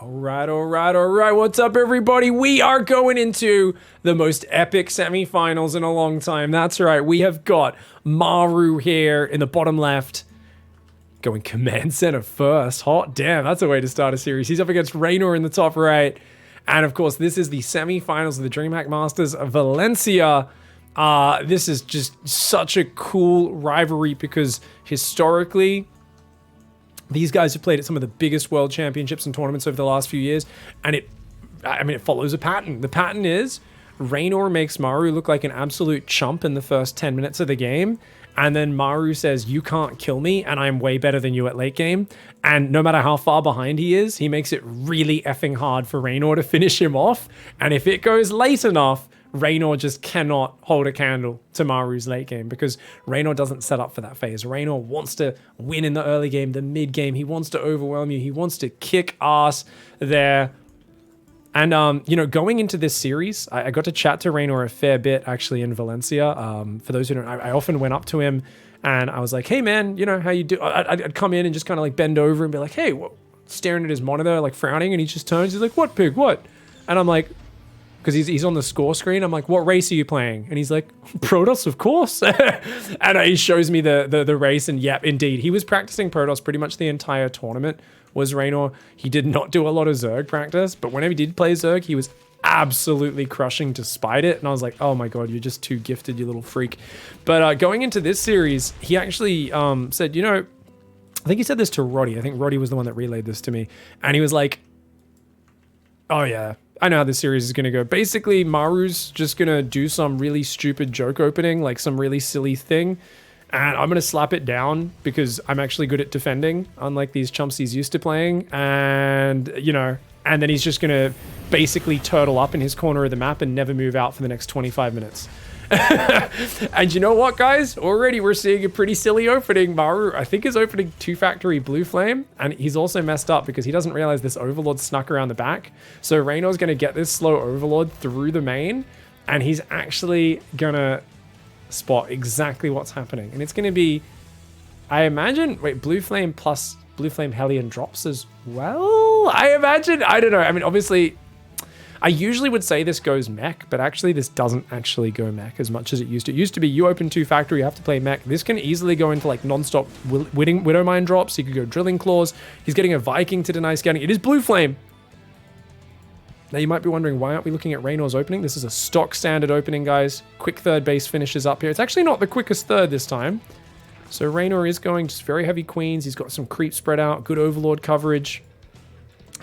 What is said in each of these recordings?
All right. What's up, everybody? We are going into the most epic semifinals in a long time. That's right. We have got Maru here in the bottom left, going command center first. Hot damn, that's a way to start a series. He's up against Raynor in the top right. And of course, this is the semifinals of the DreamHack Masters of Valencia. This is just such a cool rivalry because historically, these guys have played at some of the biggest world championships and tournaments over the last few years, and it follows a pattern. The pattern is Raynor makes Maru look like an absolute chump in the first 10 minutes of the game, and then Maru says, "You can't kill me, and I'm way better than you at late game." And no matter how far behind he is, he makes it really effing hard for Raynor to finish him off. And if it goes late enough, Raynor just cannot hold a candle to Maru's late game because Raynor doesn't set up for that phase. Raynor wants to win in the early game, the mid game. He wants to overwhelm you. He wants to kick ass there. And, going into this series, I got to chat to Raynor a fair bit actually in Valencia. For those who don't, I often went up to him and I was like, "Hey man, how you do?" I'd come in and just kind of like bend over and be like, "Hey," staring at his monitor, like frowning, and he just turns. He's like, "What, Pig? What?" And I'm like, because he's on the score screen. I'm like, "What race are you playing?" And he's like, "Protoss, of course." And he shows me the race, and yep, indeed. He was practicing Protoss pretty much the entire tournament, was Raynor. He did not do a lot of Zerg practice, but whenever he did play Zerg, he was absolutely crushing despite it. And I was like, "Oh my god, you're just too gifted, you little freak." But going into this series, he actually said, I think he said this to Roddy. I think Roddy was the one that relayed this to me. And he was like, "Oh yeah, I know how this series is going to go." Basically, Maru's just going to do some really stupid joke opening, like some really silly thing. And I'm going to slap it down because I'm actually good at defending, unlike these chumps he's used to playing. And, and then he's just going to basically turtle up in his corner of the map and never move out for the next 25 minutes. And you know what, guys? Already we're seeing a pretty silly opening. Maru, I think, is opening 2-factory Blue Flame, and he's also messed up because he doesn't realize this Overlord snuck around the back. So Raynor's going to get this slow Overlord through the main, and he's actually going to spot exactly what's happening. And it's going to be, I imagine, Blue Flame plus Blue Flame Hellion drops as well? I imagine, I don't know. I mean, obviously, I usually would say this goes mech, but actually this doesn't actually go mech as much as it used to. It used to be you open 2-factory, you have to play mech. This can easily go into like non-stop Widowmine drops. You could go Drilling Claws. He's getting a Viking to deny scouting. It is Blue Flame. Now you might be wondering, why aren't we looking at Raynor's opening? This is a stock standard opening, guys. Quick third base finishes up here. It's actually not the quickest third this time. So Raynor is going just very heavy queens. He's got some creep spread out, good Overlord coverage.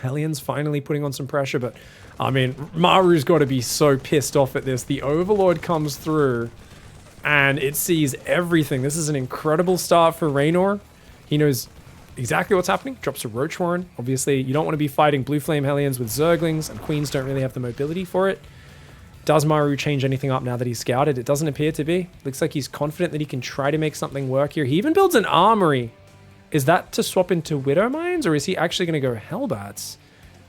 Hellion's finally putting on some pressure, but I mean, Maru's got to be so pissed off at this. The Overlord comes through and it sees everything. This is an incredible start for Raynor. He knows exactly what's happening. Drops a Roach Warren. Obviously, you don't want to be fighting Blue Flame Hellions with Zerglings, and Queens don't really have the mobility for it. Does Maru change anything up now that he's scouted? It doesn't appear to be. Looks like he's confident that he can try to make something work here. He even builds an armory. Is that to swap into Widow Mines, or is he actually going to go Hellbats?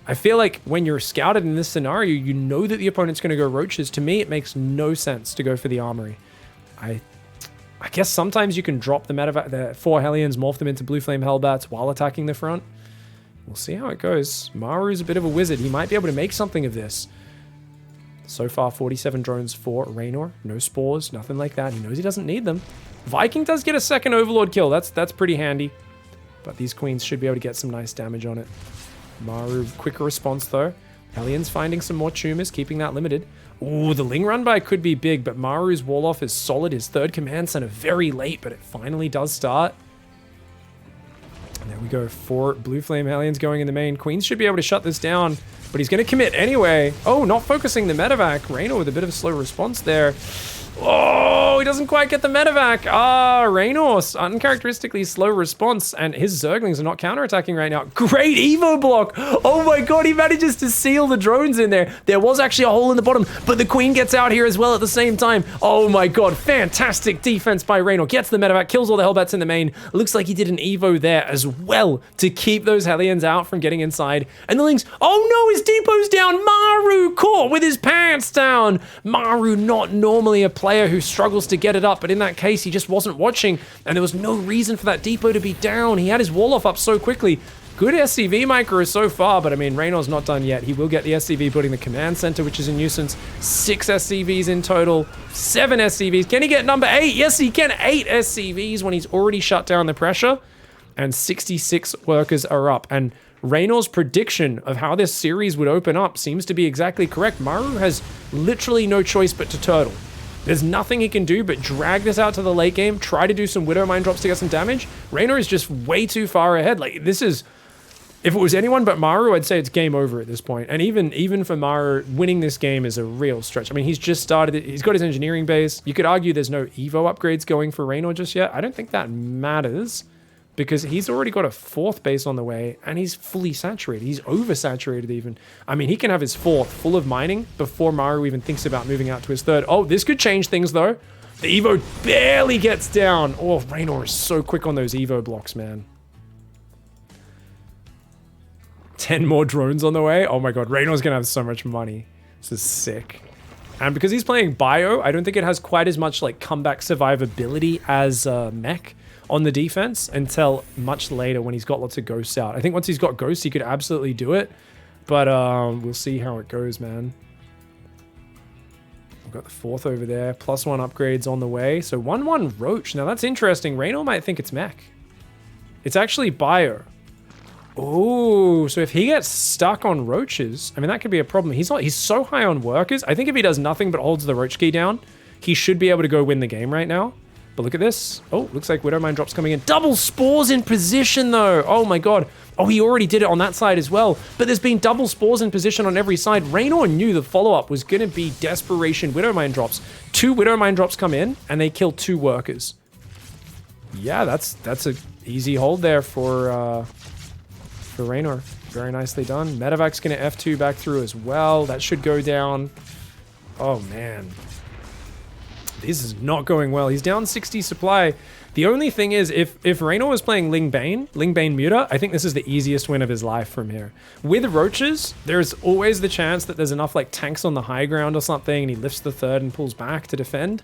I feel like when you're scouted in this scenario, you know that the opponent's going to go Roaches. To me, it makes no sense to go for the armory. I guess sometimes you can drop the 4 Hellions, morph them into Blue Flame Hellbats while attacking the front. We'll see how it goes. Maru's a bit of a wizard. He might be able to make something of this. So far, 47 drones for Raynor. No spores, nothing like that. He knows he doesn't need them. Viking does get a second Overlord kill. That's pretty handy. But these queens should be able to get some nice damage on it. Maru, quicker response though. Hellion's finding some more tumors, keeping that limited. Ooh, the Ling run by could be big, but Maru's wall off is solid. His third command center very late, but it finally does start. And there we go. 4 Blue Flame Hellions going in the main. Queens should be able to shut this down, but he's going to commit anyway. Oh, not focusing the medevac. Raynor with a bit of a slow response there. Oh, he doesn't quite get the medevac. Raynor, uncharacteristically slow response, and his Zerglings are not counterattacking right now. Great Evo block. Oh my god, he manages to seal the drones in there. There was actually a hole in the bottom, but the Queen gets out here as well at the same time. Oh my god, fantastic defense by Raynor. Gets the medevac, kills all the Hellbats in the main. Looks like he did an Evo there as well to keep those Hellions out from getting inside. And the Lings, oh no, his depot's down. Maru caught with his pants down. Maru, not normally a player who struggles to get it up, but in that case, he just wasn't watching, and there was no reason for that depot to be down. He had his wall off up so quickly. Good SCV micro so far, but I mean, Reynor's not done yet. He will get the SCV putting the command center, which is a nuisance. 6 SCVs in total, 7 SCVs. Can he get number 8? Yes, he can. 8 SCVs when he's already shut down the pressure. And 66 workers are up. And Reynor's prediction of how this series would open up seems to be exactly correct. Maru has literally no choice but to turtle. There's nothing he can do but drag this out to the late game, try to do some Widow Mine drops to get some damage. Raynor is just way too far ahead. Like, this is... If it was anyone but Maru, I'd say it's game over at this point. And even for Maru, winning this game is a real stretch. I mean, he's just started it. He's got his engineering base. You could argue there's no Evo upgrades going for Raynor just yet. I don't think that matters because he's already got a 4th base on the way and he's fully saturated. He's oversaturated even. I mean, he can have his 4th full of mining before Maru even thinks about moving out to his 3rd. Oh, this could change things though. The Evo barely gets down. Oh, Raynor is so quick on those Evo blocks, man. 10 more drones on the way. Oh my god, Reynor's gonna have so much money. This is sick. And because he's playing bio, I don't think it has quite as much like comeback survivability as mech on the defense until much later when he's got lots of ghosts out. I think once he's got ghosts, he could absolutely do it. But we'll see how it goes, man. We've got the 4th over there. +1 upgrades on the way. So 1-1 Roach. Now that's interesting. Raynor might think it's mech. It's actually bio. Oh, so if he gets stuck on roaches, I mean, that could be a problem. He's so high on workers. I think if he does nothing but holds the roach key down, he should be able to go win the game right now. But look at this. Oh, looks like Widow Mine drops coming in. Double spores in position, though. Oh, my God. Oh, he already did it on that side as well. But there's been double spores in position on every side. Raynor knew the follow-up was going to be desperation Widow Mine drops. 2 Widow Mine drops come in, and they kill 2 workers. Yeah, that's a easy hold there for Raynor. Very nicely done. Medevac's going to F2 back through as well. That should go down. Oh, man. This is not going well. He's down 60 supply. The only thing is, if Raynor was playing Ling Bane Muta, I think this is the easiest win of his life from here. With Roaches, there's always the chance that there's enough like tanks on the high ground or something, and he lifts the 3rd and pulls back to defend.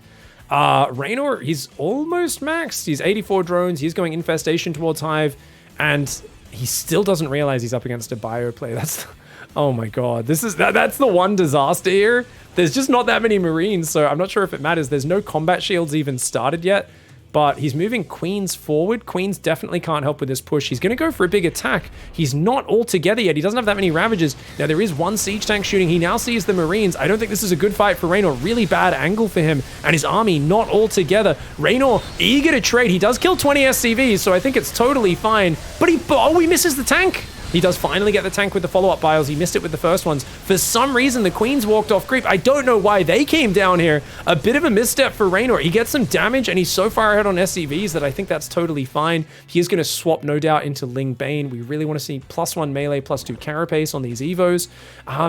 Raynor, he's almost maxed. He's 84 drones. He's going infestation towards Hive, and he still doesn't realize he's up against a bio play. That's, oh my god, that's the one disaster here. There's just not that many Marines, so I'm not sure if it matters. There's no combat shields even started yet, but he's moving Queens forward. Queens definitely can't help with this push. He's going to go for a big attack. He's not all together yet. He doesn't have that many Ravagers. Now, there is 1 siege tank shooting. He now sees the Marines. I don't think this is a good fight for Raynor. Really bad angle for him and his army not all together. Raynor eager to trade. He does kill 20 SCVs, so I think it's totally fine. But he misses the tank. He does finally get the tank with the follow-up biles. He missed it with the first ones. For some reason, the Queens walked off creep. I don't know why they came down here. A bit of a misstep for Raynor. He gets some damage, and he's so far ahead on SCVs that I think that's totally fine. He is going to swap, no doubt, into Ling Bane. We really want to see +1 melee, +2 carapace on these Evos.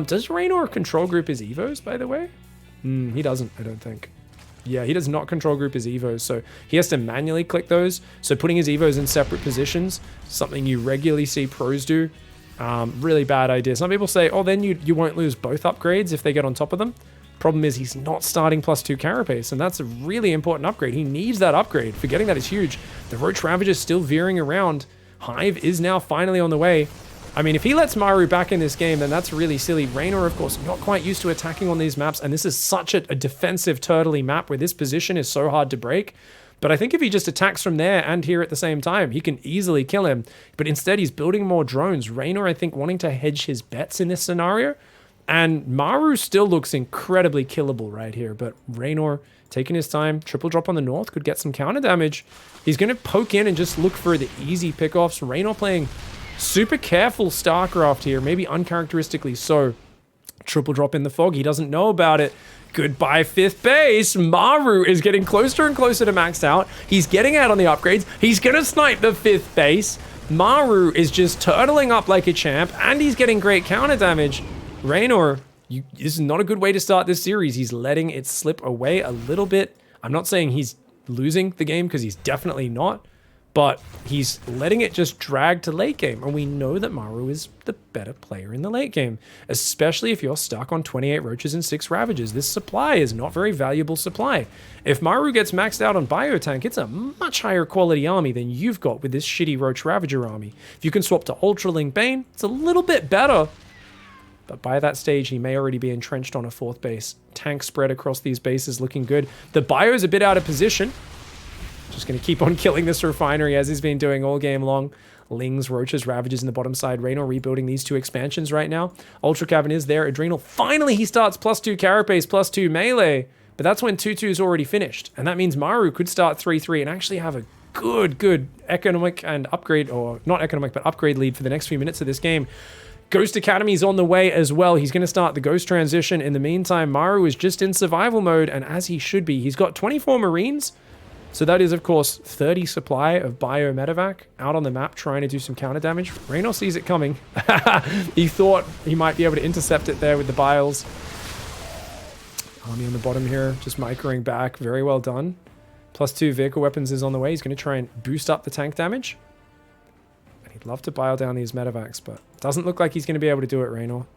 Does Raynor control group his Evos, by the way? He doesn't, I don't think. Yeah, he does not control group his Evos, so he has to manually click those. So putting his Evos in separate positions, something you regularly see pros do. Really bad idea. Some people say, oh, then you won't lose both upgrades if they get on top of them. Problem is he's not starting +2 carapace, and that's a really important upgrade. He needs that upgrade. Forgetting that is huge. The Roach Ravager is still veering around. Hive is now finally on the way. I mean, if he lets Maru back in this game, then that's really silly. Raynor, of course, not quite used to attacking on these maps, and this is such a defensive, turtley map where this position is so hard to break. But I think if he just attacks from there and here at the same time, he can easily kill him. But instead, he's building more drones. Raynor, I think, wanting to hedge his bets in this scenario. And Maru still looks incredibly killable right here. But Raynor, taking his time, triple drop on the north, could get some counter damage. He's going to poke in and just look for the easy pickoffs. Raynor playing super careful StarCraft here, maybe uncharacteristically so. Triple drop in the fog, he doesn't know about it. Goodbye 5th base. Maru is getting closer and closer to maxed out. He's getting out on the upgrades. He's gonna snipe the 5th base. Maru is just turtling up like a champ, and he's getting great counter damage. Raynor, this is not a good way to start this series. He's letting it slip away a little bit. I'm not saying he's losing the game, because he's definitely not. but he's letting it just drag to late game. And we know that Maru is the better player in the late game, especially if you're stuck on 28 Roaches and 6 Ravagers. This supply is not very valuable supply. If Maru gets maxed out on Biotank, it's a much higher quality army than you've got with this shitty Roach Ravager army. If you can swap to Ultraling Bane, it's a little bit better. But by that stage, he may already be entrenched on a 4th base. Tank spread across these bases looking good. The Bio's a bit out of position. Just going to keep on killing this refinery as he's been doing all game long. Lings, Roaches, Ravagers in the bottom side. Raynor rebuilding these 2 expansions right now. Ultra Cavern is there. Adrenal. Finally, he starts +2 Carapace, +2 melee. But that's when 2-2 is already finished. And that means Maru could start 3-3 and actually have a good economic and upgrade, or not economic, but upgrade lead for the next few minutes of this game. Ghost Academy's on the way as well. He's going to start the Ghost transition. In the meantime, Maru is just in survival mode, and as he should be. He's got 24 Marines. So that is, of course, 30 supply of Bio Medevac out on the map trying to do some counter damage. Raynor sees it coming. He thought he might be able to intercept it there with the Biles. Army on the bottom here, just microing back. Very well done. +2 vehicle weapons is on the way. He's going to try and boost up the tank damage. And he'd love to bile down these Medevacs, but doesn't look like he's going to be able to do it, Raynor.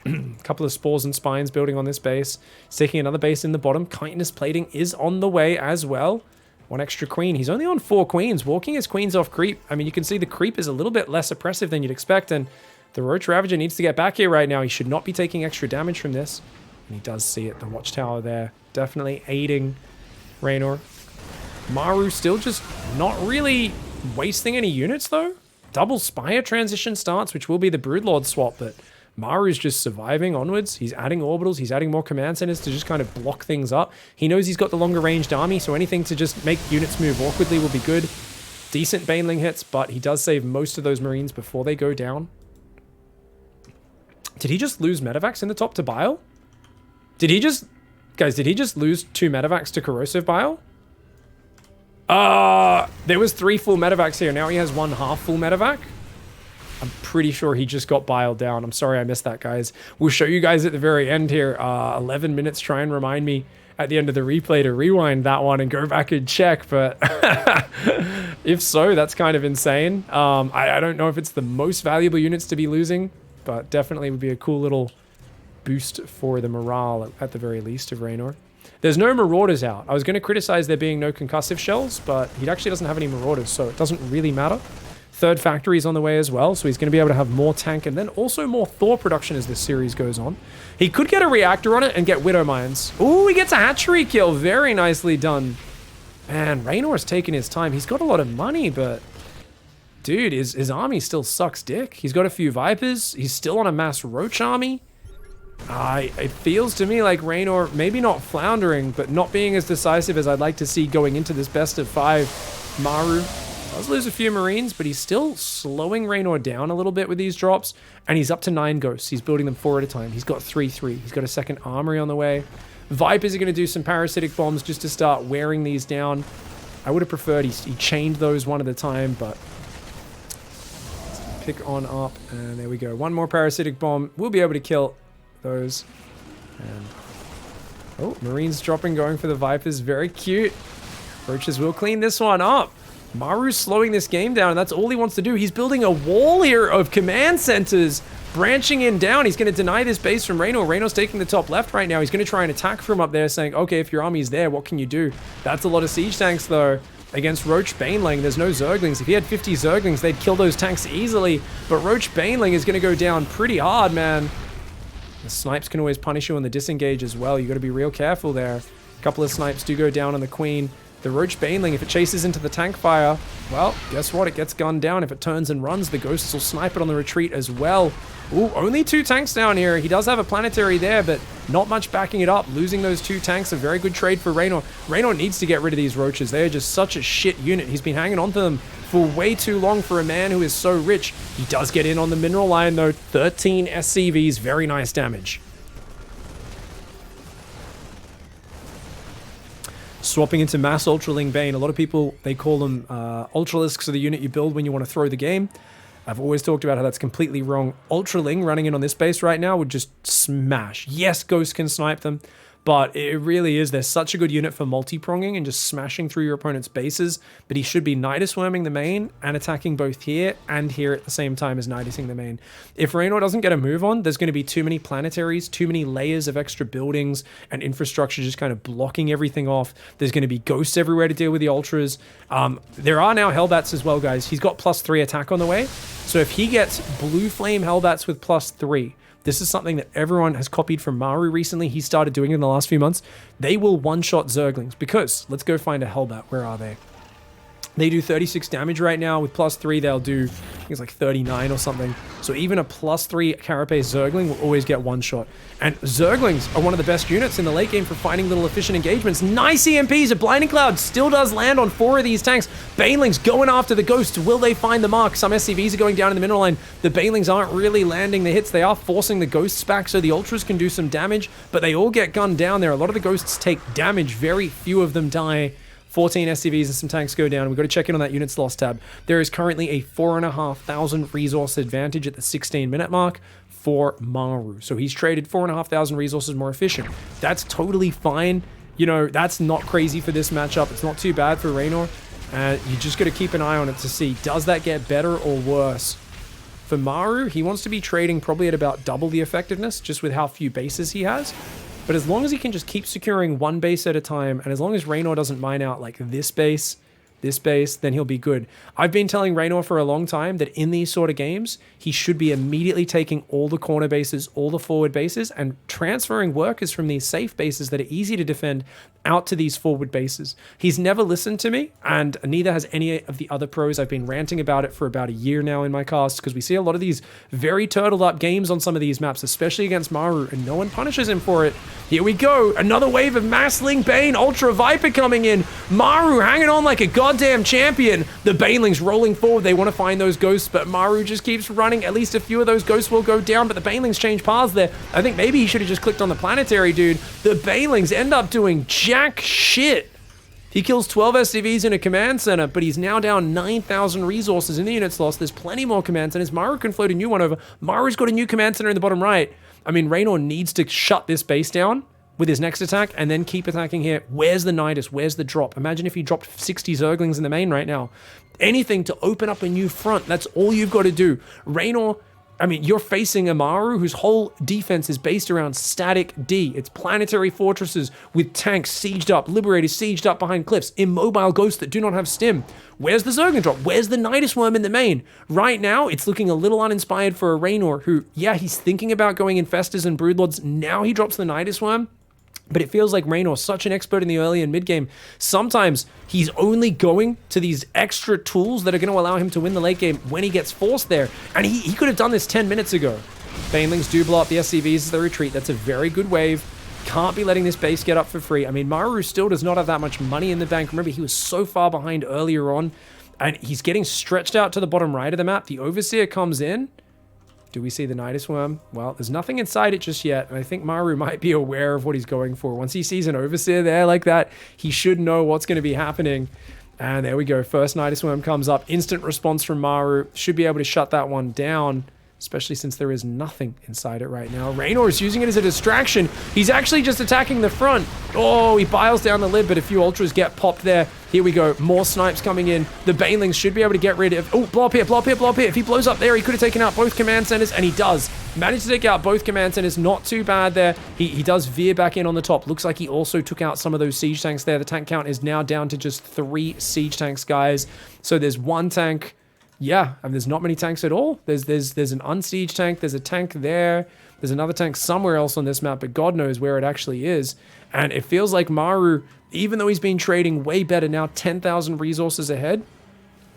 A couple of spores and spines building on this base. He's taking another base in the bottom. Chitinous plating is on the way as well. 1 extra queen. He's only on 4 queens. Walking his queens off creep. I mean, you can see the creep is a little bit less oppressive than you'd expect. And the Roach Ravager needs to get back here right now. He should not be taking extra damage from this. And he does see it. The watchtower there. Definitely aiding Raynor. Maru still just not really wasting any units though. Double Spire transition starts, which will be the Broodlord swap, but Maru's just surviving onwards. He's adding orbitals. He's adding more command centers to just kind of block things up. He knows he's got the longer ranged army, so anything to just make units move awkwardly will be good. Decent Baneling hits, but he does save most of those Marines before they go down. Did he just lose Medevacs in the top to Bile? Did he just... Guys, did he just lose 2 Medevacs to Corrosive Bile? There was 3 full Medevacs here. Now he has 1 half full Medevac. I'm pretty sure he just got biled down. I'm sorry I missed that, guys. We'll show you guys at the very end here. 11 minutes. Try and remind me at the end of the replay to rewind that one and go back and check. But if so, that's kind of insane. I don't know if it's the most valuable units to be losing, but definitely would be a cool little boost for the morale at the very least of Raynor. There's no Marauders out. I was going to criticize there being no concussive shells, but he actually doesn't have any Marauders, so it doesn't really matter. 3rd factory is on the way as well, so he's going to be able to have more tank and then also more Thor production as this series goes on. He could get a reactor on it and get Widow Mines. Ooh, he gets a hatchery kill. Very nicely done. Man, Raynor's taking his time. He's got a lot of money, but... Dude, his army still sucks dick. He's got a few Vipers. He's still on a mass Roach army. It feels to me like Raynor, maybe not floundering, but not being as decisive as I'd like to see going into this best of 5. Maru does lose a few Marines, but he's still slowing Raynor down a little bit with these drops, and he's up to 9 ghosts. He's building them 4 at a time. He's got 3-3. He's got a 2nd armory on the way. Vipers are going to do some parasitic bombs just to start wearing these down. I would have preferred he chained those 1 at a time, but let's pick on up, and there we go. 1 more parasitic bomb. We'll be able to kill those. And oh, Marines dropping, going for the Vipers. Very cute. Roaches will clean this one up. Maru's slowing this game down, and that's all he wants to do. He's building a wall here of command centers, branching in down. He's going to deny this base from Raynor. Raynor's taking the top left right now. He's going to try and attack from up there, saying, okay, if your army's there, what can you do? That's a lot of siege tanks, though. Against Roach Baneling, there's no Zerglings. If he had 50 Zerglings, they'd kill those tanks easily. But Roach Baneling is going to go down pretty hard, man. The snipes can always punish you on the disengage as well. You got to be real careful there. A couple of snipes do go down on the Queen. The Roach Baneling, if it chases into the tank fire, well, guess what? It gets gunned down. If it turns and runs, the Ghosts will snipe it on the retreat as well. Ooh, only 2 tanks down here. He does have a planetary there, but not much backing it up. Losing those 2 tanks, a very good trade for Raynor. Raynor needs to get rid of these Roaches. They are just such a shit unit. He's been hanging on to them for way too long for a man who is so rich. He does get in on the mineral line, though. 13 SCVs, very nice damage. Swapping into Mass Ultraling Bane. A lot of people, they call them Ultralisks are the unit you build when you want to throw the game. I've always talked about how that's completely wrong. Ultraling running in on this base right now would just smash. Yes, Ghost can snipe them, But it really is. There's such a good unit for multi-pronging and just smashing through your opponent's bases. But he should be Nidus Worming the main and attacking both here and here at the same time as Nidusing the main. If Raynor doesn't get a move on, there's going to be too many planetaries, too many layers of extra buildings and infrastructure just kind of blocking everything off. There's going to be ghosts everywhere to deal with the ultras. There are now Hellbats as well, guys. He's got +3 attack on the way. So if he gets Blue Flame Hellbats with +3, this is something that everyone has copied from Maru recently. He started doing it in the last few months. They will one-shot Zerglings because, let's go find a Hellbat. Where are they? They do 36 damage right now. With +3, they'll do, I think it's like 39 or something. So even a +3 Carapace Zergling will always get one shot. And Zerglings are one of the best units in the late game for finding little efficient engagements. Nice EMPs. A Blinding Cloud still does land on 4 of these tanks. Banelings going after the Ghosts. Will they find the mark? Some SCVs are going down in the mineral line. The Banelings aren't really landing the hits. They are forcing the Ghosts back so the Ultras can do some damage, but they all get gunned down there. A lot of the Ghosts take damage. Very few of them die. 14 SCVs and some tanks go down. We've got to check in on that units loss tab. There is currently a 4,500 resource advantage at the 16-minute mark for Maru. So he's traded 4,500 resources more efficient. That's totally fine. You know, that's not crazy for this matchup. It's not too bad for Raynor. You just got to keep an eye on it to see, does that get better or worse? For Maru, he wants to be trading probably at about double the effectiveness, just with how few bases he has. But as long as he can just keep securing one base at a time, and as long as Raynor doesn't mine out like this base, then he'll be good. I've been telling Raynor for a long time that in these sort of games, he should be immediately taking all the corner bases, all the forward bases, and transferring workers from these safe bases that are easy to defend out to these forward bases. He's never listened to me, and neither has any of the other pros. I've been ranting about it for about a year now in my cast, because we see a lot of these very turtled up games on some of these maps, especially against Maru, and no one punishes him for it. Here we go, another wave of Massling Bane, Ultra Viper coming in. Maru hanging on like a goddamn champion. The Banelings rolling forward, they want to find those ghosts, but Maru just keeps running. At least a few of those ghosts will go down, but the Banelings change paths there. I think maybe he should have just clicked on the planetary, dude. The Banelings end up doing jack shit. He kills 12 SCVs in a command center, but he's now down 9,000 resources in the units lost. There's plenty more command centers. Maru can float a new one over. Maru's got a new command center in the bottom right. I mean, Raynor needs to shut this base down with his next attack and then keep attacking here. Where's the Nidus? Where's the drop? Imagine if he dropped 60 Zerglings in the main right now. Anything to open up a new front. That's all you've got to do. Raynor, I mean, you're facing a Maru whose whole defense is based around static D. It's planetary fortresses with tanks sieged up, liberators sieged up behind cliffs, immobile ghosts that do not have stim. Where's the Zerglin drop? Where's the Nidus Worm in the main? Right now, it's looking a little uninspired for a Raynor who, yeah, he's thinking about going Infestors and Broodlords. Now he drops the Nidus Worm. But it feels like Reynor's such an expert in the early and mid game. Sometimes he's only going to these extra tools that are going to allow him to win the late game when he gets forced there. And he could have done this 10 minutes ago. Banelings do blow up the SCVs as they retreat. That's a very good wave. Can't be letting this base get up for free. I mean, Maru still does not have that much money in the bank. Remember, he was so far behind earlier on. And he's getting stretched out to the bottom right of the map. The Overseer comes in. Do we see the Nidus Worm? Well, there's nothing inside it just yet, and I think Maru might be aware of what he's going for. Once he sees an Overseer there like that, he should know what's going to be happening. And there we go. First Nidus Worm comes up. Instant response from Maru. Should be able to shut that one down, especially since there is nothing inside it right now. Raynor is using it as a distraction. He's actually just attacking the front. Oh, he piles down the lid, but a few Ultras get popped there. Here we go. More snipes coming in. The Banelings should be able to get rid of... Oh, blow up here, blow up here, blow up here. If he blows up there, he could have taken out both command centers, and he does. Managed to take out both command centers. Not too bad there. He does veer back in on the top. Looks like he also took out some of those siege tanks there. The tank count is now down to just 3 siege tanks, guys. So there's one tank... Yeah, I mean, there's not many tanks at all. There's an unsieged tank. There's a tank there. There's another tank somewhere else on this map, but God knows where it actually is. And it feels like Maru, even though he's been trading way better now, 10,000 resources ahead,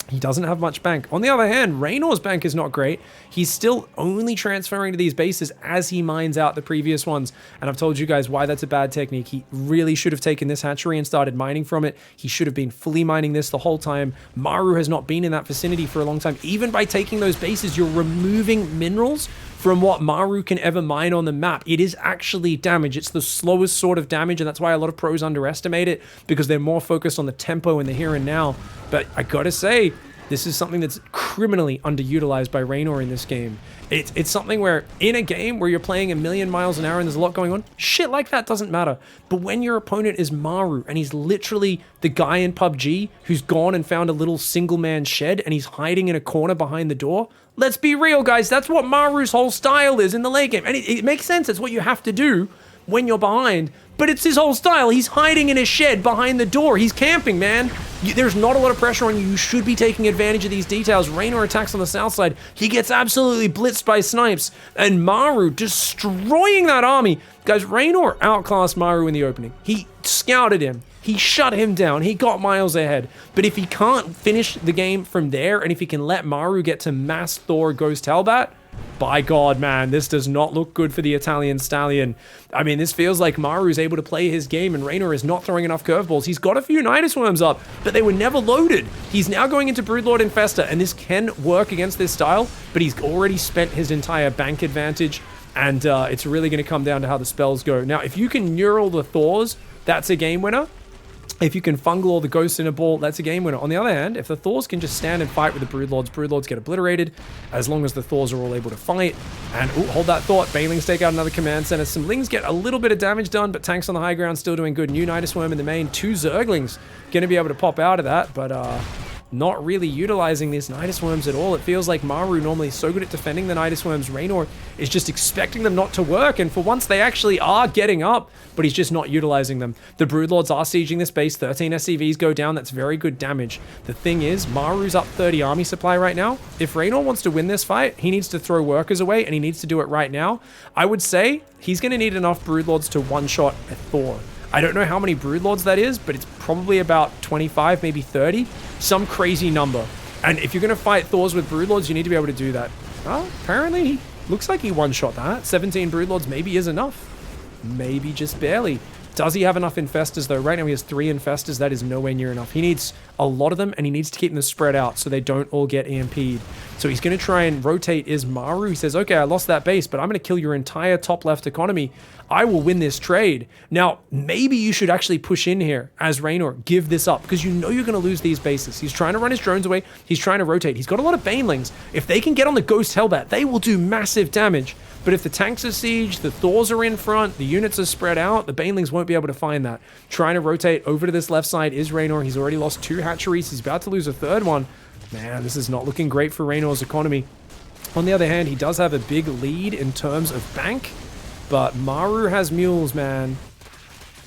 he doesn't have much bank. On the other hand, Reynor's bank is not great. He's still only transferring to these bases as he mines out the previous ones. And I've told you guys why that's a bad technique. He really should have taken this hatchery and started mining from it. He should have been fully mining this the whole time. Maru has not been in that vicinity for a long time. Even by taking those bases, you're removing minerals from what Maru can ever mine on the map. It is actually damage. It's the slowest sort of damage, and that's why a lot of pros underestimate it, because they're more focused on the tempo and the here and now. But I gotta say, This is something that's criminally underutilized by Raynor in this game. It's something where in a game where you're playing a million miles an hour and there's a lot going on, shit like that doesn't matter. But when your opponent is Maru and he's literally the guy in PUBG who's gone and found a little single man shed and he's hiding in a corner behind the door, let's be real, guys. That's what Maru's whole style is in the late game. And it makes sense. It's what you have to do when you're behind. But it's his whole style. He's hiding in a shed behind the door. He's camping, man. There's not a lot of pressure on you. You should be taking advantage of these details. Raynor attacks on the south side. He gets absolutely blitzed by snipes. And Maru destroying that army. Guys, Raynor outclassed Maru in the opening. He scouted him. He shut him down. He got miles ahead. But if he can't finish the game from there, and if he can let Maru get to Mass Thor Ghost Hellbat, by God, man, this does not look good for the Italian stallion. I mean, this feels like Maru's able to play his game and Raynor is not throwing enough curveballs. He's got a few Nidus Worms up, but they were never loaded. He's now going into Broodlord Infesta, and this can work against this style, but he's already spent his entire bank advantage, and it's really going to come down to how the spells go. Now, if you can neural the Thors, that's a game winner. If you can fungal all the ghosts in a ball, that's a game winner. On the other hand, if the Thors can just stand and fight with the Broodlords get obliterated, as long as the Thors are all able to fight. And, ooh, hold that thought. Banelings take out another command center. Some Lings get a little bit of damage done, but tanks on the high ground still doing good. New Nidus Worm in the main. 2 Zerglings going to be able to pop out of that, but not really utilizing these Nidus Worms at all. It feels like Maru normally is so good at defending the Nidus Worms. Raynor is just expecting them not to work, and for once they actually are getting up, but he's just not utilizing them. The Broodlords are sieging this base. 13 SCVs go down. That's very good damage. The thing is, Maru's up 30 army supply right now. If Raynor wants to win this fight, he needs to throw workers away, and he needs to do it right now. I would say he's going to need enough Broodlords to one-shot a Thor. I don't know how many Broodlords that is, but it's probably about 25, maybe 30. Some crazy number. And if you're going to fight Thors with Broodlords, you need to be able to do that. Well, apparently, looks like he one-shot that. 17 Broodlords maybe is enough. Maybe just barely. Does he have enough Infestors, though? Right now he has 3 Infestors. That is nowhere near enough. He needs a lot of them, and he needs to keep them spread out so they don't all get EMP'd. So he's going to try and rotate is Maru. He says, okay, I lost that base, but I'm going to kill your entire top left economy. I will win this trade. Now, maybe you should actually push in here as Raynor. Give this up, because you know you're going to lose these bases. He's trying to run his drones away. He's trying to rotate. He's got a lot of Banelings. If they can get on the Ghost Hellbat, they will do massive damage. But if the tanks are sieged, the Thors are in front, the units are spread out, the Banelings won't be able to find that. Trying to rotate over to this left side is Raynor. He's already lost 2 hatcheries. He's about to lose a 3rd one. Man, this is not looking great for Raynor's economy. On the other hand, he does have a big lead in terms of bank, but Maru has mules, man.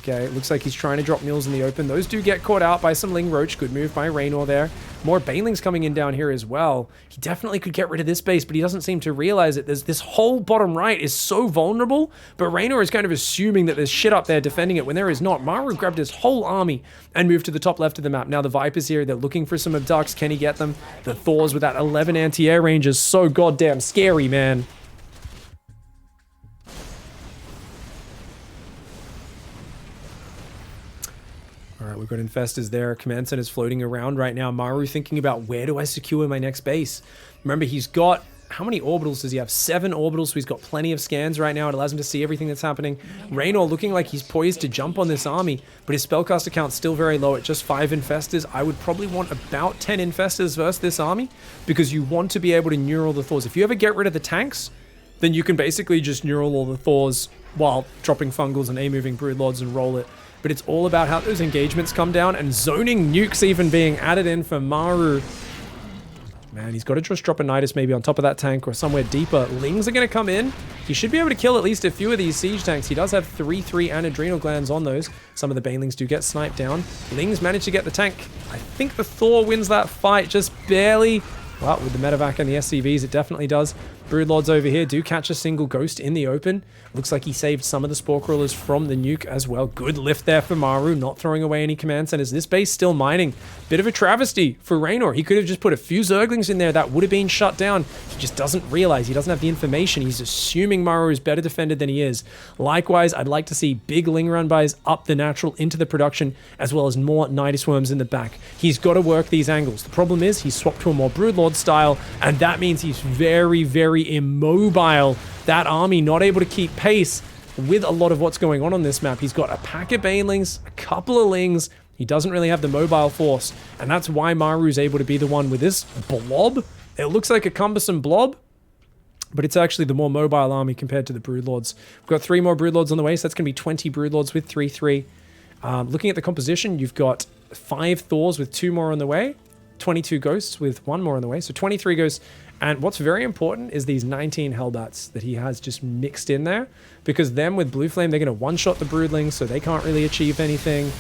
Okay, it looks like he's trying to drop mules in the open. Those do get caught out by some Ling Roach. Good move by Raynor there. More Banelings coming in down here as well. He definitely could get rid of this base, but he doesn't seem to realize it. There's this whole bottom right is so vulnerable, but Raynor is kind of assuming that there's shit up there defending it when there is not. Maru grabbed his whole army and moved to the top left of the map. Now the Vipers here, they're looking for some abducts. Can he get them? The Thors with that 11 anti-air range is so goddamn scary, man. All right, we've got Infestors there. Command Center's floating around right now. Maru thinking about where do I secure my next base? Remember, he's got, how many orbitals does he have? 7 orbitals, so he's got plenty of scans right now. It allows him to see everything that's happening. Raynor looking like he's poised to jump on this army, but his spellcaster count's still very low at just 5 Infestors. I would probably want about 10 Infestors versus this army, because you want to be able to neural the Thors. If you ever get rid of the tanks, then you can basically just neural all the Thors while dropping Fungals and A-moving Broodlords and roll it. But it's all about how those engagements come down, and zoning nukes even being added in for Maru. Man, he's got to just drop a Nidus maybe on top of that tank or somewhere deeper. Lings are going to come in. He should be able to kill at least a few of these siege tanks. He does have 3/3 and adrenal glands on those. Some of the Banelings do get sniped down. Lings managed to get the tank. I think the Thor wins that fight just barely. Well, with the medevac and the SCVs, it definitely does. Broodlords over here do catch a single ghost in the open. Looks like he saved some of the Spore Crawlers from the nuke as well. Good lift there for Maru, not throwing away any command centers. This base still mining. Bit of a travesty for Raynor. He could have just put a few Zerglings in there that would have been shut down. He just doesn't realize. He doesn't have the information. He's assuming Maru is better defended than he is. Likewise, I'd like to see big Ling run-bys up the natural into the production, as well as more Nidus Worms in the back. He's got to work these angles. The problem is he's swapped to a more Broodlord style, and that means he's very, very immobile. That army not able to keep pace with a lot of what's going on this map. He's got a pack of Banelings, a couple of Lings. He doesn't really have the mobile force, and that's why Maru's able to be the one with this blob. It looks like a cumbersome blob, but it's actually the more mobile army compared to the Broodlords. We've got 3 more Broodlords on the way, so that's going to be 20 Broodlords with 3/3. Looking at the composition, you've got 5 Thors with 2 more on the way, 22 Ghosts with 1 more on the way, so 23 Ghosts. And what's very important is these 19 Hellbats that he has just mixed in there, because them with Blue Flame, they're going to one-shot the Broodlings, so they can't really achieve anything.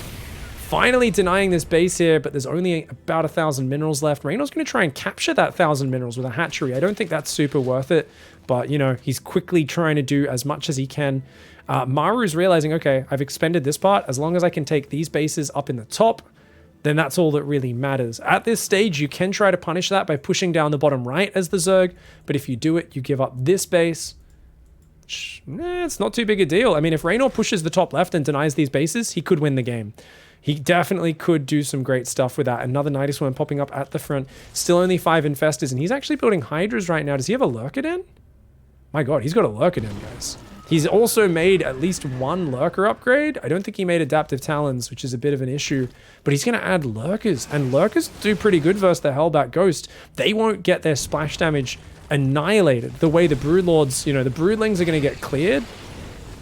Finally denying this base here, but there's only about 1,000 minerals left. Reynor's going to try and capture that 1,000 minerals with a hatchery. I don't think that's super worth it, but, you know, he's quickly trying to do as much as he can. Maru's realizing, okay, I've expended this part. As long as I can take these bases up in the top, then that's all that really matters. At this stage, you can try to punish that by pushing down the bottom right as the Zerg, but if you do it, you give up this base. It's not too big a deal. I mean, if Raynor pushes the top left and denies these bases, he could win the game. He definitely could do some great stuff with that. Another Nidus Worm popping up at the front. Still only 5 Infestors, and he's actually building Hydras right now. Does he have a Lurker Den? My god, he's got a Lurker Den, guys. He's also made at least 1 Lurker upgrade. I don't think he made Adaptive Talons, which is a bit of an issue. But he's going to add Lurkers, and Lurkers do pretty good versus the Hellbat Ghost. They won't get their splash damage annihilated the way the Broodlords, you know, the Broodlings are going to get cleared.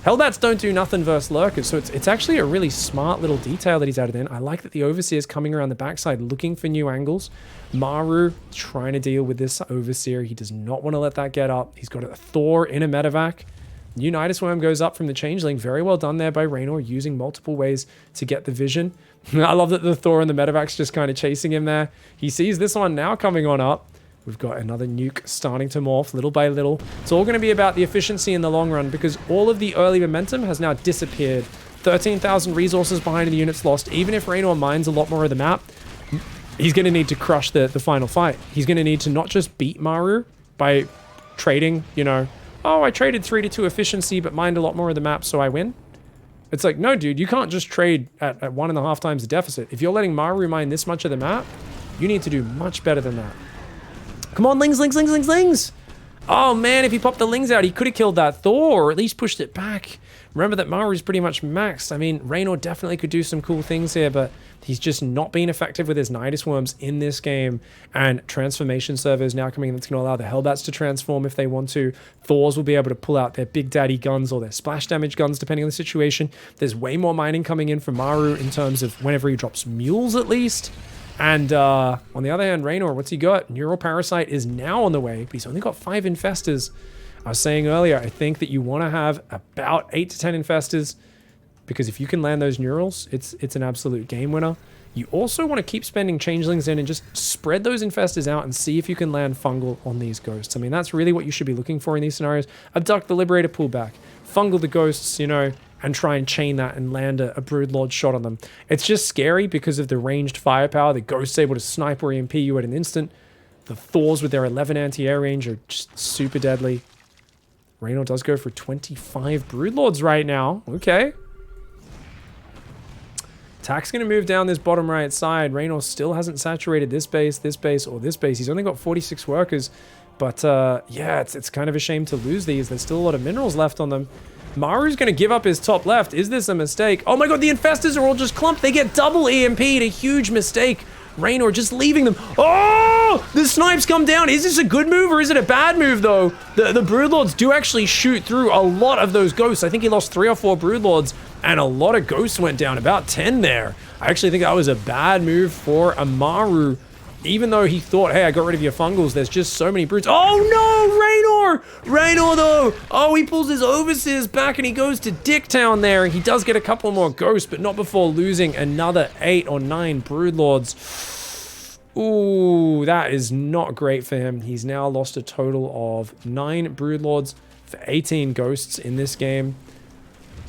Hellbats don't do nothing versus Lurkers, so it's actually a really smart little detail that he's added in. I like that the Overseer's coming around the backside looking for new angles. Maru trying to deal with this Overseer. He does not want to let that get up. He's got a Thor in a medevac. New Nidus Worm goes up from the Changeling. Very well done there by Raynor, using multiple ways to get the vision. I love that the Thor and the medevac's just kind of chasing him there. He sees this one now coming on up. We've got another nuke starting to morph little by little. It's all going to be about the efficiency in the long run, because all of the early momentum has now disappeared. 13,000 resources behind the units lost. Even if Raynor mines a lot more of the map, he's going to need to crush the final fight. He's going to need to not just beat Maru by trading, you know, oh, I traded 3-2 efficiency, but mined a lot more of the map, so I win. It's like, no, dude, you can't just trade at 1.5 times the deficit. If you're letting Maru mine this much of the map, you need to do much better than that. Come on, lings, lings, lings, lings, lings. Oh, man, if he popped the lings out, he could have killed that Thor, or at least pushed it back. Remember that Maru's pretty much maxed. I mean, Raynor definitely could do some cool things here, but he's just not being effective with his Nidus Worms in this game. And Transformation Servo is now coming in that's going to allow the Hellbats to transform if they want to. Thors will be able to pull out their Big Daddy guns or their splash damage guns, depending on the situation. There's way more mining coming in from Maru in terms of whenever he drops mules, at least. And on the other hand, Raynor, what's he got? Neural Parasite is now on the way, but he's only got 5 Infestors. I was saying earlier, I think that you want to have about 8 to 10 Infestors, because if you can land those Neurals, it's an absolute game winner. You also want to keep spending Changelings in and just spread those Infestors out and see if you can land Fungal on these Ghosts. I mean, that's really what you should be looking for in these scenarios. Abduct the Liberator, pull back. Fungal the Ghosts, you know, and try and chain that and land a Broodlord shot on them. It's just scary because of the ranged firepower. The Ghost's able to snipe or EMP you at an instant. The Thors with their 11 anti-air range are just super deadly. Raynor does go for 25 Broodlords right now. Okay. Tack's going to move down this bottom right side. Raynor still hasn't saturated this base, or this base. He's only got 46 workers. But, yeah, it's kind of a shame to lose these. There's still a lot of minerals left on them. Maru's going to give up his top left. Is this a mistake? Oh my god, the Infestors are all just clumped. They get double EMP'd. A huge mistake. Raynor just leaving them. Oh! The snipes come down. Is this a good move or is it a bad move, though? The Broodlords do actually shoot through a lot of those Ghosts. I think he lost 3 or 4 Broodlords, and a lot of Ghosts went down. About 10 there. I actually think that was a bad move for Maru. Even though he thought, hey, I got rid of your Fungals, there's just so many brutes. Oh no, Raynor! Raynor though! Oh, he pulls his Overseers back and he goes to Dicktown there. And he does get a couple more Ghosts, but not before losing another 8 or 9 Broodlords. Ooh, that is not great for him. He's now lost a total of 9 Broodlords for 18 Ghosts in this game.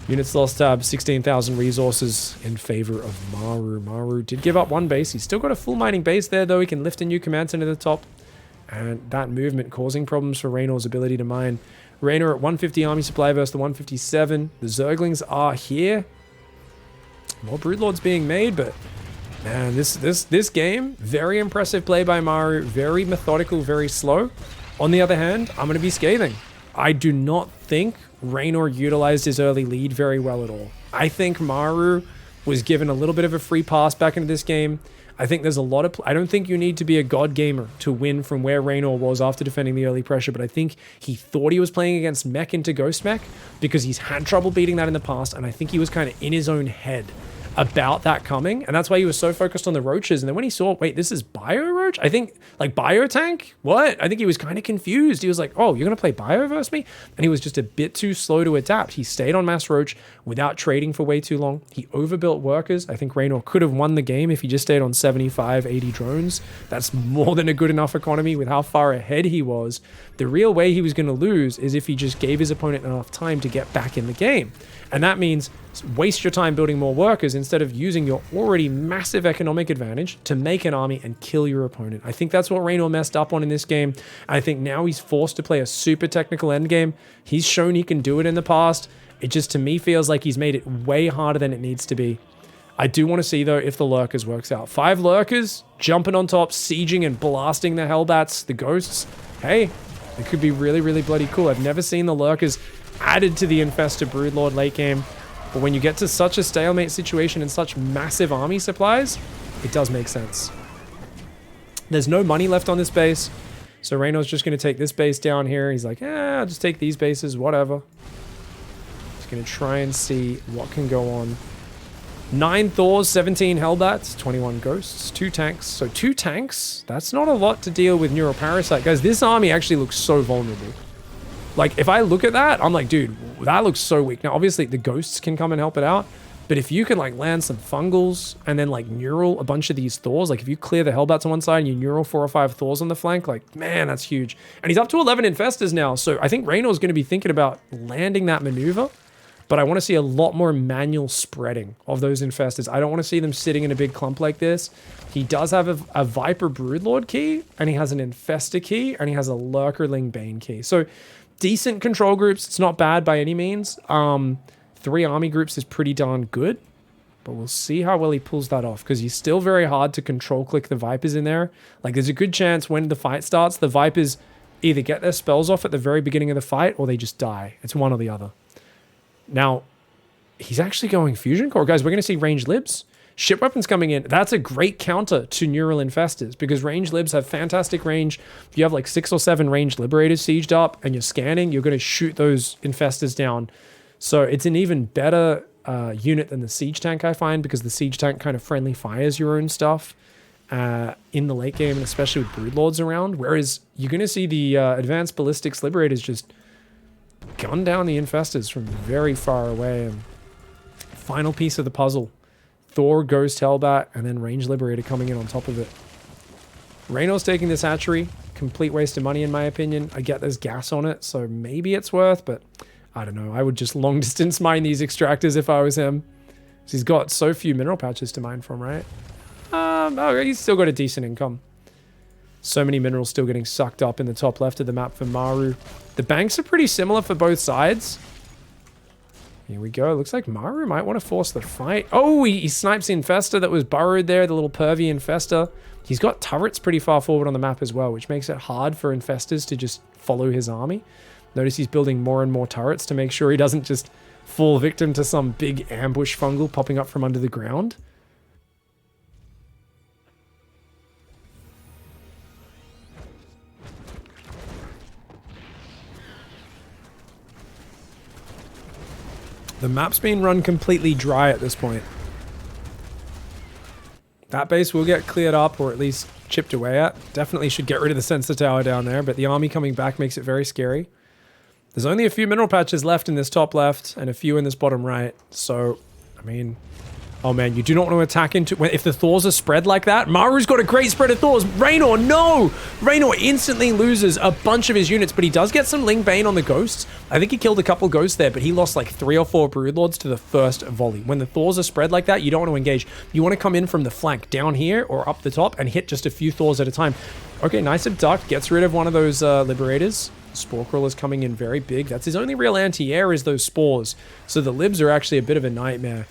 Units lost 16,000 resources in favor of Maru. Maru did give up 1 base. He's still got a full mining base there, though. He can lift a new command center to the top. And that movement causing problems for Raynor's ability to mine. Raynor at 150 army supply versus the 157. The Zerglings are here. More Broodlords being made, but man, this game, very impressive play by Maru. Very methodical, very slow. On the other hand, I'm going to be scathing. I do not think Raynor utilized his early lead very well at all. I think Maru was given a little bit of a free pass back into this game. I think there's a lot of... I don't think you need to be a god gamer to win from where Raynor was after defending the early pressure, but I think he thought he was playing against mech into ghost mech because he's had trouble beating that in the past, and I think he was kind of in his own head about that coming, and that's why he was so focused on the roaches. And then when he saw, wait, this is bio roach? I think, like, bio tank? What? I think he was kind of confused. He was like, oh, you're gonna play bio versus me? And he was just a bit too slow to adapt. He stayed on mass roach without trading for way too long. He overbuilt workers. I think Raynor could have won the game if he just stayed on 75, 80 drones. That's more than a good enough economy with how far ahead he was. The real way he was gonna lose is if he just gave his opponent enough time to get back in the game. And that means waste your time building more workers instead of using your already massive economic advantage to make an army and kill your opponent. I think that's what Raynor messed up on in this game. I think now he's forced to play a super technical endgame. He's shown he can do it in the past. It just, to me, feels like he's made it way harder than it needs to be. I do want to see, though, if the lurkers works out. 5 lurkers jumping on top, sieging and blasting the hellbats, the ghosts. Hey, it could be really, really bloody cool. I've never seen the lurkers added to the Infestor Broodlord late game, but when you get to such a stalemate situation and such massive army supplies, it does make sense. There's no money left on this base, so Reynor's just going to take this base down here. He's like, I'll just take these bases, whatever. Just going to try and see what can go on. 9 Thors, 17 Hellbats, 21 Ghosts, 2 tanks. So 2 tanks, that's not a lot to deal with Neuroparasite. Guys, this army actually looks so vulnerable. Like, if I look at that, I'm like, dude, that looks so weak. Now, obviously, the ghosts can come and help it out. But if you can, like, land some fungals and then, like, neural a bunch of these Thors, like, if you clear the Hellbats on one side and you neural 4 or 5 Thors on the flank, like, man, that's huge. And he's up to 11 Infestors now. So I think Reynor's going to be thinking about landing that maneuver. But I want to see a lot more manual spreading of those Infestors. I don't want to see them sitting in a big clump like this. He does have a Viper Broodlord key, and he has an Infestor key, and he has a Lurkerling Bane key. So decent control groups. It's not bad by any means. 3 army groups is pretty darn good, but we'll see how well he pulls that off, because he's still very hard to control click the Vipers in there. Like, there's a good chance when the fight starts, the Vipers either get their spells off at the very beginning of the fight, or they just die. It's one or the other. Now, he's actually going Fusion Core. Guys, we're going to see ranged libs. Ship weapons coming in. That's a great counter to Neural Infestors, because ranged libs have fantastic range. If you have like 6 or 7 ranged liberators sieged up and you're scanning, you're going to shoot those Infestors down. So it's an even better unit than the siege tank, I find, because the siege tank kind of friendly fires your own stuff in the late game, and especially with Broodlords around. Whereas you're going to see the advanced ballistics liberators just gun down the Infestors from very far away. And final piece of the puzzle. Thor, Ghost, Hellbat, and then Range Liberator coming in on top of it. Reynor's taking this hatchery. Complete waste of money, in my opinion. I get there's gas on it, so maybe it's worth, but I don't know. I would just long distance mine these extractors if I was him. Because he's got so few mineral patches to mine from, right? Oh, he's still got a decent income. So many minerals still getting sucked up in the top left of the map for Maru. The banks are pretty similar for both sides. Here we go. Looks like Maru might want to force the fight. Oh, he snipes the Infestor that was burrowed there, the little pervy Infestor. He's got turrets pretty far forward on the map as well, which makes it hard for Infestors to just follow his army. Notice he's building more and more turrets to make sure he doesn't just fall victim to some big ambush fungal popping up from under the ground. The map's been run completely dry at this point. That base will get cleared up, or at least chipped away at. Definitely should get rid of the sensor tower down there, but the army coming back makes it very scary. There's only a few mineral patches left in this top left, and a few in this bottom right. So, I mean... Oh man, you do not want to attack into... If the Thors are spread like that... Maru's got a great spread of Thors. Raynor, no! Raynor instantly loses a bunch of his units, but he does get some Ling Bane on the Ghosts. I think he killed a couple Ghosts there, but he lost like 3 or 4 Broodlords to the first volley. When the Thors are spread like that, you don't want to engage. You want to come in from the flank, down here or up the top, and hit just a few Thors at a time. Okay, nice abduct. Gets rid of one of those Liberators. Spore Crawler's coming in very big. That's his only real anti-air is those spores. So the Libs are actually a bit of a nightmare.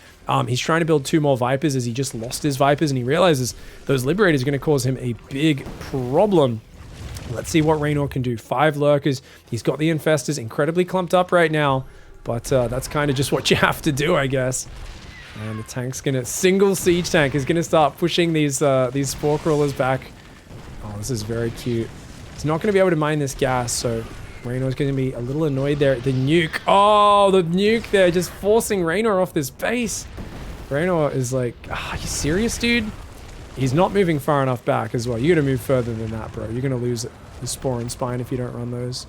He's trying to build 2 more Vipers as he just lost his Vipers, and he realizes those Liberators are going to cause him a big problem. Let's see what Raynor can do. 5 Lurkers. He's got the Infestors incredibly clumped up right now, but that's kind of just what you have to do, I guess. And the tank's gonna, single siege tank is gonna start pushing these spore crawlers back. Oh, this is very cute. He's not gonna be able to mine this gas, so Raynor's gonna be a little annoyed there at the nuke. Oh, the nuke there, just forcing Raynor off this base. Raynor is like, are you serious, dude? He's not moving far enough back as well. You gotta move further than that, bro. You're gonna lose the spore and spine if you don't run those.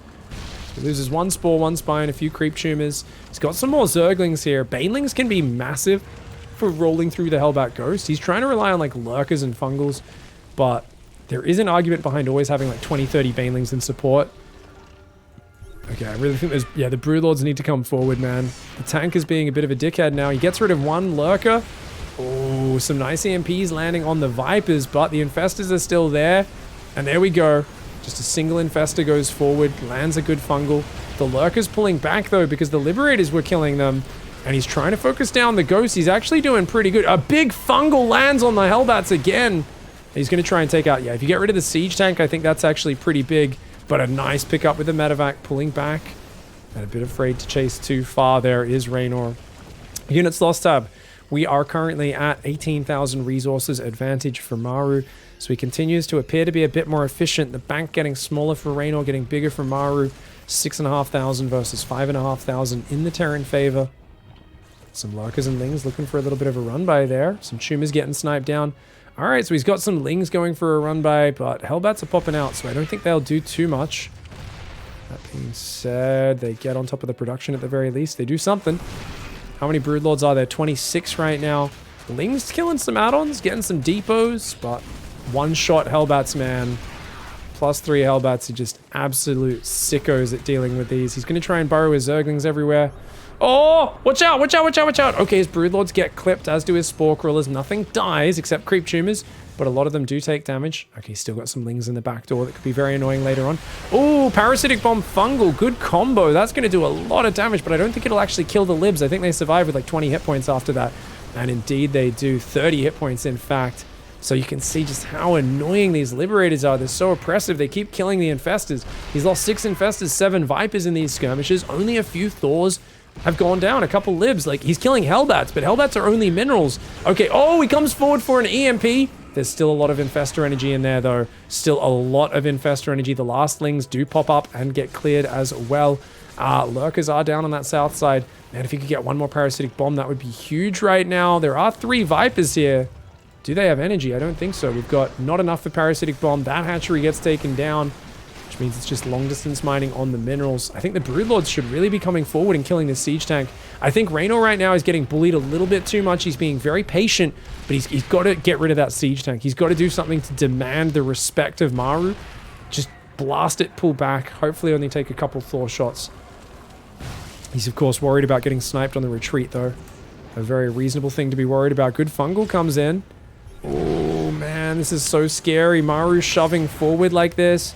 He loses one spore, one spine, a few creep tumors. He's got some more zerglings here. Banelings can be massive for rolling through the Hellbat Ghost. He's trying to rely on like lurkers and fungals, but there is an argument behind always having like 20, 30 banelings in support. Okay, I really think there's, yeah, the Broodlords need to come forward, man. The tank is being a bit of a dickhead now. He gets rid of one lurker. Oh, some nice EMPs landing on the Vipers, but the Infestors are still there. And there we go. Just a single Infestor goes forward, lands a good fungal. The Lurker's pulling back, though, because the Liberators were killing them. And he's trying to focus down the Ghost. He's actually doing pretty good. A big fungal lands on the Hellbats again. He's going to try and take out... Yeah, if you get rid of the Siege Tank, I think that's actually pretty big. But a nice pickup with the Medevac, pulling back. And a bit afraid to chase too far. There is Raynor. Units lost tab. We are currently at 18,000 resources advantage for Maru. So he continues to appear to be a bit more efficient. The bank getting smaller for Raynor, getting bigger for Maru. 6,500 versus 5,500 in the Terran favor. Some Lurkers and Lings looking for a little bit of a run by there. Some Tumors getting sniped down. Alright, so he's got some Lings going for a run by, but Hellbats are popping out, so I don't think they'll do too much. That being said, they get on top of the production at the very least. They do something. How many Broodlords are there? 26 right now. Lings killing some add-ons, getting some depots, but one-shot Hellbats, man. +3 Hellbats are just absolute sickos at dealing with these. He's going to try and burrow his Zerglings everywhere. Oh, watch out, watch out, watch out, watch out. Okay, his Broodlords get clipped, as do his Spore Crawlers. Nothing dies except Creep Tumors, but a lot of them do take damage. Okay, still got some Lings in the back door that could be very annoying later on. Oh, Parasitic Bomb Fungal, good combo. That's going to do a lot of damage, but I don't think it'll actually kill the Libs. I think they survive with like 20 hit points after that. And indeed they do, 30 hit points in fact. So you can see just how annoying these Liberators are. They're so oppressive. They keep killing the Infestors. He's lost 6 Infestors, 7 Vipers in these skirmishes. Only a few Thors have gone down, a couple Libs. Like, he's killing Hellbats, but Hellbats are only minerals. Okay, oh, he comes forward for an EMP. There's still a lot of Infestor energy in there, though. Still a lot of Infestor energy. The last Lings do pop up and get cleared as well. Lurkers are down on that south side. Man, if you could get one more Parasitic Bomb, that would be huge right now. There are 3 Vipers here. Do they have energy? I don't think so. We've got not enough for Parasitic Bomb. That hatchery gets taken down, which means it's just long distance mining on the minerals. I think the Broodlords should really be coming forward and killing this Siege Tank. I think Raynor right now is getting bullied a little bit too much. He's being very patient, but he's got to get rid of that Siege Tank. He's got to do something to demand the respect of Maru. Just blast it, pull back. Hopefully only take a couple Thor shots. He's, of course, worried about getting sniped on the retreat, though. A very reasonable thing to be worried about. Good fungal comes in. Oh, man, this is so scary. Maru shoving forward like this.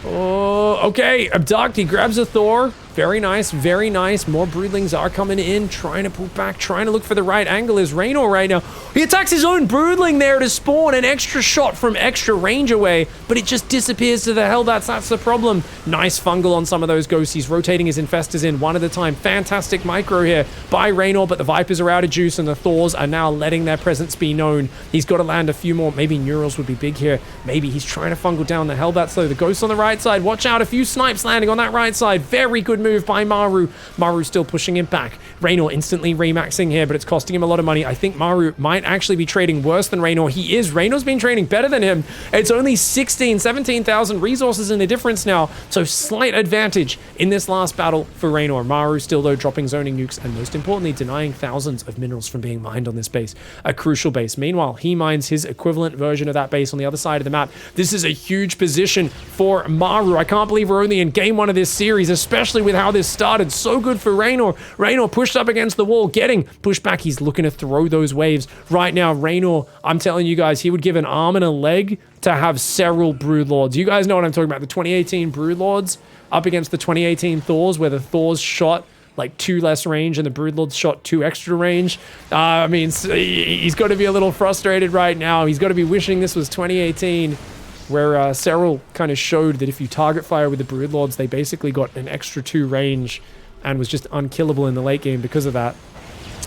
Oh, okay. Abduct. He grabs a Thor. Very nice. Very nice. More Broodlings are coming in, trying to pull back, trying to look for the right angle. Is Raynor right now. He attacks his own Broodling there to spawn an extra shot from extra range away, but it just disappears to the Hellbats. That's the problem. Nice fungal on some of those ghosts. He's rotating his Infestors in one at a time. Fantastic micro here by Raynor, but the Vipers are out of juice and the Thors are now letting their presence be known. He's got to land a few more. Maybe Neurals would be big here. Maybe he's trying to fungal down the Hellbats though. The ghosts on the right side. Watch out. A few snipes landing on that right side. Very good move by Maru. Maru still pushing him back. Raynor instantly remaxing here, but it's costing him a lot of money. I think Maru might actually be trading worse than Raynor. He is. Raynor's been trading better than him. It's only 17,000 resources in the difference now, so slight advantage in this last battle for Raynor. Maru still, though, dropping zoning nukes and most importantly, denying thousands of minerals from being mined on this base. A crucial base. Meanwhile, he mines his equivalent version of that base on the other side of the map. This is a huge position for Maru. I can't believe we're only in game 1 of this series, especially with how this started. So good for Raynor. Raynor pushed up against the wall, getting pushed back. He's looking to throw those waves. Right now, Raynor, I'm telling you guys, he would give an arm and a leg to have several Broodlords. You guys know what I'm talking about. The 2018 Broodlords up against the 2018 Thors, where the Thors shot like 2 less range and the Broodlords shot 2 extra range. I mean, he's got to be a little frustrated right now. He's got to be wishing this was 2018. Where Cyril kind of showed that if you target fire with the Broodlords, they basically got an extra 2 range and was just unkillable in the late game because of that.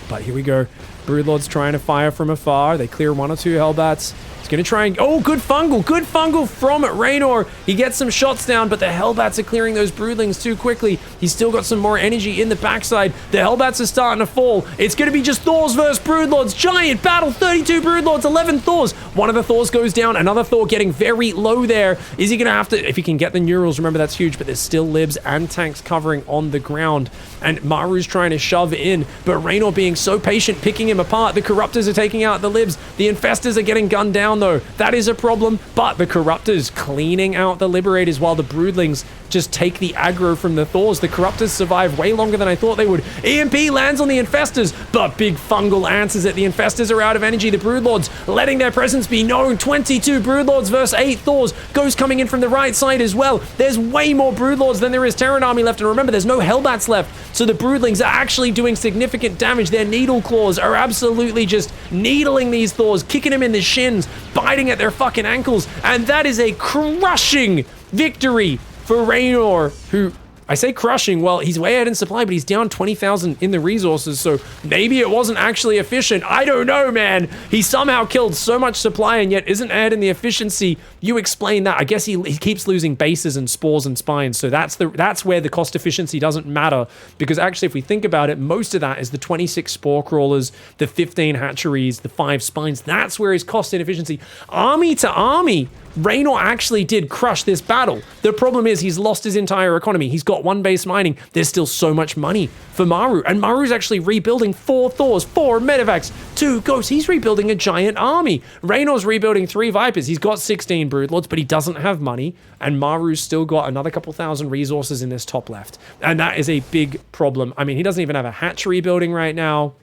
But here we go. Broodlord's trying to fire from afar. They clear 1 or 2 Hellbats. He's going to try and... Oh, good fungal from Raynor. He gets some shots down, but the Hellbats are clearing those Broodlings too quickly. He's still got some more energy in the backside. The Hellbats are starting to fall. It's going to be just Thors versus Broodlords. Giant battle, 32 Broodlords, 11 Thors. One of the Thors goes down. Another Thor getting very low there. Is he going to have to... If he can get the Neurals, remember that's huge, but there's still Libs and tanks covering on the ground. And Maru's trying to shove in, but Raynor being so patient, picking him apart. The Corruptors are taking out the Libs. The Infestors are getting gunned down, though. That is a problem, but the Corruptors cleaning out the Liberators while the Broodlings just take the aggro from the Thors. The Corruptors survive way longer than I thought they would. EMP lands on the Infestors, but big fungal answers it. The Infestors are out of energy. The Broodlords letting their presence be known. 22 Broodlords versus 8 Thors. Ghost coming in from the right side as well. There's way more Broodlords than there is Terran army left, and remember, there's no Hellbats left, so the Broodlings are actually doing significant damage. Their needle claws are absolutely just needling these Thors, kicking them in the shins, biting at their fucking ankles, and that is a crushing victory for Raynor, who, I say crushing, well, he's way ahead in supply, but he's down 20,000 in the resources, so maybe it wasn't actually efficient. I don't know, man. He somehow killed so much supply and yet isn't ahead in the efficiency. You explain that. I guess he keeps losing bases and spores and spines, so that's where the cost efficiency doesn't matter, because actually, if we think about it, most of that is the 26 spore crawlers, the 15 hatcheries, the 5 spines. That's where his cost inefficiency. Army to army, Raynor actually did crush this battle. The problem is he's lost his entire economy. He's got 1 base mining. There's still so much money for Maru, and Maru's actually rebuilding 4 Thors, 4 Medivacs, 2 Ghosts. He's rebuilding a giant army. Raynor's rebuilding 3 Vipers. He's got 16 Broodlords, but he doesn't have money, and Maru's still got another couple thousand resources in this top left, and that is a big problem. I mean, he doesn't even have a hatchery building right now.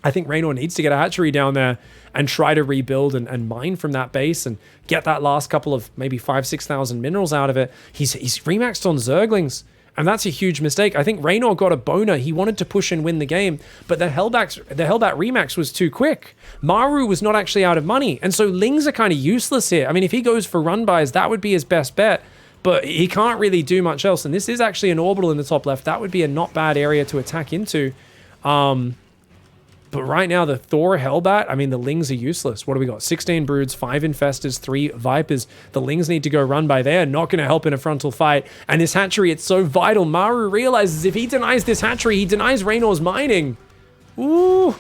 I think Raynor needs to get a hatchery down there and try to rebuild and mine from that base and get that last couple of maybe 5,000-6,000 minerals out of it. He's remaxed on Zerglings, and that's a huge mistake. I think Raynor got a boner. He wanted to push and win the game, but the Hellbat remax was too quick. Maru was not actually out of money, and so Lings are kind of useless here. I mean, if he goes for run buys, that would be his best bet, but he can't really do much else, and this is actually an orbital in the top left. That would be a not bad area to attack into. But right now, the Thor Hellbat, I mean, the Lings are useless. What do we got? 16 Broods, 5 Infestors, 3 Vipers. The Lings need to go run by. They are not going to help in a frontal fight. And this hatchery, it's so vital. Maru realizes if he denies this hatchery, he denies Raynor's mining. Ooh.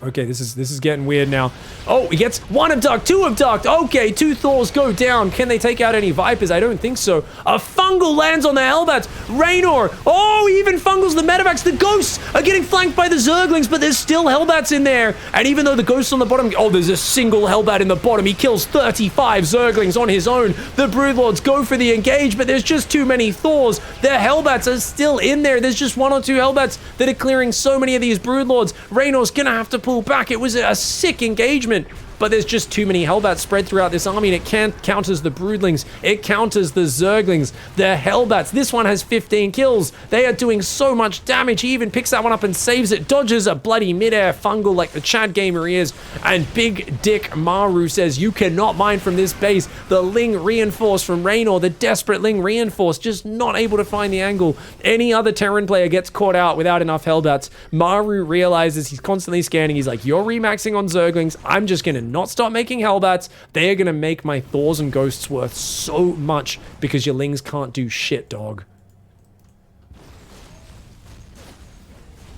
Okay, this is getting weird now. Oh, he gets 1 abduct, 2 abduct. Okay, 2 Thors go down. Can they take out any Vipers? I don't think so. A fungal lands on the Hellbats. Raynor. Oh, he even fungals the Medivacs. The Ghosts are getting flanked by the Zerglings, but there's still Hellbats in there. And even though the Ghosts on the bottom... Oh, there's a single Hellbat in the bottom. He kills 35 Zerglings on his own. The Broodlords go for the engage, but there's just too many Thors. Their Hellbats are still in there. There's just 1 or 2 Hellbats that are clearing so many of these Broodlords. Raynor's gonna have to pull back. It was a sick engagement, but there's just too many Hellbats spread throughout this army, and it can't counters the Broodlings. It counters the Zerglings. The Hellbats. This one has 15 kills. They are doing so much damage. He even picks that one up and saves it. Dodges a bloody mid-air fungal like the Chad gamer he is. And Big Dick Maru says, you cannot mine from this base. The Ling reinforced from Raynor. The desperate Ling reinforced. Just not able to find the angle. Any other Terran player gets caught out without enough Hellbats. Maru realizes he's constantly scanning. He's like, you're remaxing on Zerglings. I'm just going to not stop making Hellbats. They are going to make my Thors and Ghosts worth so much because your Lings can't do shit, dog.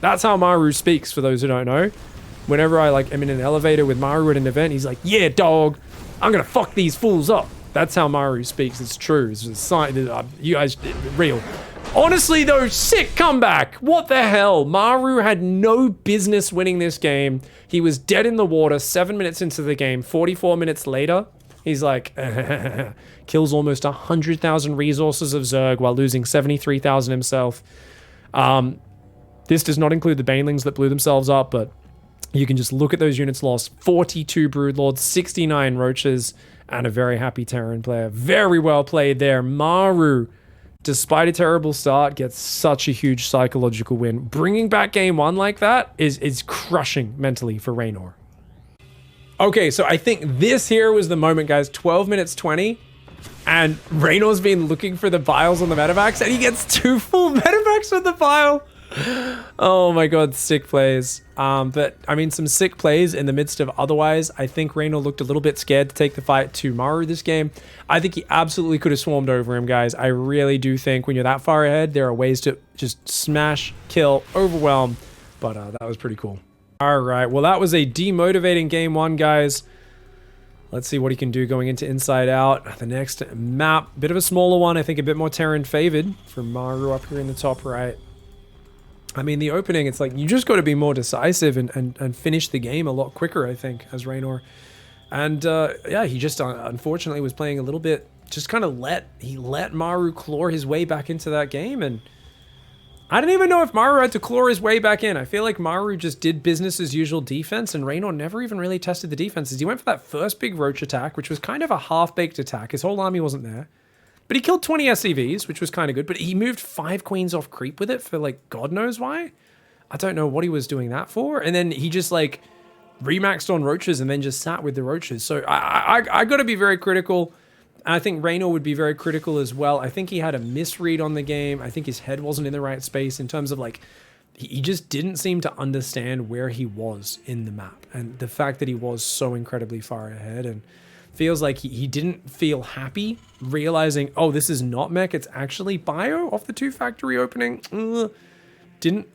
That's how Maru speaks, for those who don't know. Whenever I am in an elevator with Maru at an event, he's like, yeah, dog, I'm going to fuck these fools up. That's how Maru speaks. It's true. It's a sign. You guys, real. Honestly, though, sick comeback. What the hell? Maru had no business winning this game. He was dead in the water 7 minutes into the game. 44 minutes later, he's like, kills almost 100,000 resources of Zerg while losing 73,000 himself. This does not include the Banelings that blew themselves up, but you can just look at those units lost. 42 Broodlords, 69 Roaches, and a very happy Terran player. Very well played there. Maru, despite a terrible start, gets such a huge psychological win. Bringing back game 1 like that is crushing mentally for Raynor. Okay, so I think this here was the moment, guys. 12 minutes 20, and Raynor's been looking for the vials on the Medivacs, and he gets 2 full Medivacs with the vial. Oh my god, sick plays. But I mean, some sick plays in the midst of otherwise. I think Raynor looked a little bit scared to take the fight to Maru this game. I think he absolutely could have swarmed over him, guys. I really do think when you're that far ahead, there are ways to just smash, kill, overwhelm. But that was pretty cool. All right, well, that was a demotivating game one, guys. Let's see what he can do going into Inside Out. The next map, bit of a smaller one. I think a bit more Terran favored for Maru up here in the top right. I mean, the opening, it's like you just got to be more decisive and finish the game a lot quicker, I think, as Raynor. And yeah, he just unfortunately was playing a little bit, just kind of let Maru claw his way back into that game. And I don't even know if Maru had to claw his way back in. I feel like Maru just did business as usual defense, and Raynor never even really tested the defenses. He went for that first big roach attack, which was kind of a half-baked attack. His whole army wasn't there. But he killed 20 SCVs, which was kind of good. But he moved 5 queens off creep with it for, like, God knows why. I don't know what he was doing that for. And then he just, like, remaxed on roaches and then just sat with the roaches. So I got to be very critical. I think Raynor would be very critical as well. I think he had a misread on the game. I think his head wasn't in the right space in terms of, like, he just didn't seem to understand where he was in the map. And the fact that he was so incredibly far ahead, and feels like he didn't feel happy realizing, oh, this is not mech, it's actually bio off the 2 factory opening. Didn't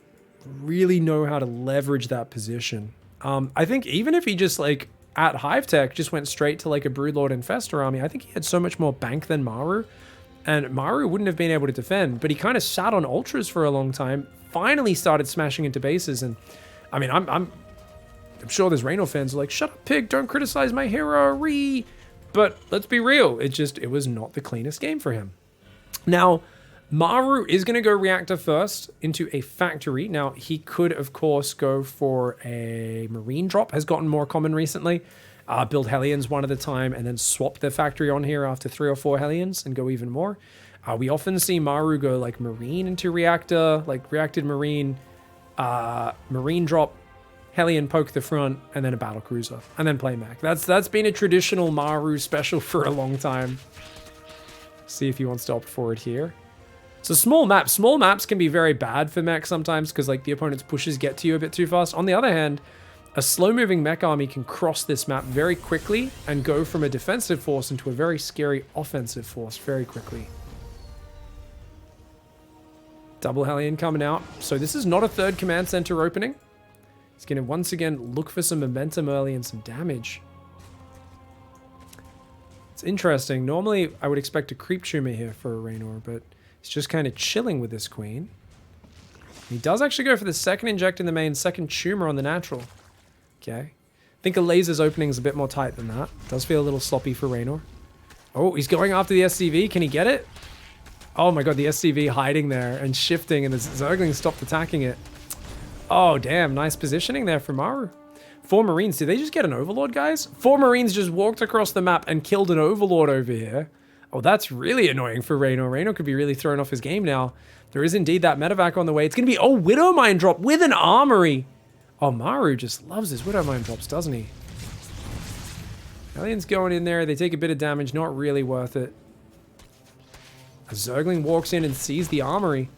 really know how to leverage that position. I think even if he just, like, at Hive Tech just went straight to, like, a Broodlord Infestor army, I think he had so much more bank than Maru. And Maru wouldn't have been able to defend, but he kind of sat on ultras for a long time, finally started smashing into bases. And I mean, I'm sure there's Raynor fans are like, shut up, pig, don't criticize my hero, But let's be real, it was not the cleanest game for him. Now, Maru is going to go reactor first into a factory. Now, he could, of course, go for a marine drop, has gotten more common recently. Build Hellions one at a time and then swap the factory on here after 3 or 4 Hellions and go even more. We often see Maru go like marine into reactor, like reacted marine, marine drop, Hellion poke the front, and then a battle cruiser, and then play mech. That's been a traditional Maru special for a long time. See if he wants to opt for it here. So small maps. Small maps can be very bad for mech sometimes because, like, the opponent's pushes get to you a bit too fast. On the other hand, a slow-moving mech army can cross this map very quickly and go from a defensive force into a very scary offensive force very quickly. Double Hellion coming out. So this is not a 3rd command center opening. He's going to once again look for some momentum early and some damage. It's interesting. Normally, I would expect a creep tumor here for a Raynor, but he's just kind of chilling with this queen. He does actually go for the 2nd inject in the main, 2nd tumor on the natural. Okay. I think a laser's opening is a bit more tight than that. Does feel a little sloppy for Raynor. Oh, he's going after the SCV. Can he get it? Oh my god, the SCV hiding there and shifting, and the Zergling stopped attacking it. Oh, damn. Nice positioning there for Maru. 4 Marines. Did they just get an Overlord, guys? 4 Marines just walked across the map and killed an Overlord over here. Oh, that's really annoying for Raynor. Raynor could be really thrown off his game now. There is indeed that medevac on the way. It's going to be, oh, Widowmine drop with an armory. Oh, Maru just loves his Widowmine drops, doesn't he? Alien's going in there. They take a bit of damage. Not really worth it. A Zergling walks in and sees the armory.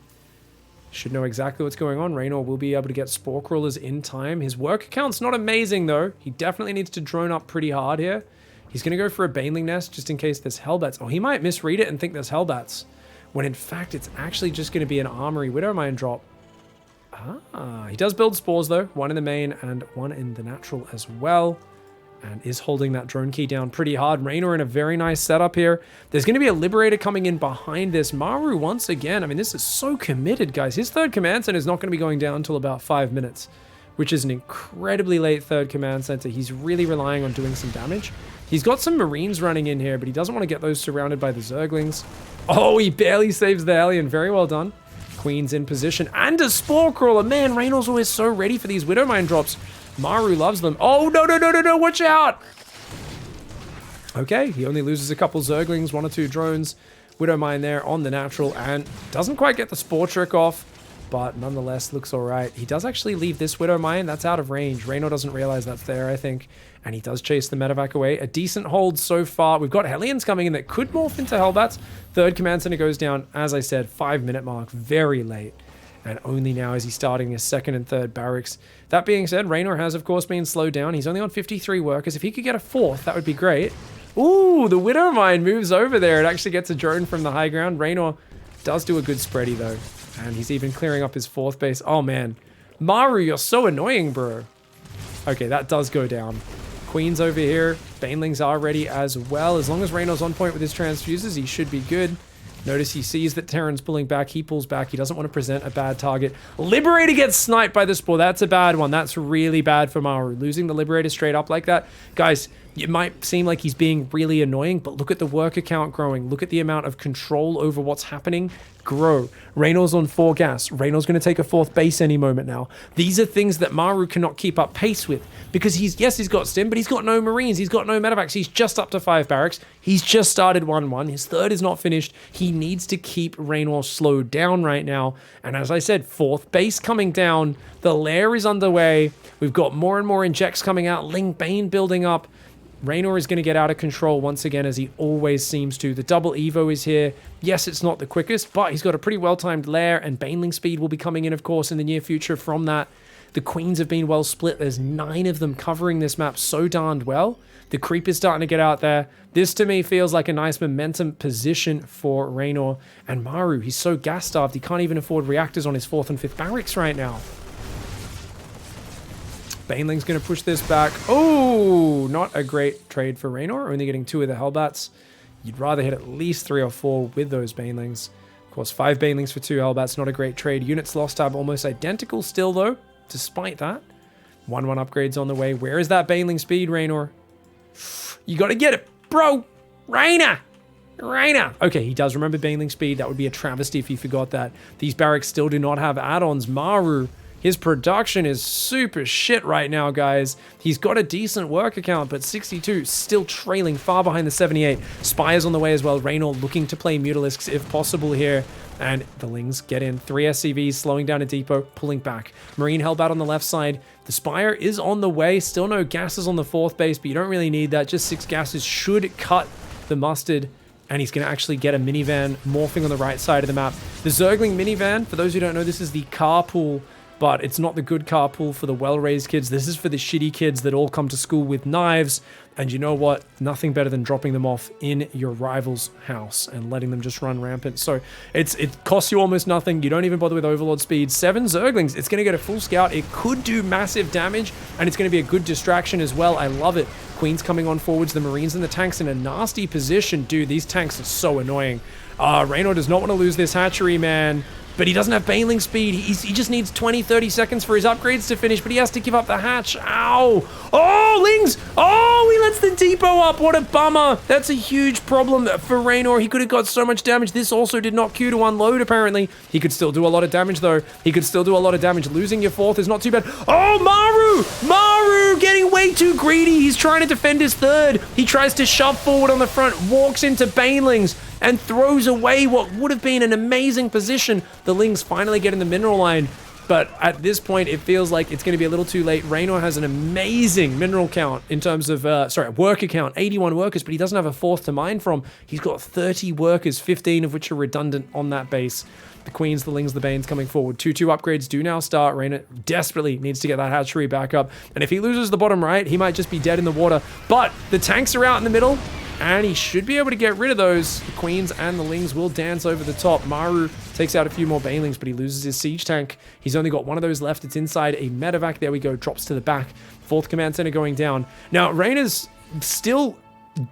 Should know exactly what's going on. Raynor will be able to get Spore Crawlers in time. His work account's not amazing, though. He definitely needs to drone up pretty hard here. He's going to go for a Baneling Nest just in case there's Hellbats. Oh, he might misread it and think there's Hellbats, when in fact it's actually just going to be an Armory Widowmine drop. He does build Spores, though. 1 in the main and 1 in the natural as well. And is holding that drone key down pretty hard. Raynor in a very nice setup here. There's going to be a Liberator coming in behind this. Maru once again. I mean, this is so committed, guys. His 3rd command center is not going to be going down until about 5 minutes, which is an incredibly late 3rd command center. He's really relying on doing some damage. He's got some Marines running in here, but he doesn't want to get those surrounded by the Zerglings. Oh, he barely saves the Alien. Very well done. Queen's in position. And a Spore Crawler. Man, Raynor's always so ready for these Widowmine drops. Maru loves them. Oh, no, watch out. Okay, he only loses a couple Zerglings, 1 or 2 drones. Widowmine there on the natural and doesn't quite get the Spore trick off, but nonetheless looks all right. He does actually leave this Widowmine. That's out of range. Raynor doesn't realize that's there, I think, and he does chase the medevac away. A decent hold so far. We've got Hellions coming in that could morph into Hellbats. 3rd command center goes down, as I said, 5-minute mark, very late. And only now is he starting his second and third barracks. That being said, Raynor has, of course, been slowed down. He's only on 53 workers. If he could get a fourth, that would be great. Ooh, the Widow Mine moves over there. It actually gets a drone from the high ground. Raynor does do a good spready, though. And he's even clearing up his fourth base. Oh, man. Maru, you're so annoying, bro. Okay, that does go down. Queen's over here. Banelings are ready as well. As long as Raynor's on point with his transfuses, he should be good. Notice he sees that Terran's pulling back. He pulls back. He doesn't want to present a bad target. Liberator gets sniped by the Spore. That's a bad one. That's really bad for Maru. Losing the Liberator straight up like that. Guys, it might seem like he's being really annoying, but look at the worker count growing. Look at the amount of control over what's happening grow. Raynor's on 4 gas. Raynor's going to take a 4th base any moment now. These are things that Maru cannot keep up pace with because he's got stim, but he's got no Marines. He's got no medevacs. He's just up to 5 barracks. He's just started 1-1. His 3rd is not finished. He needs to keep Raynor slowed down right now. And as I said, 4th base coming down. The lair is underway. We've got more and more injects coming out. Ling Bane building up. Raynor is going to get out of control once again, as he always seems to. The double Evo is here. Yes, it's not the quickest, but he's got a pretty well-timed lair, and Baneling speed will be coming in, of course, in the near future from that. The Queens have been well split. There's 9 of them covering this map so darned well. The creep is starting to get out there. This, to me, feels like a nice momentum position for Raynor. And Maru, he's so gas-starved, he can't even afford reactors on his 4th and 5th barracks right now. Baneling's going to push this back. Oh, not a great trade for Raynor. Only getting 2 of the Hellbats. You'd rather hit at least 3 or 4 with those Banelings. Of course, 5 Banelings for 2 Hellbats. Not a great trade. Units lost tab almost identical still, though, despite that. 1-1 upgrades on the way. Where is that Baneling speed, Raynor? You got to get it, bro. Raynor. Okay, he does remember Baneling speed. That would be a travesty if he forgot that. These barracks still do not have add-ons. Maru, his production is super shit right now, guys. He's got a decent worker count, but 62 still trailing far behind the 78. Spires on the way as well. Raynor looking to play Mutalisks if possible here. And the Lings get in. 3 SCVs slowing down a depot, pulling back. Marine Hellbat on the left side. The Spire is on the way. Still no gases on the 4th base, but you don't really need that. Just 6 gases should cut the mustard. And he's going to actually get a minivan morphing on the right side of the map. The Zergling minivan, for those who don't know, this is the carpool, but it's not the good carpool for the well-raised kids. This is for the shitty kids that all come to school with knives. And you know what? Nothing better than dropping them off in your rival's house and letting them just run rampant. So it costs you almost nothing. You don't even bother with Overlord speed. 7 Zerglings. It's going to get a full scout. It could do massive damage, and it's going to be a good distraction as well. I love it. Queen's coming on forwards. The Marines and the tanks in a nasty position. Dude, these tanks are so annoying. Raynor does not want to lose this hatchery, man. But he doesn't have Baneling speed. He just needs 20, 30 seconds for his upgrades to finish, but he has to give up the hatch. Ow! Oh, Lings! Oh, he lets the depot up. What a bummer. That's a huge problem for Raynor. He could have got so much damage. This also did not queue to unload, apparently. He could still do a lot of damage, though. He could still do a lot of damage. Losing your 4th is not too bad. Oh, Maru! Maru getting way too greedy. He's trying to defend his 3rd. He tries to shove forward on the front, walks into Banelings, and throws away what would have been an amazing position. The Lings finally get in the mineral line, but at this point, it feels like it's going to be a little too late. Raynor has an amazing mineral count in terms of, worker count, 81 workers, but he doesn't have a 4th to mine from. He's got 30 workers, 15 of which are redundant on that base. The Queens, the Lings, the Banes coming forward. 2-2 upgrades do now start. Raynor desperately needs to get that hatchery back up, and if he loses the bottom right, he might just be dead in the water, but the tanks are out in the middle, and he should be able to get rid of those. The Queens and the Lings will dance over the top. Maru takes out a few more Banelings, but he loses his siege tank. He's only got one of those left. It's inside a medevac. There we go. Drops to the back. 4th command center going down. Now, Raynor's still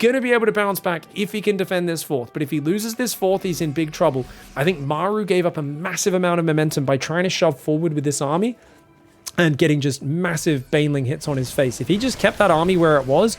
gonna be able to bounce back if he can defend this 4th. But if he loses this 4th, he's in big trouble. I think Maru gave up a massive amount of momentum by trying to shove forward with this army and getting just massive Baneling hits on his face. If he just kept that army where it was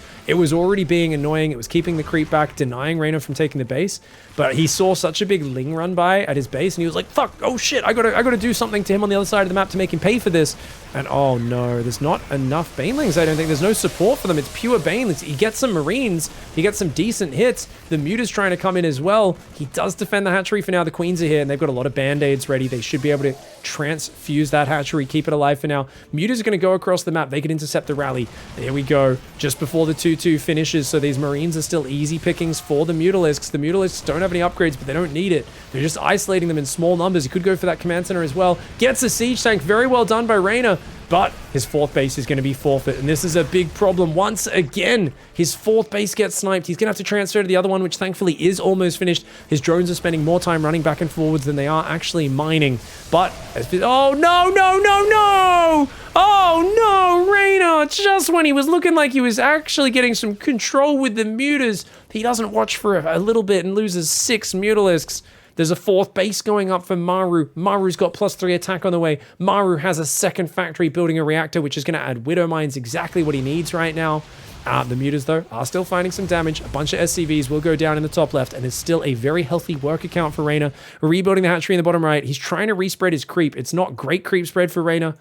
already being annoying. It was keeping the creep back, denying Raynor from taking the base. But he saw such a big Ling run by at his base, and he was like, fuck, oh shit, I gotta do something to him on the other side of the map to make him pay for this. And oh no, there's not enough Banelings, I don't think. There's no support for them. It's pure Banelings. He gets some Marines. He gets some decent hits. The Mute is trying to come in as well. He does defend the hatchery for now. The Queens are here, and they've got a lot of Band-Aids ready. They should be able to transfuse that hatchery, keep it alive for now. now. Mutas are going to go across the map. They can intercept the rally. There we go. Just before the 2-2 finishes. So these Marines are still easy pickings for the Mutalisks. The Mutalisks don't have any upgrades, but they don't need it. They're just isolating them in small numbers. He could go for that command center as well. Gets a siege tank. Very well done by Raynor. But his 4th base is going to be forfeit, and this is a big problem. Once again, his 4th base gets sniped. He's going to have to transfer to the other one, which thankfully is almost finished. His drones are spending more time running back and forwards than they are actually mining. But, oh no, no, no, no! Oh no, Raynor, just when he was looking like he was actually getting some control with the mutas, he doesn't watch for a little bit and loses 6 Mutalisks. There's a 4th base going up for Maru. Maru's got +3 attack on the way. Maru has a 2nd factory building a reactor, which is going to add Widow Mines, exactly what he needs right now. The mutas, though, are still finding some damage. A bunch of SCVs will go down in the top left, and there's still a very healthy work account for Raynor. Rebuilding the hatchery in the bottom right. He's trying to respread his creep. It's not great creep spread for Raynor,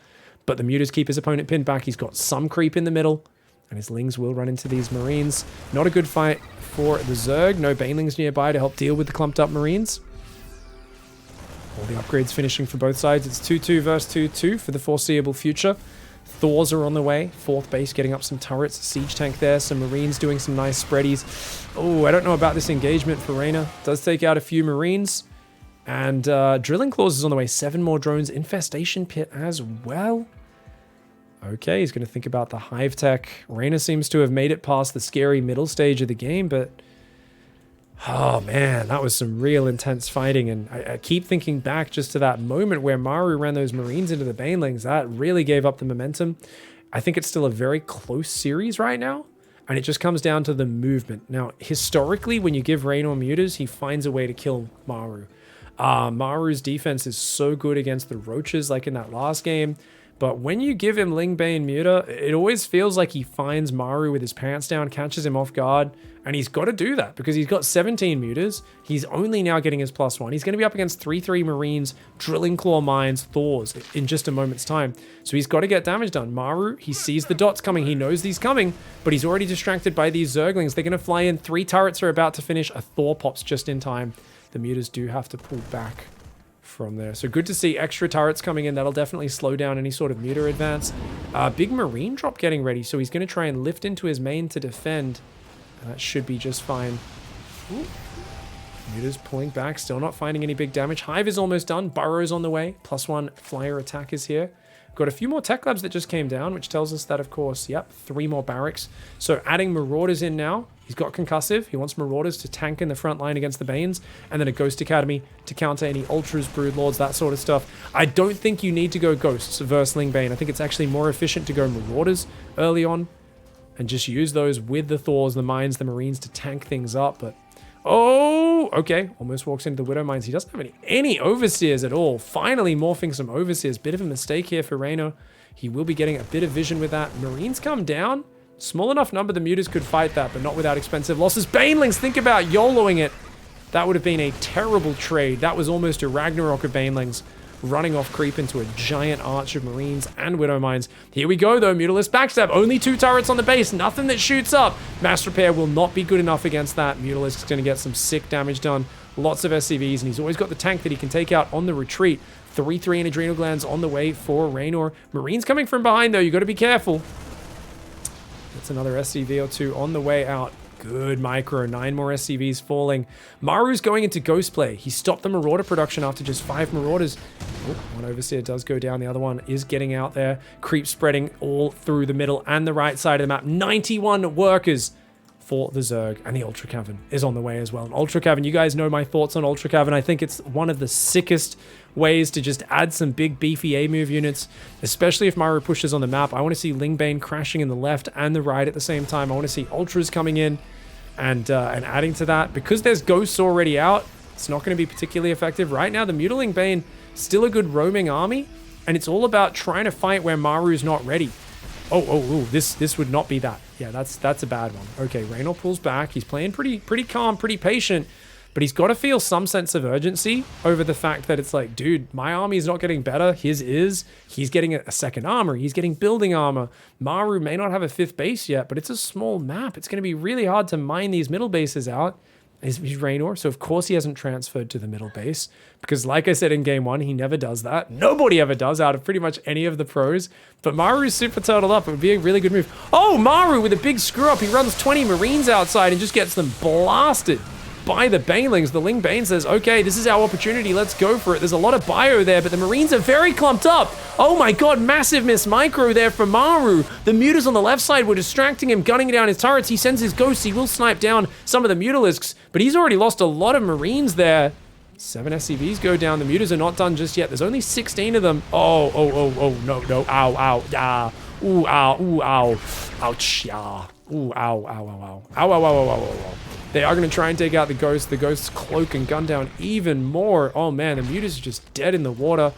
but the mutas keep his opponent pinned back. He's got some creep in the middle, and his Lings will run into these Marines. Not a good fight for the Zerg. No Banelings nearby to help deal with the clumped up Marines. All the upgrades finishing for both sides. It's 2-2 versus 2-2 for the foreseeable future. Thors are on the way. 4th base getting up some turrets. Siege tank there. Some Marines doing some nice spreadies. Oh, I don't know about this engagement for Raynor. Does take out a few Marines. And Drilling Claws is on the way. 7 more drones. Infestation Pit as well. Okay, he's going to think about the Hive Tech. Raynor seems to have made it past the scary middle stage of the game, but... oh man, that was some real intense fighting, and I keep thinking back just to that moment where Maru ran those Marines into the Banelings. That really gave up the momentum. I think it's still a very close series right now, and it just comes down to the movement. Now, historically, when you give Raynor mutas, he finds a way to kill Maru. Maru's defense is so good against the roaches, like in that last game. But when you give him Lingbane Muta, it always feels like he finds Maru with his pants down, catches him off guard, and he's got to do that because he's got 17 mutas. He's only now getting his +1. He's going to be up against 3-3 Marines, Drilling Claw Mines, Thors in just a moment's time. So he's got to get damage done. Maru, he sees the dots coming. He knows these coming, but he's already distracted by these Zerglings. They're going to fly in. 3 turrets are about to finish. A Thor pops just in time. The mutas do have to pull back from there. So good to see extra turrets coming in. That'll definitely slow down any sort of muta advance. Big Marine drop getting ready. So he's going to try and lift into his main to defend. That should be just fine. Ooh. Muta's pulling back. Still not finding any big damage. Hive is almost done. Burrow's on the way. +1 flyer attack is here. Got a few more tech labs that just came down, which tells us that, of course, yep, 3 more barracks. So adding Marauders in now. He's got Concussive. He wants Marauders to tank in the front line against the Banes, and then a Ghost Academy to counter any Ultras, Broodlords, that sort of stuff. I don't think you need to go Ghosts versus Lingbane. I think it's actually more efficient to go Marauders early on and just use those with the Thors, the Mines, the Marines to tank things up. But, oh, okay. Almost walks into the Widow Mines. He doesn't have any Overseers at all. Finally morphing some Overseers. Bit of a mistake here for Raynor. He will be getting a bit of vision with that. Marines come down. Small enough number the mutas could fight that, but not without expensive losses. Banelings, think about YOLOing it. That would have been a terrible trade. That was almost a Ragnarok of Banelings running off creep into a giant arch of Marines and Widow Mines. Here we go, though. Mutalist backstab. Only 2 turrets on the base. Nothing that shoots up. Mass Repair will not be good enough against that. Mutalist is going to get some sick damage done. Lots of SCVs, and he's always got the tank that he can take out on the retreat. 3-3 and Adrenal Glands on the way for Raynor. Marines coming from behind, though. You got to be careful. That's another SCV or 2 on the way out. Good micro. 9 more SCVs falling. Maru's going into Ghost Play. He stopped the Marauder production after just 5 Marauders. Oh, one Overseer does go down. The other one is getting out there. Creep spreading all through the middle and the right side of the map. 91 workers for the Zerg. And the Ultra Cavern is on the way as well. And Ultra Cavern, you guys know my thoughts on Ultra Cavern. I think it's one of the sickest ways to just add some big beefy A-move units, especially if Maru pushes on the map. I want to see Lingbane crashing in the left and the right at the same time. I want to see Ultras coming in and adding to that. Because there's Ghosts already out, it's not going to be particularly effective. Right now, the Mutiling Bane, still a good roaming army, and it's all about trying to fight where Maru's not ready. Oh, this would not be that. Yeah, that's a bad one. Okay, Raynor pulls back. He's playing pretty calm, pretty patient, but he's got to feel some sense of urgency over the fact that it's like, dude, my army is not getting better. His is. He's getting a second armor. He's getting building armor. Maru may not have a 5th base yet, but it's a small map. It's going to be really hard to mine these middle bases out. He's Raynor, so of course he hasn't transferred to the middle base because, like I said in game one, he never does that. Nobody ever does out of pretty much any of the pros. But Maru's super turtled up. It would be a really good move. Oh, Maru with a big screw up. He runs 20 Marines outside and just gets them blasted by the Banelings. The Ling Bane says, okay, this is our opportunity. Let's go for it. There's a lot of bio there, but the Marines are very clumped up. Oh my god, massive miss micro there for Maru. The Mutas on the left side were distracting him, gunning down his turrets. He sends his ghosts. He will snipe down some of the Mutalisks, but he's already lost a lot of Marines there. 7 SCVs go down. The Mutas are not done just yet. There's only 16 of them. Oh, no. Ow, yeah. Ooh, ow, ooh, ow. Ouch, yeah. Ooh, ow, ow, ow, ow. Ow, ow, ow, ow, ow, ow. They are going to try and take out the Ghost. The Ghost's cloak and gun down even more. Oh man, the Mutas are just dead in the water.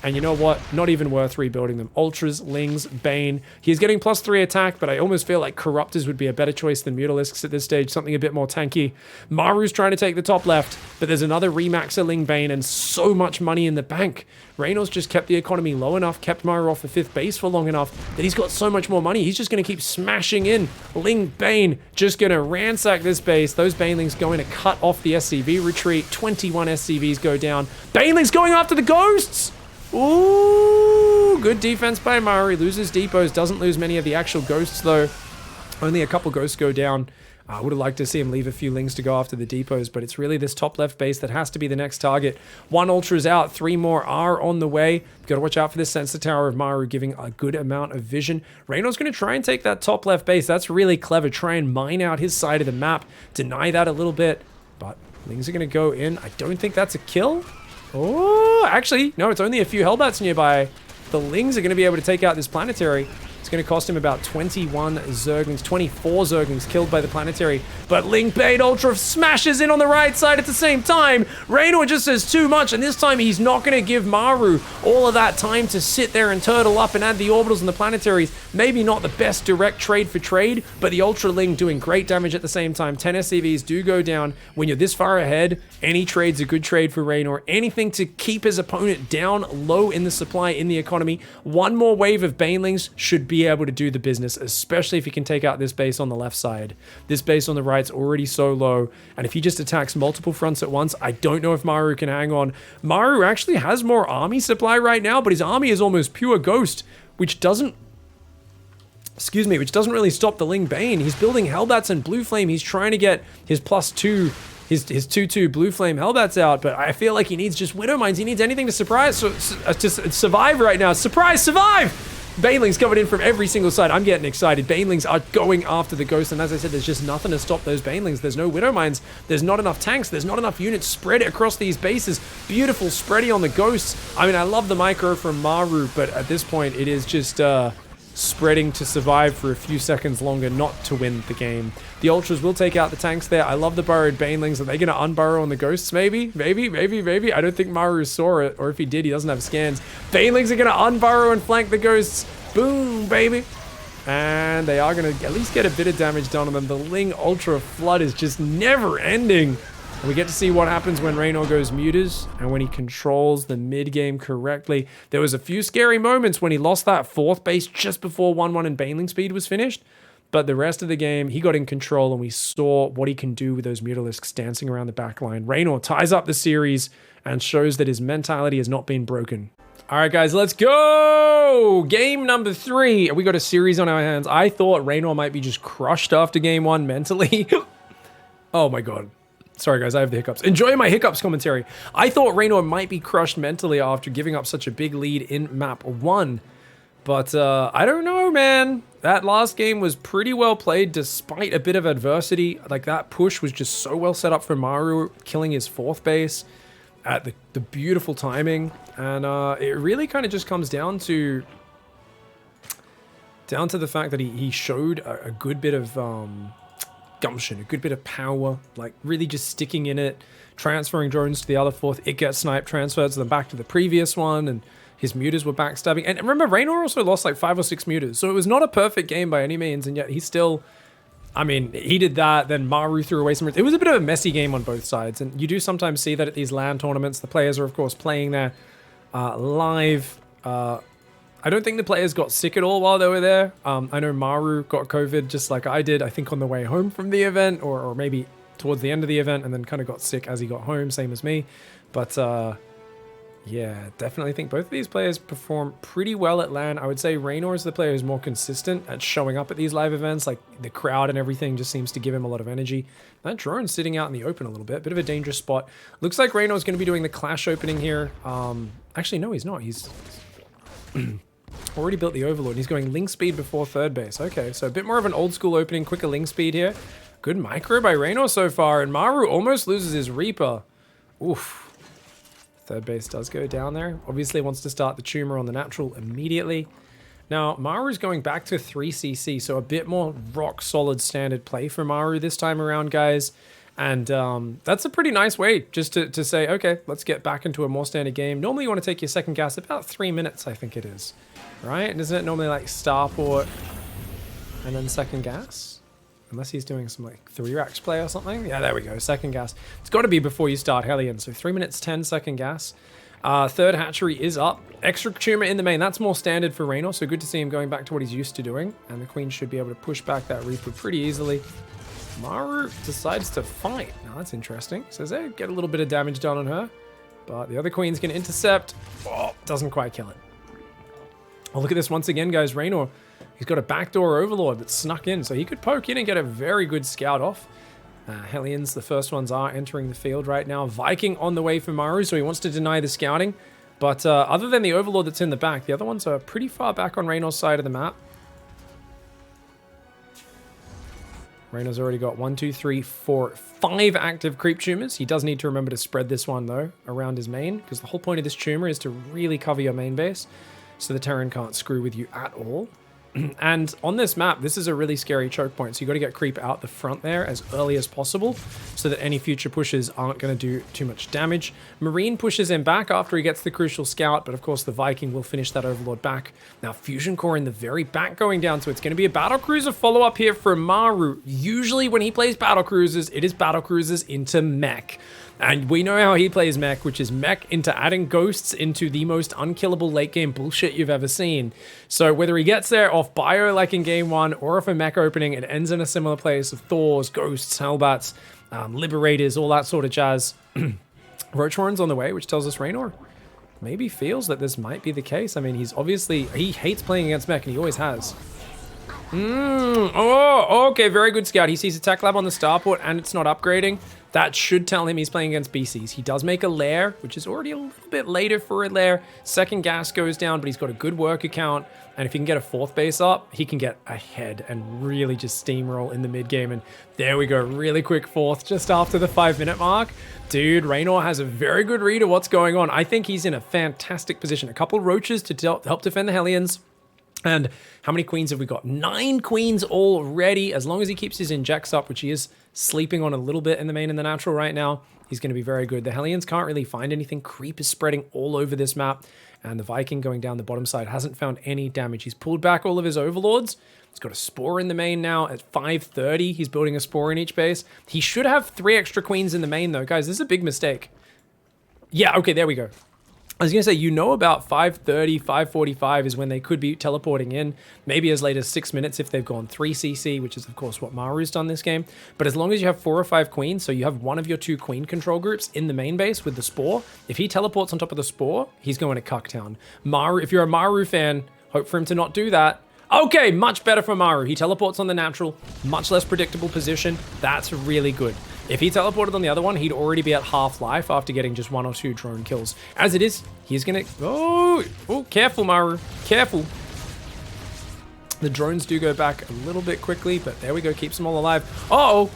And you know what? Not even worth rebuilding them. Ultras, Lings, Bane. He's getting +3 attack, but I almost feel like Corruptors would be a better choice than Mutalisks at this stage. Something a bit more tanky. Maru's trying to take the top left, but there's another Remaxer Ling Bane and so much money in the bank. Reynor's just kept the economy low enough, kept Maru off the 5th base for long enough that he's got so much more money. He's just going to keep smashing in. Ling Bane just going to ransack this base. Those Banelings going to cut off the SCV retreat. 21 SCVs go down. Banelings going after the Ghosts! Ooh, good defense by Maru. He loses depots, doesn't lose many of the actual Ghosts though. Only a couple Ghosts go down. I would have liked to see him leave a few Lings to go after the depots, but it's really this top left base that has to be the next target. 1 Ultra's out, 3 more are on the way. Got to watch out for this sensor tower of Maru giving a good amount of vision. Reynor's going to try and take that top left base. That's really clever. Try and mine out his side of the map. Deny that a little bit, but Lings are going to go in. I don't think that's a kill. Oh, actually, no, it's only a few Hellbats nearby. The Lings are going to be able to take out this planetary. It's going to cost him about 21 Zerglings, 24 Zerglings killed by the planetary. But Ling Bane Ultra smashes in on the right side at the same time. Raynor just says too much, and this time he's not going to give Maru all of that time to sit there and turtle up and add the orbitals and the planetaries. Maybe not the best direct trade for trade, but the Ultra Ling doing great damage at the same time. 10 SCVs do go down. When you're this far ahead, any trade's a good trade for Raynor. Anything to keep his opponent down low in the supply, in the economy. One more wave of Banelings should be able to do the business, especially if he can take out this base on the left side. This base on the right's already so low, and if he just attacks multiple fronts at once, I don't know if Maru can hang on. Maru actually has more army supply right now, but his army is almost pure Ghost, which doesn't really stop the Ling Bane. He's building Hellbats and Blue Flame. He's trying to get his +2 his 2/2 Blue Flame Hellbats out, but I feel like he needs just Widow Mines. He needs anything to survive right now. Survive! Banelings coming in from every single side. I'm getting excited. Banelings are going after the Ghost, and as I said, there's just nothing to stop those Banelings. There's no Widow Mines. There's not enough tanks. There's not enough units spread across these bases. Beautiful spready on the Ghosts. I mean, I love the micro from Maru, but at this point, it is just spreading to survive for a few seconds longer, not to win the game. The Ultras will take out the tanks there. I love the burrowed Banelings. Are they going to unburrow on the Ghosts? Maybe. I don't think Maru saw it, or if he did, he doesn't have scans. Banelings are going to unburrow and flank the Ghosts. Boom, baby. And they are going to at least get a bit of damage done on them. The Ling Ultra Flood is just never ending. And we get to see what happens when Raynor goes Mutas and when he controls the mid-game correctly. There was a few scary moments when he lost that 4th base just before 1-1 and Baneling speed was finished. But the rest of the game, he got in control and we saw what he can do with those Mutalisks dancing around the back line. Raynor ties up the series and shows that his mentality has not been broken. All right, guys, let's go! Game number 3. We got a series on our hands. I thought Raynor might be just crushed after game 1 mentally. Oh my god. Sorry, guys, I have the hiccups. Enjoy my hiccups commentary. I thought Raynor might be crushed mentally after giving up such a big lead in map 1. But I don't know, man. That last game was pretty well played despite a bit of adversity. Like, that push was just so well set up for Maru, killing his 4th base at the beautiful timing. And it really kind of just comes down to the fact that he showed a good bit of gumption, a good bit of power, like really just sticking in it, transferring drones to the other 4th. It gets sniped, transfers them back to the previous one, and his Mutas were backstabbing. And remember, Raynor also lost like 5 or 6 Mutas, so it was not a perfect game by any means, and yet he still, I mean, he did that, then Maru threw away some. It was a bit of a messy game on both sides, and you do sometimes see that at these LAN tournaments. The players are, of course, playing there live. I don't think the players got sick at all while they were there. I know Maru got COVID just like I did, I think on the way home from the event, or maybe towards the end of the event and then kind of got sick as he got home, same as me. But yeah, definitely think both of these players perform pretty well at LAN. I would say Raynor is the player who's more consistent at showing up at these live events. Like, the crowd and everything just seems to give him a lot of energy. That drone's sitting out in the open a little bit. Bit of a dangerous spot. Looks like Raynor's going to be doing the Clash opening here. Actually, no, he's not. He's already built the Overlord. He's going Link Speed before third base. Okay, so a bit more of an old school opening, quicker Link Speed here. Good micro by Raynor so far, and Maru almost loses his Reaper. Oof. Third base does go down there. Obviously wants to start the tumor on the natural immediately. Now, Maru's going back to 3cc, so a bit more rock-solid standard play for Maru this time around, guys. And that's a pretty nice way just to say, okay, let's get back into a more standard game. Normally you want to take your second gas about 3 minutes, I think it is. Right? And isn't it normally like starport and then second gas? Unless he's doing some like 3-racks play or something. Yeah, there we go. Second gas. It's got to be before you start Hellion. So 3 minutes 10 second gas. Third hatchery is up. Extra tumor in the main. That's more standard for Raynor. So good to see him going back to what he's used to doing. And the Queen should be able to push back that Reaper pretty easily. Maru decides to fight. Now that's interesting. Says, hey, get a little bit of damage done on her. But the other Queen's going to intercept. Oh, doesn't quite kill it. Oh, look at this once again, guys. Raynor. He's got a backdoor Overlord that snuck in, so he could poke in and get a very good scout off. Hellions, the first ones are entering the field right now. Viking on the way for Maru, so he wants to deny the scouting. But other than the Overlord that's in the back, the other ones are pretty far back on Raynor's side of the map. Raynor's already got 1, 2, 3, 4, 5 active creep tumors. He does need to remember to spread this one, though, around his main, because the whole point of this tumor is to really cover your main base, so the Terran can't screw with you at all. And on this map, this is a really scary choke point, so you got to get creep out the front there as early as possible so that any future pushes aren't going to do too much damage. Marine pushes him back after he gets the crucial scout, but of course the Viking will finish that Overlord back. Now Fusion Core in the very back going down, so it's going to be a Battlecruiser follow-up here for Maru. Usually when he plays Battlecruisers, it is Battlecruisers into mech. And we know how he plays mech, which is mech into adding ghosts into the most unkillable late game bullshit you've ever seen. So whether he gets there off bio like in game 1 or off a mech opening, it ends in a similar place of Thors, ghosts, Hellbats, Liberators, all that sort of jazz. Roachhorn's on the way, which tells us Raynor maybe feels that this might be the case. I mean, he hates playing against mech, and he always has. Oh, okay, very good scout. He sees a tech lab on the starport, and it's not upgrading. That should tell him he's playing against BCs. He does make a lair, which is already a little bit later for a lair. Second gas goes down, but he's got a good work account. And if he can get a fourth base up, he can get ahead and really just steamroll in the mid game. And there we go, really quick fourth just after the 5-minute mark. Dude, Raynor has a very good read of what's going on. I think he's in a fantastic position. A couple roaches to help defend the Hellions. And how many queens have we got? 9 queens already. As long as he keeps his injects up, which he is sleeping on a little bit in the main and the natural right now, he's going to be very good. The Hellions can't really find anything. Creep is spreading all over this map. And the Viking going down the bottom side hasn't found any damage. He's pulled back all of his Overlords. He's got a Spore in the main now at 530. He's building a Spore in each base. He should have 3 extra queens in the main, though. Guys, this is a big mistake. Yeah, okay, there we go. I was going to say, you know, about 5:30, 5:45 is when they could be teleporting in, maybe as late as 6 minutes if they've gone 3cc, which is, of course, what Maru's done this game. But as long as you have 4 or 5 queens, so you have one of your 2 queen control groups in the main base with the Spore, if he teleports on top of the Spore, he's going to Cucktown. Maru, if you're a Maru fan, hope for him to not do that. Okay, much better for Maru. He teleports on the natural, much less predictable position. That's really good. If he teleported on the other one, he'd already be at half life after getting just 1 or 2 drone kills. As it is, he's gonna... Oh, careful, Maru. Careful. The drones do go back a little bit quickly, but there we go. Keeps them all alive. Oh,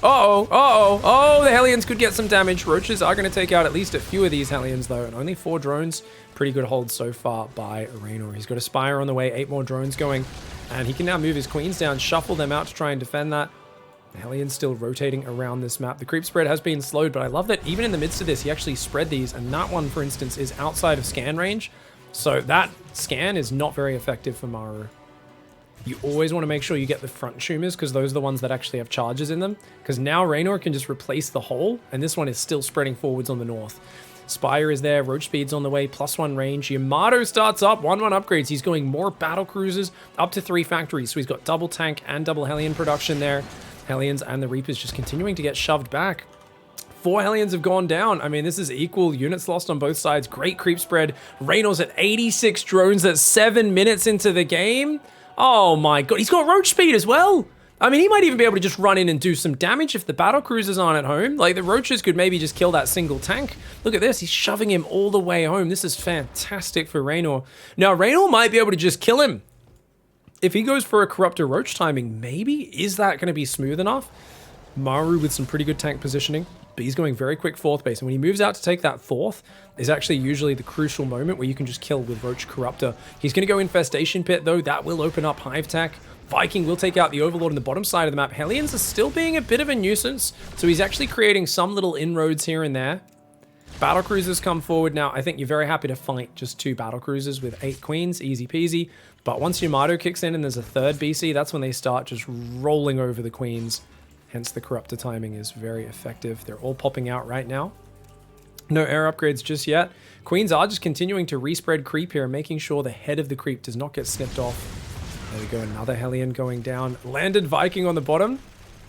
the Hellions could get some damage. Roaches are going to take out at least a few of these Hellions, though, and only 4 drones. Pretty good hold so far by Raynor. He's got a Spire on the way, 8 more drones going, and he can now move his queens down, shuffle them out to try and defend that. The Hellions still rotating around this map. The creep spread has been slowed, but I love that even in the midst of this, he actually spread these, and that one, for instance, is outside of scan range. So that scan is not very effective for Maru. You always want to make sure you get the front tumors, because those are the ones that actually have charges in them. Because now Raynor can just replace the hole, and this one is still spreading forwards on the north. Spire is there, Roach Speed's on the way, +1 range. Yamato starts up, 1-1 upgrades. He's going more battle cruisers, up to 3 factories. So he's got double tank and double Hellion production there. Hellions and the Reapers just continuing to get shoved back. 4 Hellions have gone down. I mean, this is equal units lost on both sides. Great creep spread. Reynor's at 86 drones at 7 minutes into the game. Oh my god, he's got roach speed as well. I mean, he might even be able to just run in and do some damage if the battle cruisers aren't at home. Like, the roaches could maybe just kill that single tank. Look at this, he's shoving him all the way home. This is fantastic for Raynor. Now, Raynor might be able to just kill him. If he goes for a Corruptor Roach timing, maybe? Is that going to be smooth enough? Maru with some pretty good tank positioning, but he's going very quick 4th base. And when he moves out to take that 4th, is actually usually the crucial moment where you can just kill with Roach Corruptor. He's going to go Infestation Pit, though. That will open up Hive Tech. Viking will take out the Overlord on the bottom side of the map. Hellions are still being a bit of a nuisance, so he's actually creating some little inroads here and there. Battle cruisers come forward now. I think you're very happy to fight just 2 battle cruisers with 8 queens, easy peasy. But once your Maru kicks in and there's a 3rd BC, that's when they start just rolling over the queens. Hence the Corruptor timing is very effective. They're all popping out right now. No air upgrades just yet. Queens are just continuing to respread creep here, making sure the head of the creep does not get snipped off. There we go, another Hellion going down. Landed Viking on the bottom.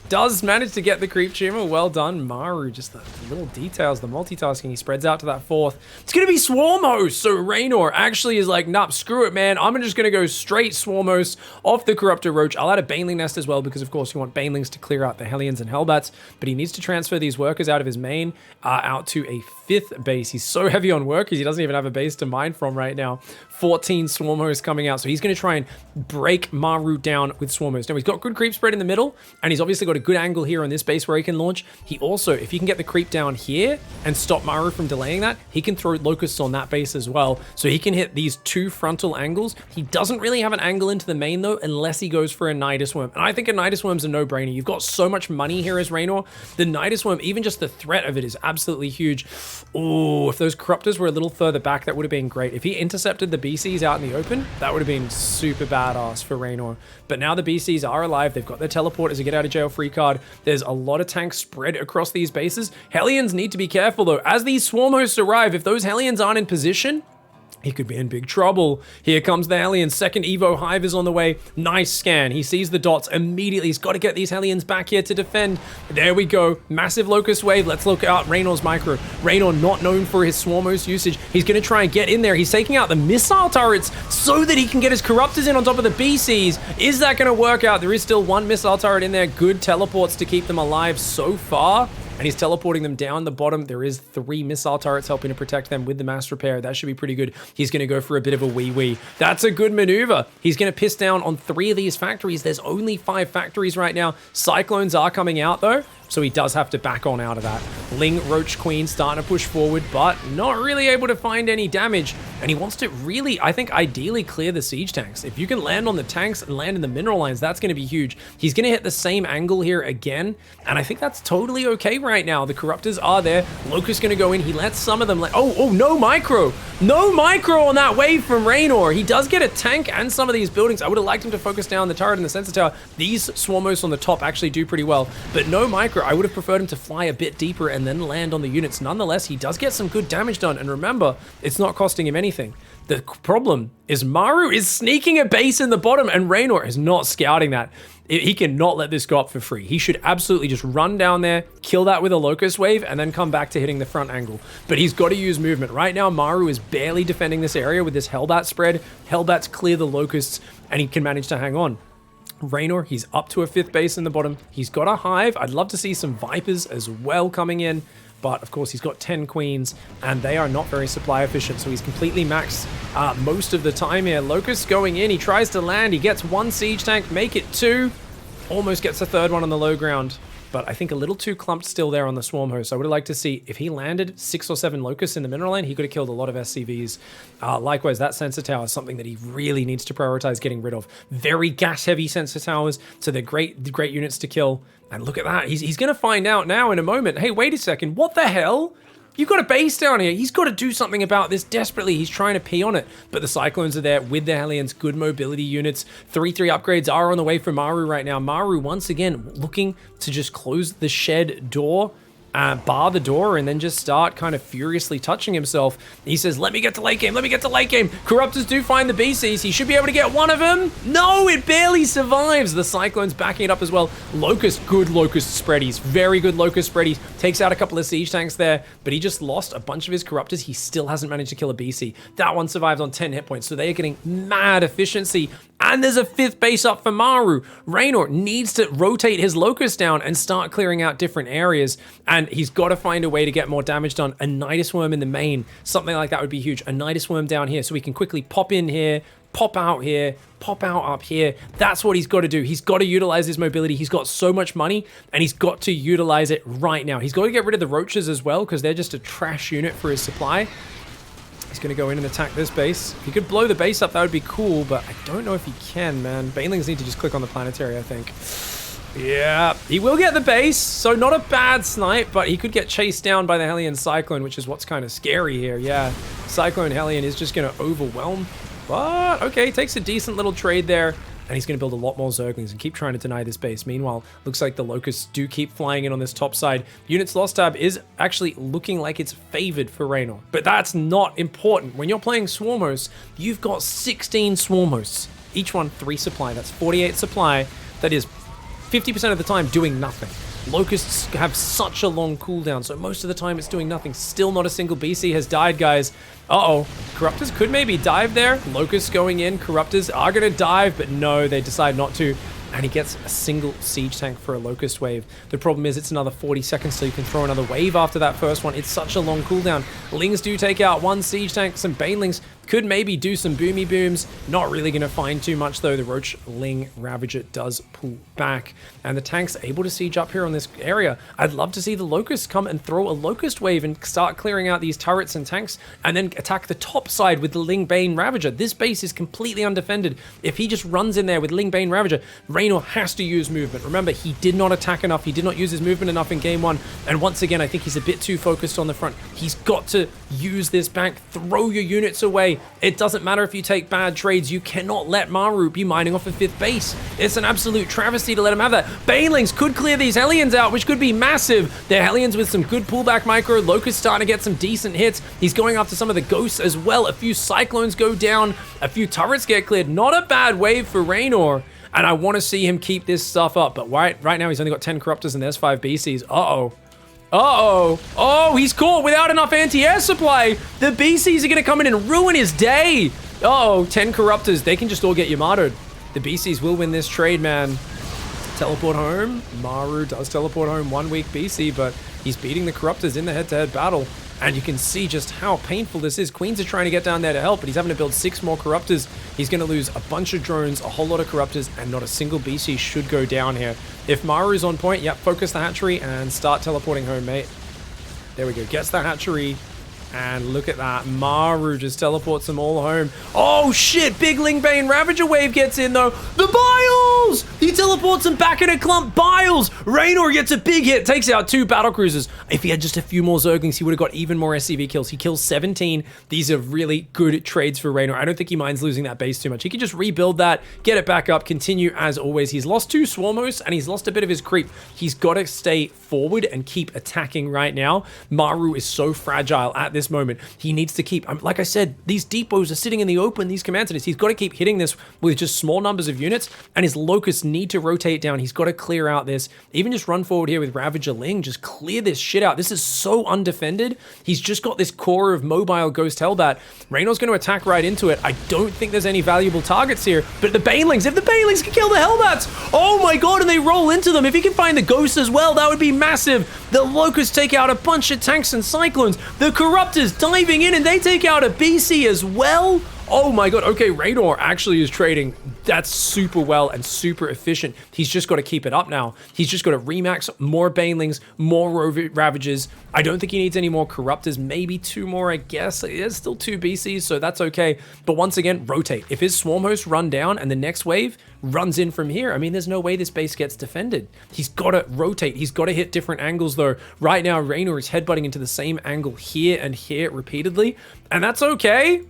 Does manage to get the creep tumor. Well done, Maru. Just the little details, the multitasking. He spreads out to that 4th. It's going to be Swarm Host. So Raynor actually is like, nah, screw it, man. I'm just going to go straight Swarm Host off the Corruptor Roach. I'll add a Baneling Nest as well because, of course, you want Banelings to clear out the Hellions and Hellbats. But he needs to transfer these workers out of his main out to a 5th base. He's so heavy on workers, he doesn't even have a base to mine from right now. 14 Swarm Hosts coming out. So he's going to try and break Maru down with Swarm Hosts. Now, he's got good creep spread in the middle, and he's obviously got a good angle here on this base where he can launch. He also, if he can get the creep down here and stop Maru from delaying that, he can throw locusts on that base as well. So he can hit these 2 frontal angles. He doesn't really have an angle into the main though, unless he goes for a Nidus Worm. And I think a Nidus Worm's a no-brainer. You've got so much money here as Raynor. The Nidus Worm, even just the threat of it is absolutely huge. Oh, if those Corruptors were a little further back, that would have been great. If he intercepted the BCs out in the open, that would have been super badass for Raynor. But now the BCs are alive. They've got their teleport as a get out of jail free card. There's a lot of tanks spread across these bases. Hellions need to be careful though. As these Swarm Hosts arrive, if those Hellions aren't in position, he could be in big trouble. Here comes the Hellion. 2nd Evo Hive is on the way. Nice scan. He sees the dots immediately. He's got to get these Hellions back here to defend. There we go. Massive Locust Wave. Let's look out Reynor's micro. Raynor not known for his Swarm Host usage. He's going to try and get in there. He's taking out the missile turrets so that he can get his Corruptors in on top of the BCs. Is that going to work out? There is still 1 missile turret in there. Good teleports to keep them alive so far. And he's teleporting them down the bottom. There is 3 missile turrets helping to protect them with the mass repair. That should be pretty good. He's going to go for a bit of a wee-wee. That's a good maneuver. He's going to piss down on 3 of these factories. There's only 5 factories right now. Cyclones are coming out though, so he does have to back on out of that. Ling Roach Queen starting to push forward, but not really able to find any damage. And he wants to really, I think, ideally clear the siege tanks. If you can land on the tanks and land in the mineral lines, that's going to be huge. He's going to hit the same angle here again, and I think that's totally okay right now. The Corruptors are there. Locust's going to go in. He lets some of them oh, no micro. No micro on that wave from Raynor. He does get a tank and some of these buildings. I would have liked him to focus down the turret and the sensor tower. These Swarm Hosts on the top actually do pretty well, but no micro. I would have preferred him to fly a bit deeper and then land on the units. Nonetheless, he does get some good damage done. And remember, it's not costing him anything. The problem is Maru is sneaking a base in the bottom and Raynor is not scouting that. He cannot let this go up for free. He should absolutely just run down there, kill that with a Locust Wave, and then come back to hitting the front angle. But he's got to use movement. Right now, Maru is barely defending this area with this Hellbat spread. Hellbats clear the Locusts, and he can manage to hang on. Raynor, he's up to a 5th base in the bottom. He's got a Hive. I'd love to see some Vipers as well coming in. But of course, he's got 10 queens, and they are not very supply efficient, so he's completely maxed most of the time here. Locust going in. He tries to land. He gets 1 siege tank, make it 2. Almost gets a 3rd one on the low ground. But I think a little too clumped still there on the Swarm Host. I would have liked to see if he landed 6 or 7 Locusts in the mineral lane, he could have killed a lot of SCVs. Likewise, that sensor tower is something that he really needs to prioritize getting rid of. Very gas-heavy sensor towers, so they're great units to kill. And look at that. He's going to find out now in a moment. Hey, wait a second. What the hell? You've got a base down here. He's got to do something about this desperately. He's trying to pee on it. But the Cyclones are there with the Hellions. Good mobility units. 3-3 upgrades are on the way for Maru right now. Maru, once again, looking to just close the shed door. bar the door and then just start kind of furiously touching himself. He says, let me get to late game, let me get to late game. Corruptors do find the BCs. He should be able to get one of them. No, it barely survives. The Cyclone's backing it up as well. Locust, good Locust spreadies. Very good Locust spreadies. Takes out a couple of siege tanks there, but he just lost a bunch of his Corruptors. He still hasn't managed to kill a BC. That one survives on 10 hit points, so they are getting mad efficiency. And there's a 5th base up for Maru. Raynor needs to rotate his Locust down and start clearing out different areas. And he's got to find a way to get more damage done. A Nidus Worm in the main, something like that would be huge. A Nidus Worm down here so he can quickly pop in here, pop out here, pop out up here. That's what he's got to do. He's got to utilize his mobility. He's got so much money and he's got to utilize it right now. He's got to get rid of the Roaches as well because they're just a trash unit for his supply. He's going to go in and attack this base. If he could blow the base up, that would be cool, but I don't know if he can, man. Banelings need to just click on the planetary, I think. Yeah, he will get the base, so not a bad snipe, but he could get chased down by the Hellion Cyclone, which is what's kind of scary here. Yeah, Cyclone Hellion is just going to overwhelm, but okay, takes a decent little trade there. And he's going to build a lot more Zerglings and keep trying to deny this base. Meanwhile, looks like the Locusts do keep flying in on this top side. Units lost tab is actually looking like it's favored for Raynor. But that's not important. When you're playing Swarmos, you've got 16 Swarmos. Each one 3 supply. That's 48 supply. That is 50% of the time doing nothing. Locusts have such a long cooldown, so most of the time it's doing nothing. Still not a single BC has died, guys. Uh-oh. Corruptors could maybe dive there. Locusts going in. Corruptors are going to dive, but no, they decide not to. And he gets a single siege tank for a Locust wave. The problem is it's another 40 seconds, so you can throw another wave after that first one. It's such a long cooldown. Lings do take out 1 siege tank. Some Banelings could maybe do some boomy booms. Not really going to find too much, though. The Roach Ling Ravager does pull back. And the tank's able to siege up here on this area. I'd love to see the Locusts come and throw a Locust wave and start clearing out these turrets and tanks, and then attack the top side with the Ling Bane Ravager. This base is completely undefended. If he just runs in there with Ling Bane Ravager, Raynor has to use movement. Remember, he did not attack enough. He did not use his movement enough in game 1. And once again, I think he's a bit too focused on the front. He's got to use this bank. Throw your units away. It doesn't matter if you take bad trades. You cannot let Maru be mining off a 5th base. It's an absolute travesty to let him have that. Banelings could clear these Hellions out, which could be massive. They're Hellions with some good pullback micro. Locust starting to get some decent hits. He's going after some of the Ghosts as well. A few Cyclones go down. A few turrets get cleared. Not a bad wave for Raynor. And I want to see him keep this stuff up. But right now, he's only got 10 Corruptors and there's 5 BCs. Uh-oh. Uh-oh. Oh, he's caught without enough anti-air supply. The BCs are going to come in and ruin his day. Uh-oh, 10 Corruptors. They can just all get Yamato'd. The BCs will win this trade, man. Teleport home. Maru does teleport home 1 week BC, but he's beating the Corruptors in the head-to-head battle. And you can see just how painful this is. Queens are trying to get down there to help, but he's having to build 6 more Corruptors. He's going to lose a bunch of drones, a whole lot of Corruptors, and not a single BC should go down here. If Maru's on point, yep, focus the hatchery and start teleporting home, mate. There we go. Gets the hatchery. And look at that. Maru just teleports them all home. Oh, shit. Big Lingbane Ravager wave gets in, though. The Biles! He teleports them back in a clump. Biles! Raynor gets a big hit. Takes out 2 battlecruisers. If he had just a few more Zerglings, he would have got even more SCV kills. He kills 17. These are really good trades for Raynor. I don't think he minds losing that base too much. He can just rebuild that, get it back up, continue as always. He's lost 2 Swarmos, and he's lost a bit of his creep. He's got to stay forward and keep attacking right now. Maru is so fragile at this moment. He needs to keep, like I said, these depots are sitting in the open, these command centers. He's got to keep hitting this with just small numbers of units, and his Locusts need to rotate down. He's got to clear out this. Even just run forward here with Ravager Ling, just clear this shit out. This is so undefended. He's just got this core of mobile Ghost Hellbat. Raynor's going to attack right into it. I don't think there's any valuable targets here, but the Banelings, if the Banelings can kill the Hellbats, oh my god, and they roll into them. If he can find the Ghosts as well, that would be massive. The Locusts take out a bunch of tanks and Cyclones. The Corruptors diving in, and they take out a BC as well. Oh my god, okay, Raynor actually is trading. That's super well and super efficient. He's just got to keep it up now. He's just got to remax more Banelings, more Ravagers. I don't think he needs any more Corruptors, maybe 2 more, I guess. There's still 2 BCs, so that's okay. But once again, rotate. If his Swarm hosts run down and the next wave runs in from here, I mean, there's no way this base gets defended. He's got to rotate. He's got to hit different angles, though. Right now, Raynor is headbutting into the same angle here and here repeatedly, and that's okay,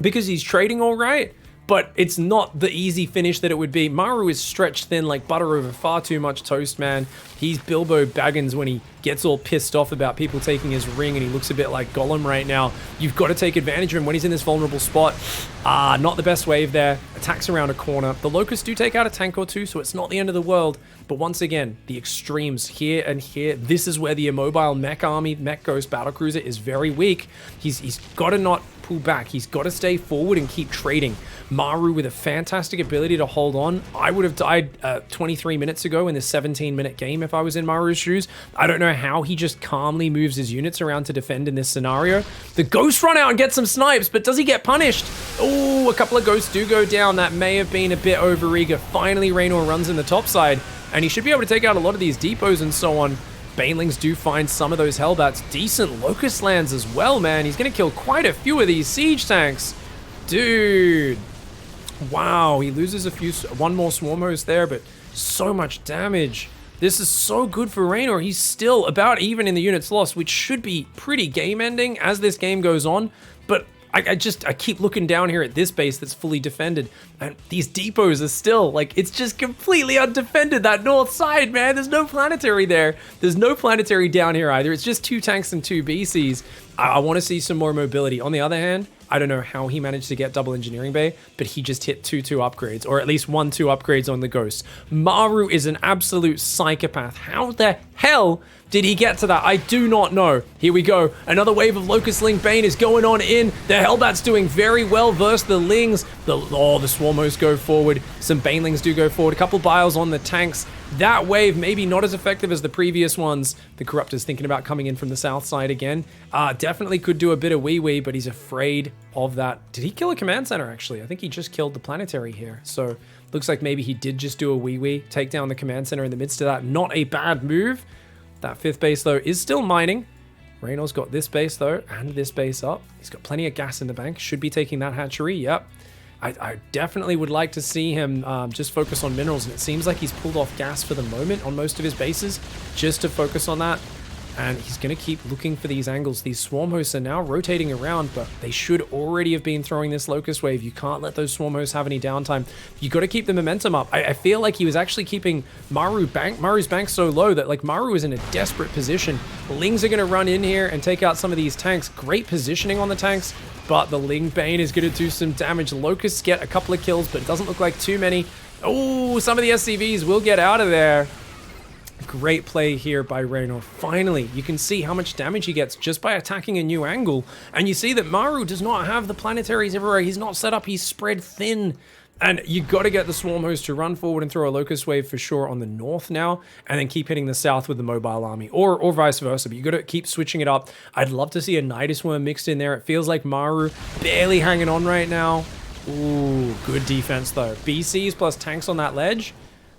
because he's trading all right. but it's not the easy finish that it would be. Maru is stretched thin like butter over far too much toast, man. He's Bilbo Baggins when he gets all pissed off about people taking his ring, and he looks a bit like Gollum right now. You've got to take advantage of him when he's in this vulnerable spot. Not the best wave there. Attacks around a corner. The Locusts do take out a tank or two, so it's not the end of the world. But once again, the extremes here and here. This is where the immobile mech army, mech ghost battlecruiser is very weak. He's got to not pull back. He's got to stay forward and keep trading. Maru with a fantastic ability to hold on. I would have died 23 minutes ago in this 17-minute game if I was in Maru's shoes. I don't know how he just calmly moves his units around to defend in this scenario. The ghosts run out and get some snipes, but does he get punished? Oh, a couple of ghosts do go down. That may have been a bit overeager. Finally, Raynor runs in the top side, and he should be able to take out a lot of these depots and so on. Banelings do find some of those Hellbats. Decent Locust lands as well, man. He's going to kill quite a few of these siege tanks. Dude. Wow, he loses one more Swarm Host there, but so much damage. This is so good for Raynor. He's still about even in the units lost, which should be pretty game-ending as this game goes on. But I keep looking down here at this base that's fully defended, and these depots are still, like, it's just completely undefended. That north side, man, there's no planetary there. There's no planetary down here either. It's just 2 tanks and 2 BCs. I want to see some more mobility. On the other hand, I don't know how he managed to get double engineering bay, but he just hit 2-2 upgrades, or at least 1-2 upgrades on the Ghost. Maru is an absolute psychopath. How the hell did he get to that? I do not know. Here we go. Another wave of Locust Ling Bane is going on in. The Hellbat's doing very well versus the Lings. The Swarm Hosts go forward. Some Banelings do go forward. A couple Biles on the tanks. That wave maybe not as effective as the previous ones. The Corruptor's thinking about coming in from the south side again. Definitely could do a bit of wee-wee, but he's afraid of that. Did he kill a command center, actually? I think he just killed the planetary here. So looks like maybe he did just do a wee-wee, take down the command center in the midst of that. Not a bad move. That 5th base, though, is still mining. Raynor's got this base, though, and this base up. He's got plenty of gas in the bank. Should be taking that hatchery. Yep. I definitely would like to see him just focus on minerals, and it seems like he's pulled off gas for the moment on most of his bases just to focus on that. And he's going to keep looking for these angles. These Swarm Hosts are now rotating around, but they should already have been throwing this Locust Wave. You can't let those Swarm Hosts have any downtime. You got to keep the momentum up. I feel like he was actually keeping Maru's bank so low that, like, Maru is in a desperate position. Lings are going to run in here and take out some of these tanks. Great positioning on the tanks, but the Ling Bane is going to do some damage. Locusts get a couple of kills, but it doesn't look like too many. Oh, some of the SCVs will get out of there. Great play here by Raynor. Finally, you can see how much damage he gets just by attacking a new angle. And you see that Maru does not have the planetaries everywhere. He's not set up. He's spread thin. And you got to get the Swarm Host to run forward and throw a Locust Wave for sure on the north now, and then keep hitting the south with the mobile army, or vice versa. But you got to keep switching it up. I'd love to see a Nidus Worm mixed in there. It feels like Maru barely hanging on right now. Ooh, good defense though. BCs plus tanks on that ledge.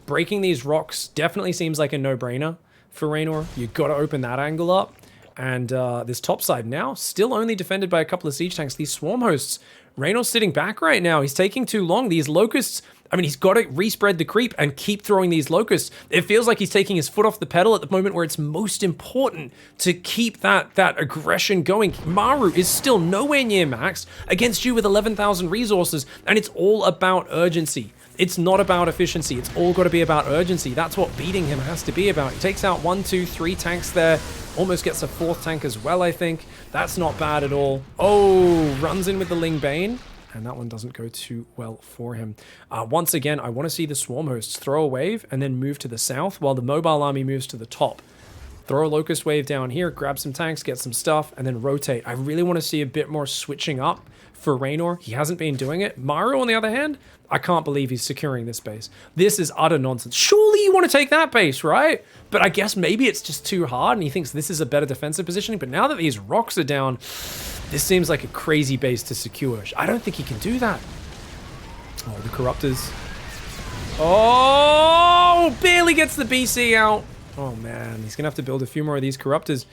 Breaking these rocks definitely seems like a no-brainer for Raynor. You got to open that angle up. And this top side now, still only defended by a couple of siege tanks. These Swarm Hosts, Raynor's sitting back right now. He's taking too long. These Locusts, I mean, he's got to respread the creep and keep throwing these Locusts. It feels like he's taking his foot off the pedal at the moment where it's most important to keep that aggression going. Maru is still nowhere near maxed against you with 11,000 resources, and it's all about urgency. It's not about efficiency. It's all got to be about urgency. That's what beating him has to be about. He takes out 1, 2, 3 tanks there. Almost gets a 4th tank as well, I think. That's not bad at all. Oh, runs in with the Ling Bane. And that one doesn't go too well for him. Once again, I want to see the Swarm Hosts throw a wave and then move to the south while the mobile army moves to the top. Throw a Locust Wave down here, grab some tanks, get some stuff, and then rotate. I really want to see a bit more switching up for Raynor. He hasn't been doing it. Maru, on the other hand, I can't believe he's securing this base. This is utter nonsense. Surely you want to take that base, right? But I guess maybe it's just too hard and he thinks this is a better defensive positioning. But now that these rocks are down, this seems like a crazy base to secure. I don't think he can do that. Oh, the Corruptors. Oh, barely gets the BC out. Oh man, he's gonna have to build a few more of these Corruptors.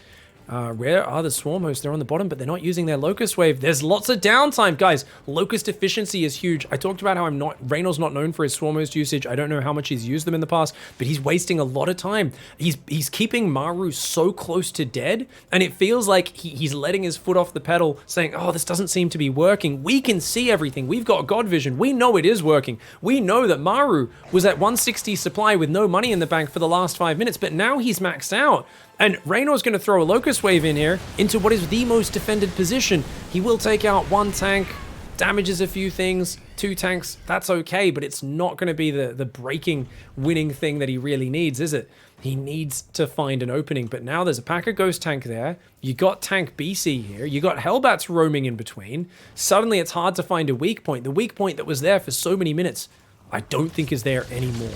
Where are the swarm hosts? They're on the bottom, but they're not using their locust wave. There's lots of downtime, guys. Locust efficiency is huge. I talked about how Raynor's not known for his swarm host usage. I don't know how much he's used them in the past, but he's wasting a lot of time. He's keeping Maru so close to dead, and it feels like he's letting his foot off the pedal, saying, oh, this doesn't seem to be working. We can see everything. We've got God vision. We know it is working. We know that Maru was at 160 supply with no money in the bank for the last 5 minutes, but now he's maxed out. And Raynor's going to throw a Locust Wave in here into what is the most defended position. He will take out 1 tank, damages a few things, 2 tanks, that's okay, but it's not going to be the breaking, winning thing that he really needs, is it? He needs to find an opening, but now there's a pack of Ghost Tank there. You got Tank BC here. You got Hellbats roaming in between. Suddenly it's hard to find a weak point. The weak point that was there for so many minutes, I don't think is there anymore.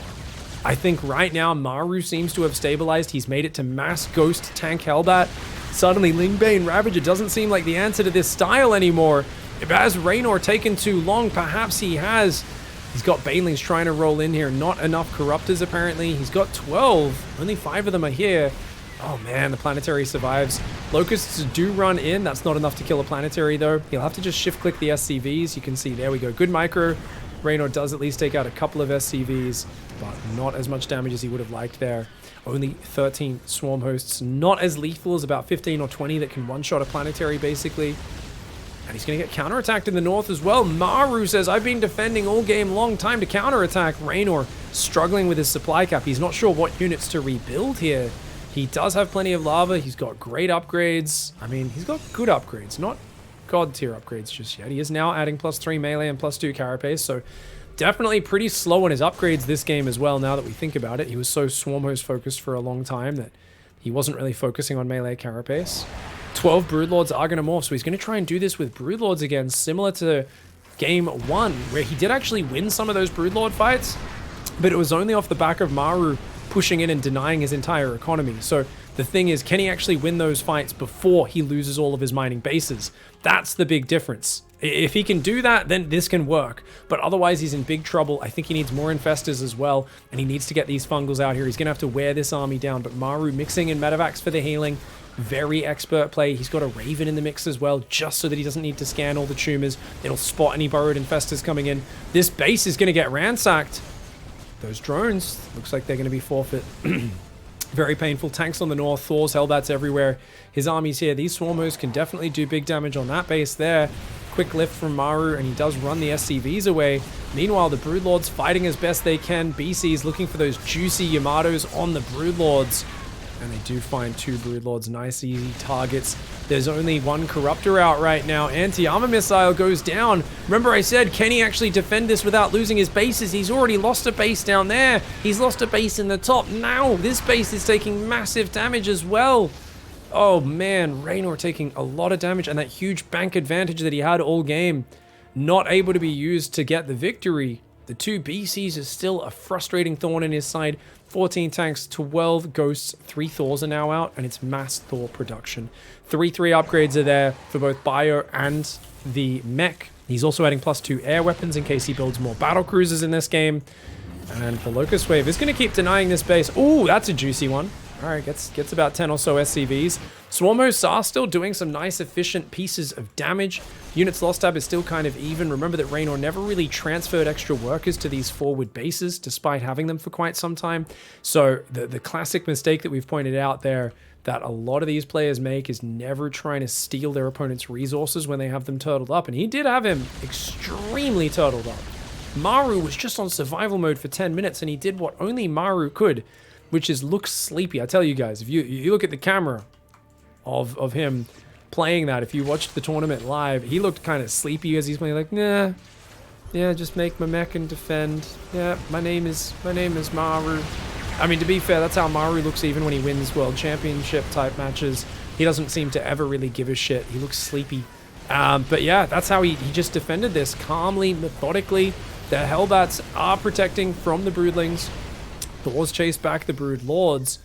I think right now Maru seems to have stabilized. He's made it to mass Ghost Tank Hellbat. Suddenly Lingbane Ravager doesn't seem like the answer to this style anymore. Has Raynor taken too long? Perhaps he has. He's got Banelings trying to roll in here. Not enough Corruptors apparently. He's got 12. Only 5 of them are here. Oh man, the Planetary survives. Locusts do run in. That's not enough to kill a Planetary though. He'll have to just shift click the SCVs. You can see, there we go. Good micro. Raynor does at least take out a couple of SCVs, but not as much damage as he would have liked there. Only 13 swarm hosts, not as lethal as about 15 or 20 that can one-shot a Planetary basically. And he's going to get counterattacked in the north as well. Maru says, I've been defending all game long, time to counterattack. Raynor struggling with his supply cap. He's not sure what units to rebuild here. He does have plenty of lava. He's got great upgrades. I mean, he's got good upgrades, not God tier upgrades just yet. He is now adding +3 melee and +2 carapace, so definitely pretty slow on his upgrades this game as well, now that we think about it. He was so swarm host focused for a long time that he wasn't really focusing on melee carapace. 12 Broodlords are going to morph, so he's going to try and do this with Broodlords again, similar to game 1, where he did actually win some of those Broodlord fights, but it was only off the back of Maru pushing in and denying his entire economy. So the thing is, can he actually win those fights before he loses all of his mining bases? That's the big difference. If he can do that, then this can work. But otherwise, he's in big trouble. I think he needs more Infestors as well, and he needs to get these Fungals out here. He's going to have to wear this army down, but Maru mixing in Medivacs for the healing. Very expert play. He's got a Raven in the mix as well, just so that he doesn't need to scan all the tumors. It'll spot any burrowed Infestors coming in. This base is going to get ransacked. Those drones, looks like they're going to be forfeit. Very painful. Tanks on the north, Thors, Hellbats everywhere. His armies here. These swarmers can definitely do big damage on that base there. Quick lift from Maru, and he does run the SCVs away. Meanwhile, the Broodlords fighting as best they can. BC is looking for those juicy Yamatos on the Broodlords. And they do find 2 Broodlords. Nice, easy targets. There's only 1 Corruptor out right now. Anti-armor missile goes down. Remember I said, can he actually defend this without losing his bases? He's already lost a base down there. He's lost a base in the top. Now, this base is taking massive damage as well. Oh man, Raynor taking a lot of damage, and that huge bank advantage that he had all game, not able to be used to get the victory. The 2 BCs is still a frustrating thorn in his side. 14 tanks, 12 ghosts, 3 Thors are now out, and it's mass Thor production. 3/3 upgrades are there for both Bio and the mech. He's also adding +2 air weapons in case he builds more battle cruisers in this game. And the Locust Wave is going to keep denying this base. Ooh, that's a juicy one. All right, gets about 10 or so SCVs. Swarm hosts are still doing some nice, efficient pieces of damage. Units lost tab is still kind of even. Remember that Raynor never really transferred extra workers to these forward bases, despite having them for quite some time. So the classic mistake that we've pointed out there that a lot of these players make is never trying to steal their opponent's resources when they have them turtled up. And he did have him extremely turtled up. Maru was just on survival mode for 10 minutes, and he did what only Maru could, which is look sleepy. I tell you guys, if you look at the camera of him playing that, if you watched the tournament live, he looked kind of sleepy as he's playing, like, nah, yeah, just make my mech and defend. Yeah, my name is Maru. I mean, to be fair, that's how Maru looks even when he wins World Championship type matches. He doesn't seem to ever really give a shit. He looks sleepy. But yeah, that's how he just defended this calmly, methodically. The Hellbats are protecting from the Broodlings. Thors chase back the Brood Lords.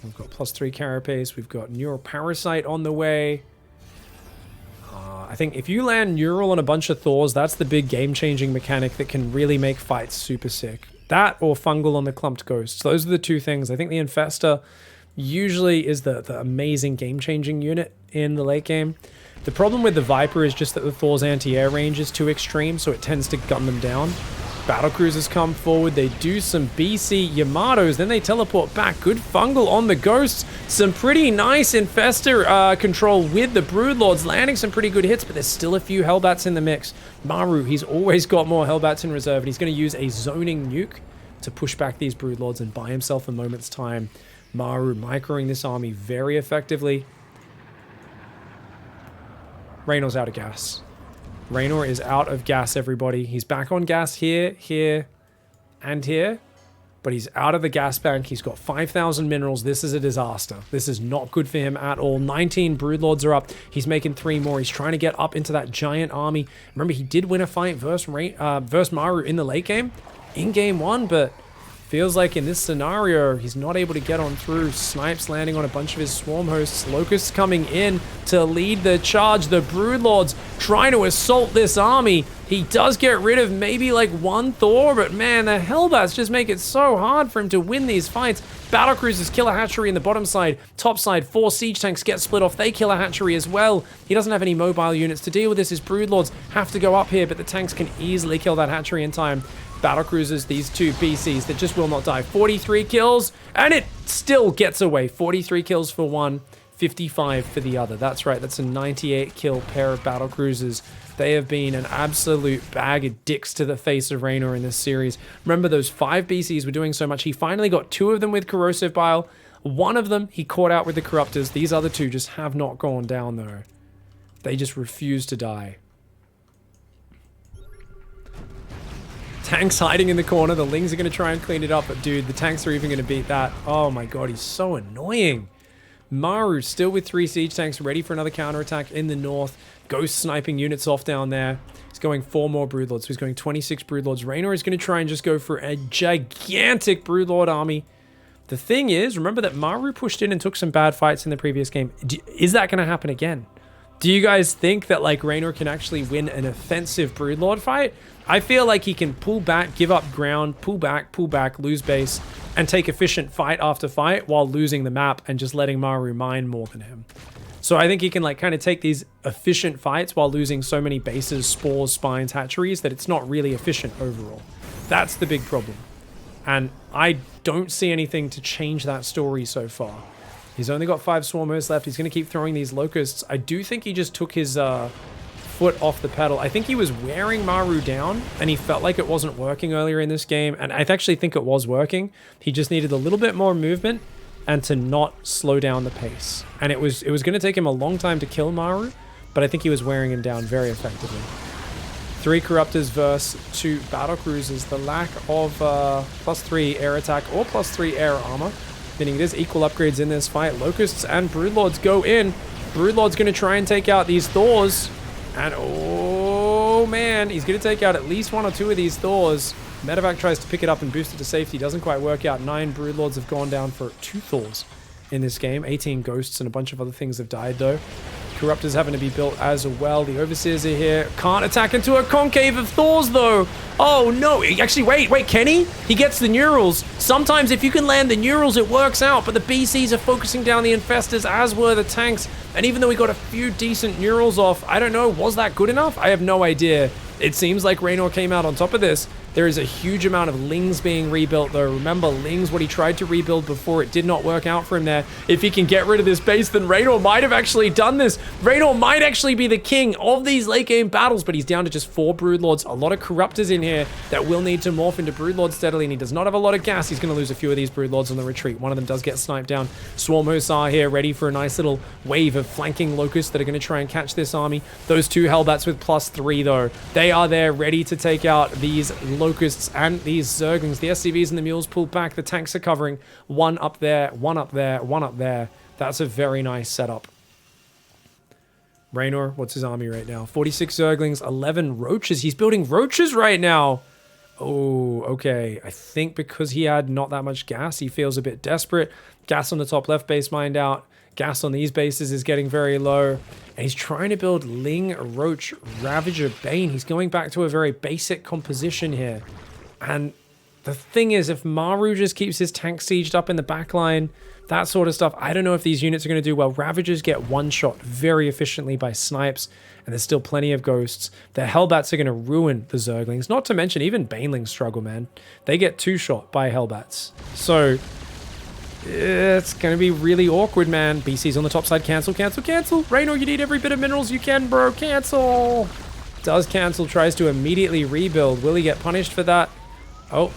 We've got +3 carapace. We've got Neuroparasite on the way. I think if you land Neural on a bunch of Thors, that's the big game-changing mechanic that can really make fights super sick. That or Fungal on the Clumped Ghosts. Those are the 2 things. I think the Infestor usually is the amazing game-changing unit in the late game. The problem with the Viper is just that the Thor's anti-air range is too extreme, so it tends to gun them down. Battlecruisers come forward, they do some BC Yamatos, then they teleport back. Good fungal on the Ghosts. Some pretty nice Infester control with the Broodlords, landing some pretty good hits, but there's still a few Hellbats in the mix. Maru, he's always got more Hellbats in reserve, and he's going to use a zoning nuke to push back these Broodlords and buy himself a moment's time. Maru microing this army very effectively. Raynor's out of gas. Raynor is out of gas, everybody. He's back on gas here, here, and here. But he's out of the gas bank. He's got 5,000 minerals. This is a disaster. This is not good for him at all. 19 Broodlords are up. He's making 3 more. He's trying to get up into that giant army. Remember, he did win a fight versus Maru in the late game, in game 1, but feels like in this scenario, he's not able to get on through. Snipes landing on a bunch of his swarm hosts. Locusts coming in to lead the charge. The Broodlords trying to assault this army. He does get rid of maybe like 1 Thor, but man, the Hellbats just make it so hard for him to win these fights. Battlecruisers kill a hatchery in the bottom side. Top side, 4 siege tanks get split off. They kill a hatchery as well. He doesn't have any mobile units to deal with this. His Broodlords have to go up here, but the tanks can easily kill that hatchery in time. Battlecruisers, these 2 BCs that just will not die. 43 kills, and it still gets away. 43 kills for one, 55 for the other. That's right, that's a 98 kill pair of Battlecruisers. They have been an absolute bag of dicks to the face of Raynor in this series. Remember, those 5 BCs were doing so much. He finally got 2 of them with Corrosive Bile. 1 of them he caught out with the Corruptors. These other 2 just have not gone down, though. They just refuse to die. Tanks hiding in the corner. The Lings are going to try and clean it up, but dude, the tanks are even going to beat that. Oh my god, he's so annoying. Maru still with 3 siege tanks ready for another counterattack in the north. Ghost sniping units off down there. He's going 4 more Broodlords, so he's going 26 Broodlords. Raynor is going to try and just go for a gigantic Broodlord army. The thing is, remember that Maru pushed in and took some bad fights in the previous game. Is that going to happen again? Do you guys think that like Raynor can actually win an offensive Broodlord fight? I feel like he can pull back, give up ground, pull back, lose base, and take efficient fight after fight while losing the map and just letting Maru mine more than him. So I think he can like kind of take these efficient fights while losing so many bases, spores, spines, hatcheries that it's not really efficient overall. That's the big problem. And I don't see anything to change that story so far. He's only got 5 swarmers left. He's going to keep throwing these locusts. I do think he just took his foot off the pedal. I think he was wearing Maru down and he felt like it wasn't working earlier in this game. And I actually think it was working. He just needed a little bit more movement and to not slow down the pace. And it was going to take him a long time to kill Maru, but I think he was wearing him down very effectively. 3 Corruptors versus 2 Battlecruisers. The lack of +3 air attack or +3 air armor, meaning there's equal upgrades in this fight. Locusts and Broodlords go in. Broodlord's going to try and take out these Thors. And oh man, he's going to take out at least 1 or 2 of these Thors. Medevac tries to pick it up and boost it to safety. Doesn't quite work out. 9 Broodlords have gone down for 2 Thors in this game. 18 Ghosts and a bunch of other things have died though. Corruptors having to be built as well. The Overseers are here. Can't attack into a concave of Thors though. Oh no, actually wait, Kenny? He gets the Neurals. Sometimes if you can land the Neurals, it works out, but the BCs are focusing down the Infestors, as were the tanks. And even though we got a few decent Neurals off, I don't know, was that good enough? I have no idea. It seems like Raynor came out on top of this. There is a huge amount of Lings being rebuilt though. Remember, Lings, what he tried to rebuild before, it did not work out for him there. If he can get rid of this base, then Raynor might have actually done this. Raynor might actually be the king of these late game battles, but he's down to just 4 Broodlords. A lot of Corruptors in here that will need to morph into Broodlords steadily, and he does not have a lot of gas. He's going to lose a few of these Broodlords on the retreat. One of them does get sniped down. Swarm Hussar here, ready for a nice little wave of flanking Locusts that are going to try and catch this army. Those 2 Hellbats with +3 though. They are there ready to take out these Locusts and these Zerglings. The SCVs and the Mules pull back. The tanks are covering. 1 up there, 1 up there, 1 up there. That's a very nice setup. Raynor, what's his army right now? 46 Zerglings, 11 Roaches. He's building Roaches right now. Oh, okay. I think because he had not that much gas, he feels a bit desperate. Gas on the top left base mined out. Gas on these bases is getting very low. And he's trying to build Ling, Roach, Ravager, Bane. He's going back to a very basic composition here. And The thing is, if Maru just keeps his tank sieged up in the back line, that sort of stuff, I don't know if these units are going to do well. Ravagers get one-shot very efficiently by snipes, and there's still plenty of ghosts. The Hellbats are going to ruin the Zerglings. Not to mention, even Banelings struggle, man. They get two-shot by Hellbats. So, it's going to be really awkward, man. BC's on the top side. Cancel, cancel, cancel. Raynor, you need every bit of minerals you can, bro. Cancel. Does cancel, tries to immediately rebuild. Will he get punished for that? Oh,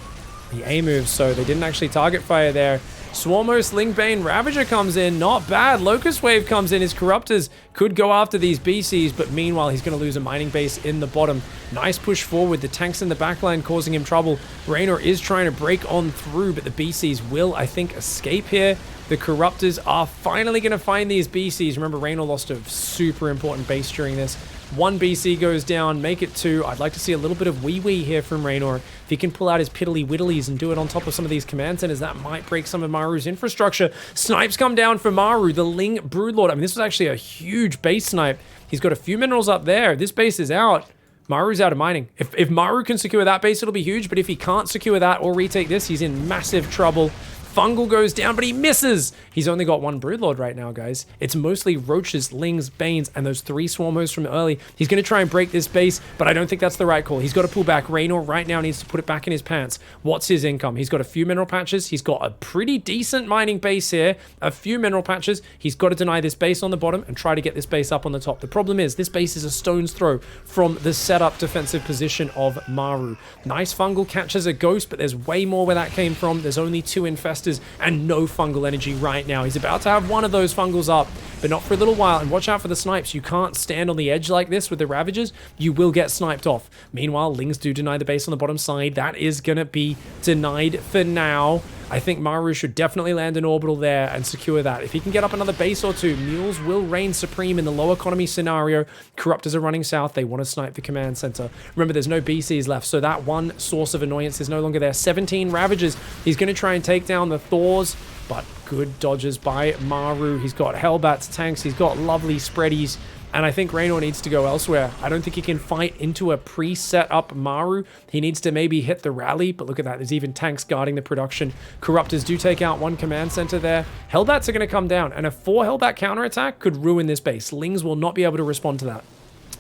the A moves, so they didn't actually target fire there. Swarmos, Lingbane, Ravager comes in. Not bad. Locust Wave comes in. His Corruptors could go after these BCs, but meanwhile, he's going to lose a mining base in the bottom. Nice push forward. The tanks in the backline causing him trouble. Raynor is trying to break on through, but the BCs will, I think, escape here. The Corruptors are finally going to find these BCs. Remember, Raynor lost a super important base during this. One BC goes down, make it two. I'd like to see a little bit of wee-wee here from Raynor. If he can pull out his piddly-widdlies and do it on top of some of these command centers, that might break some of Maru's infrastructure. Snipes come down for Maru, the Ling Broodlord. I mean, this was actually a huge base snipe. He's got a few minerals up there. This base is out. Maru's out of mining. If Maru can secure that base, it'll be huge, but if he can't secure that or retake this, he's in massive trouble. Fungal goes down, but he misses. He's only got one Broodlord right now, guys. It's mostly Roaches, Lings, Banes, and those three Swarmos from early. He's going to try and break this base, but I don't think that's the right call. He's got to pull back. Raynor right now needs to put it back in his pants. What's his income? He's got a few mineral patches. He's got a pretty decent mining base here. A few mineral patches. He's got to deny this base on the bottom and try to get this base up on the top. The problem is this base is a stone's throw from the setup defensive position of Maru. Nice Fungal catches a ghost, but there's way more where that came from. There's only two infestors and no fungal energy right now. He's about to have one of those fungals up, but not for a little while. And watch out for the snipes. You can't stand on the edge like this with the Ravagers. You will get sniped off. Meanwhile, Lings do deny the base on the bottom side. That is going to be denied for now. I think Maru should definitely land an orbital there and secure that. If he can get up another base or two, Mules will reign supreme in the low economy scenario. Corruptors are running south. They want to snipe the command center. Remember, there's no BCs left, so that one source of annoyance is no longer there. 17 Ravagers. He's going to try and take down the Thors, but good dodges by Maru. He's got Hellbats tanks. He's got lovely spreadies. And I think Raynor needs to go elsewhere. I don't think he can fight into a pre-set up Maru. He needs to maybe hit the rally, but look at that. There's even tanks guarding the production. Corruptors do take out one command center there. Hellbats are going to come down, and a 4 Hellbat counterattack could ruin this base. Lings will not be able to respond to that.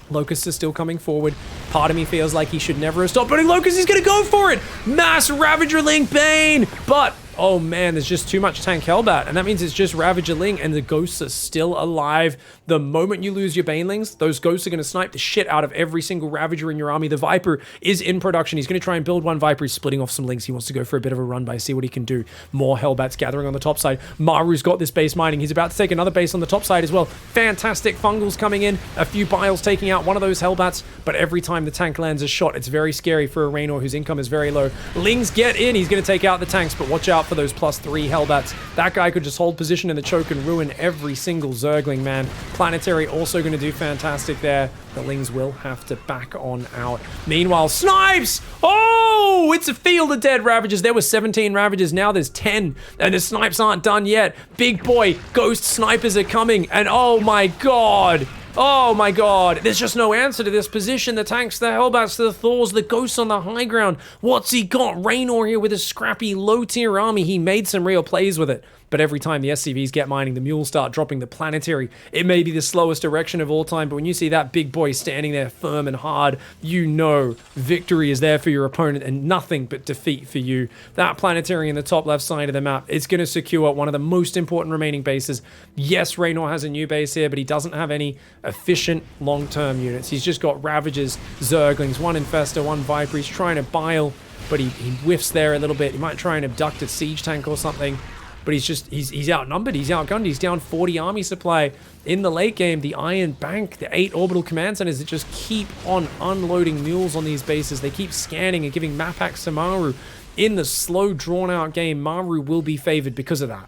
Locust is still coming forward. Part of me feels like he should never have stopped, but Locust is going to go for it! Mass Ravager Ling Bane! But oh man, there's just too much tank Hellbat, and that means it's just Ravager Ling, and the ghosts are still alive. The moment you lose your Banelings, those ghosts are going to snipe the shit out of every single Ravager in your army. The Viper is in production. He's going to try and build one Viper. He's splitting off some Lings. He wants to go for a bit of a run by, see what he can do. More Hellbats gathering on the top side. Maru's got this base mining. He's about to take another base on the top side as well. Fantastic Fungals coming in. A few Biles taking out one of those Hellbats, but every time the tank lands a shot, it's very scary for a Raynor whose income is very low. Lings get in. He's going to take out the tanks, but watch out for those +3 Hellbats. That guy could just hold position in the choke and ruin every single Zergling, man. Planetary also going to do fantastic there. The Lings will have to back on out. Meanwhile, snipes! Oh, it's a field of dead Ravagers. There were 17 Ravagers. Now there's 10, and the snipes aren't done yet. Big boy, ghost snipers are coming, and oh my god. Oh my god, there's just no answer to this position. The tanks, the Hellbats, the Thors, the ghosts on the high ground. What's he got? Raynor here with a scrappy low-tier army. He made some real plays with it. But every time the SCVs get mining, the mules start dropping the planetary. It may be the slowest erection of all time, but when you see that big boy standing there firm and hard, you know victory is there for your opponent and nothing but defeat for you. That planetary in the top left side of the map is going to secure one of the most important remaining bases. Yes, Raynor has a new base here, but he doesn't have any efficient long-term units. He's just got Ravagers, Zerglings, one Infestor, one Viper. He's trying to bile, but he whiffs there a little bit. He might try and abduct a siege tank or something. But he's outnumbered, he's outgunned, he's down 40 army supply. In the late game, the Iron Bank, the 8 orbital command centers that just keep on unloading mules on these bases. They keep scanning and giving map hacks to Maru. In the slow, drawn-out game, Maru will be favored because of that.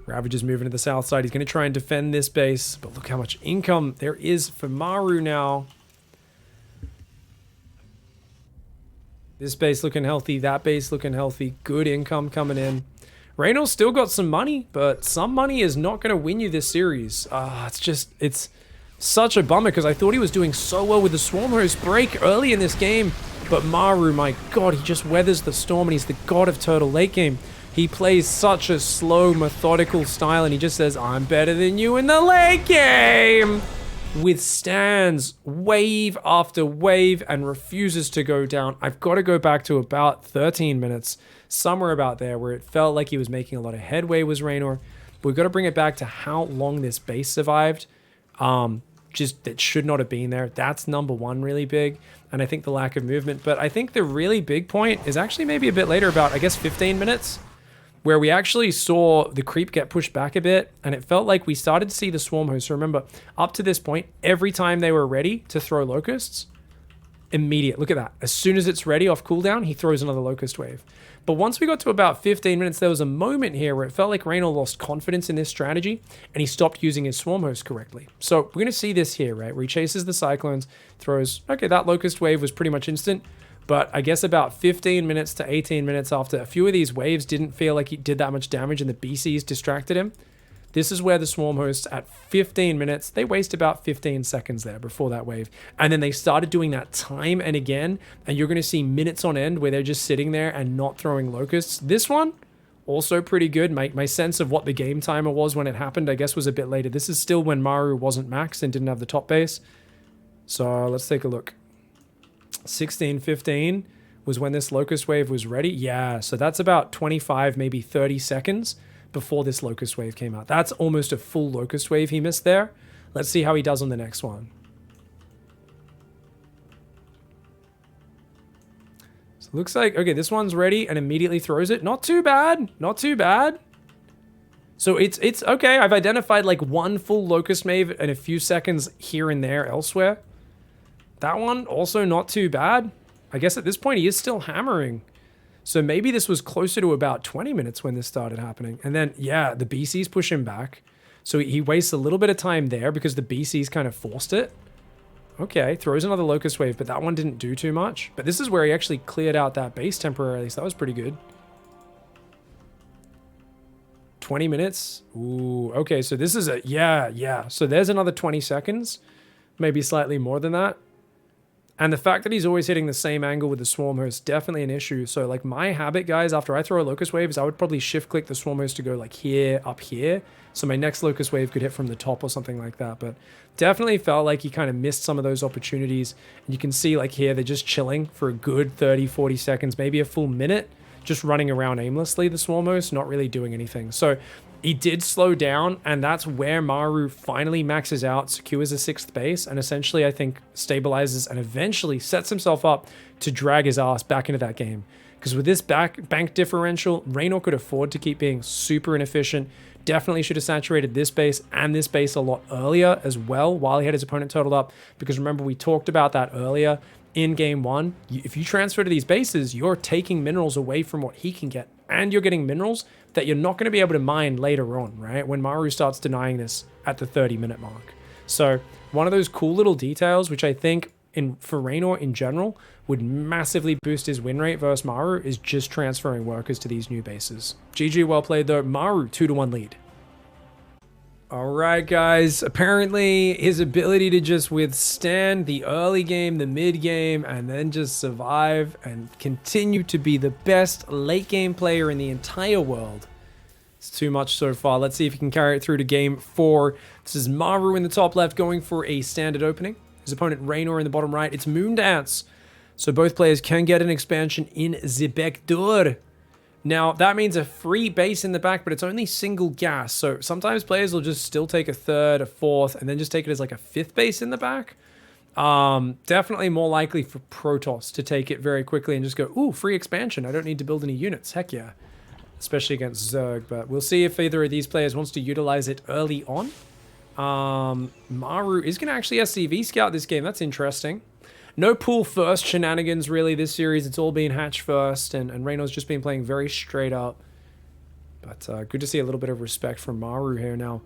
Ravager's moving to the south side. He's going to try and defend this base. But look how much income there is for Maru now. This base looking healthy, that base looking healthy, good income coming in. Reynor's still got some money, but some money is not going to win you this series. It's Such a bummer, because I thought he was doing so well with the Swarm Host break early in this game. But Maru, my god, he just weathers the storm, and he's the god of turtle late game. He plays such a slow, methodical style, and he just says, I'm better than you in the late game! Withstands wave after wave and refuses to go down. I've got to go back to about 13 minutes, somewhere about there, where it felt like he was making a lot of headway was Raynor. But we've got to bring it back to how long this base survived. Just that should not have been there. That's number one really big. And I think the lack of movement. But I think the really big point is actually maybe a bit later, about, I guess, 15 minutes, where we actually saw the creep get pushed back a bit, and it felt like we started to see the swarm host. So remember, up to this point, every time they were ready to throw locusts, immediate, look at that. As soon as it's ready off cooldown, he throws another locust wave. But once we got to about 15 minutes, there was a moment here where it felt like Raynor lost confidence in this strategy, and he stopped using his swarm host correctly. So we're going to see this here, right? Where he chases the cyclones, throws, okay, that locust wave was pretty much instant. But I guess about 15 minutes to 18 minutes after a few of these waves didn't feel like he did that much damage and the BCs distracted him. This is where the swarm hosts at 15 minutes, they waste about 15 seconds there before that wave. And then they started doing that time and again, and you're going to see minutes on end where they're just sitting there and not throwing locusts. This one, also pretty good. My sense of what the game timer was when it happened, I guess, was a bit later. This is still when Maru wasn't maxed and didn't have the top base. So let's take a look. 16:15 was when this locust wave was ready. Yeah, so that's about 25, maybe 30 seconds before this locust wave came out. That's almost a full locust wave he missed there. Let's see how he does on the next one. So it looks like, okay, this one's ready and immediately throws it. Not too bad, not too bad. So it's okay. I've identified like one full locust wave and a few seconds here and there elsewhere. That one, also not too bad. I guess at this point, he is still hammering. So maybe this was closer to about 20 minutes when this started happening. And then, yeah, the BCs push him back. So he wastes a little bit of time there because the BCs kind of forced it. Okay, throws another locust wave, but that one didn't do too much. But this is where he actually cleared out that base temporarily, so that was pretty good. 20 minutes. Ooh, okay, so this is a, yeah. So there's another 20 seconds, maybe slightly more than that. And the fact that he's always hitting the same angle with the swarm host, definitely an issue. So like my habit, guys, after I throw a locust wave is I would probably shift click the swarm host to go like here, up here. So my next locust wave could hit from the top or something like that. But definitely felt like he kind of missed some of those opportunities. And you can see like here, they're just chilling for a good 30, 40 seconds, maybe a full minute, just running around aimlessly, the swarm host, not really doing anything. So he did slow down, and that's where Maru finally maxes out, secures a 6th base, and essentially, I think, stabilizes and eventually sets himself up to drag his ass back into that game. Because with this bank differential, Raynor could afford to keep being super inefficient. Definitely should have saturated this base and this base a lot earlier as well, while he had his opponent totaled up. Because remember, we talked about that earlier in game 1. If you transfer to these bases, you're taking minerals away from what he can get, and you're getting minerals that you're not going to be able to mine later on, right? When Maru starts denying this at the 30-minute mark. So one of those cool little details, which I think for Raynor in general would massively boost his win rate versus Maru, is just transferring workers to these new bases. GG, well played though. Maru, 2-1 lead. All right, guys. Apparently, his ability to just withstand the early game, the mid game, and then just survive and continue to be the best late game player in the entire world. It's too much so far. Let's see if he can carry it through to game 4. This is Maru in the top left going for a standard opening. His opponent, Raynor, in the bottom right. It's Moondance. So both players can get an expansion in the back door. Now, that means a free base in the back, but it's only single gas. So sometimes players will just still take a 3rd, a 4th, and then just take it as like a 5th base in the back. Definitely more likely for Protoss to take it very quickly and just go, ooh, free expansion. I don't need to build any units. Heck yeah. Especially against Zerg. But we'll see if either of these players wants to utilize it early on. Maru is going to actually SCV scout this game. That's interesting. No pool first shenanigans really this series. It's all been hatch first, and Reynor's just been playing very straight up. But good to see a little bit of respect from Maru here. Now,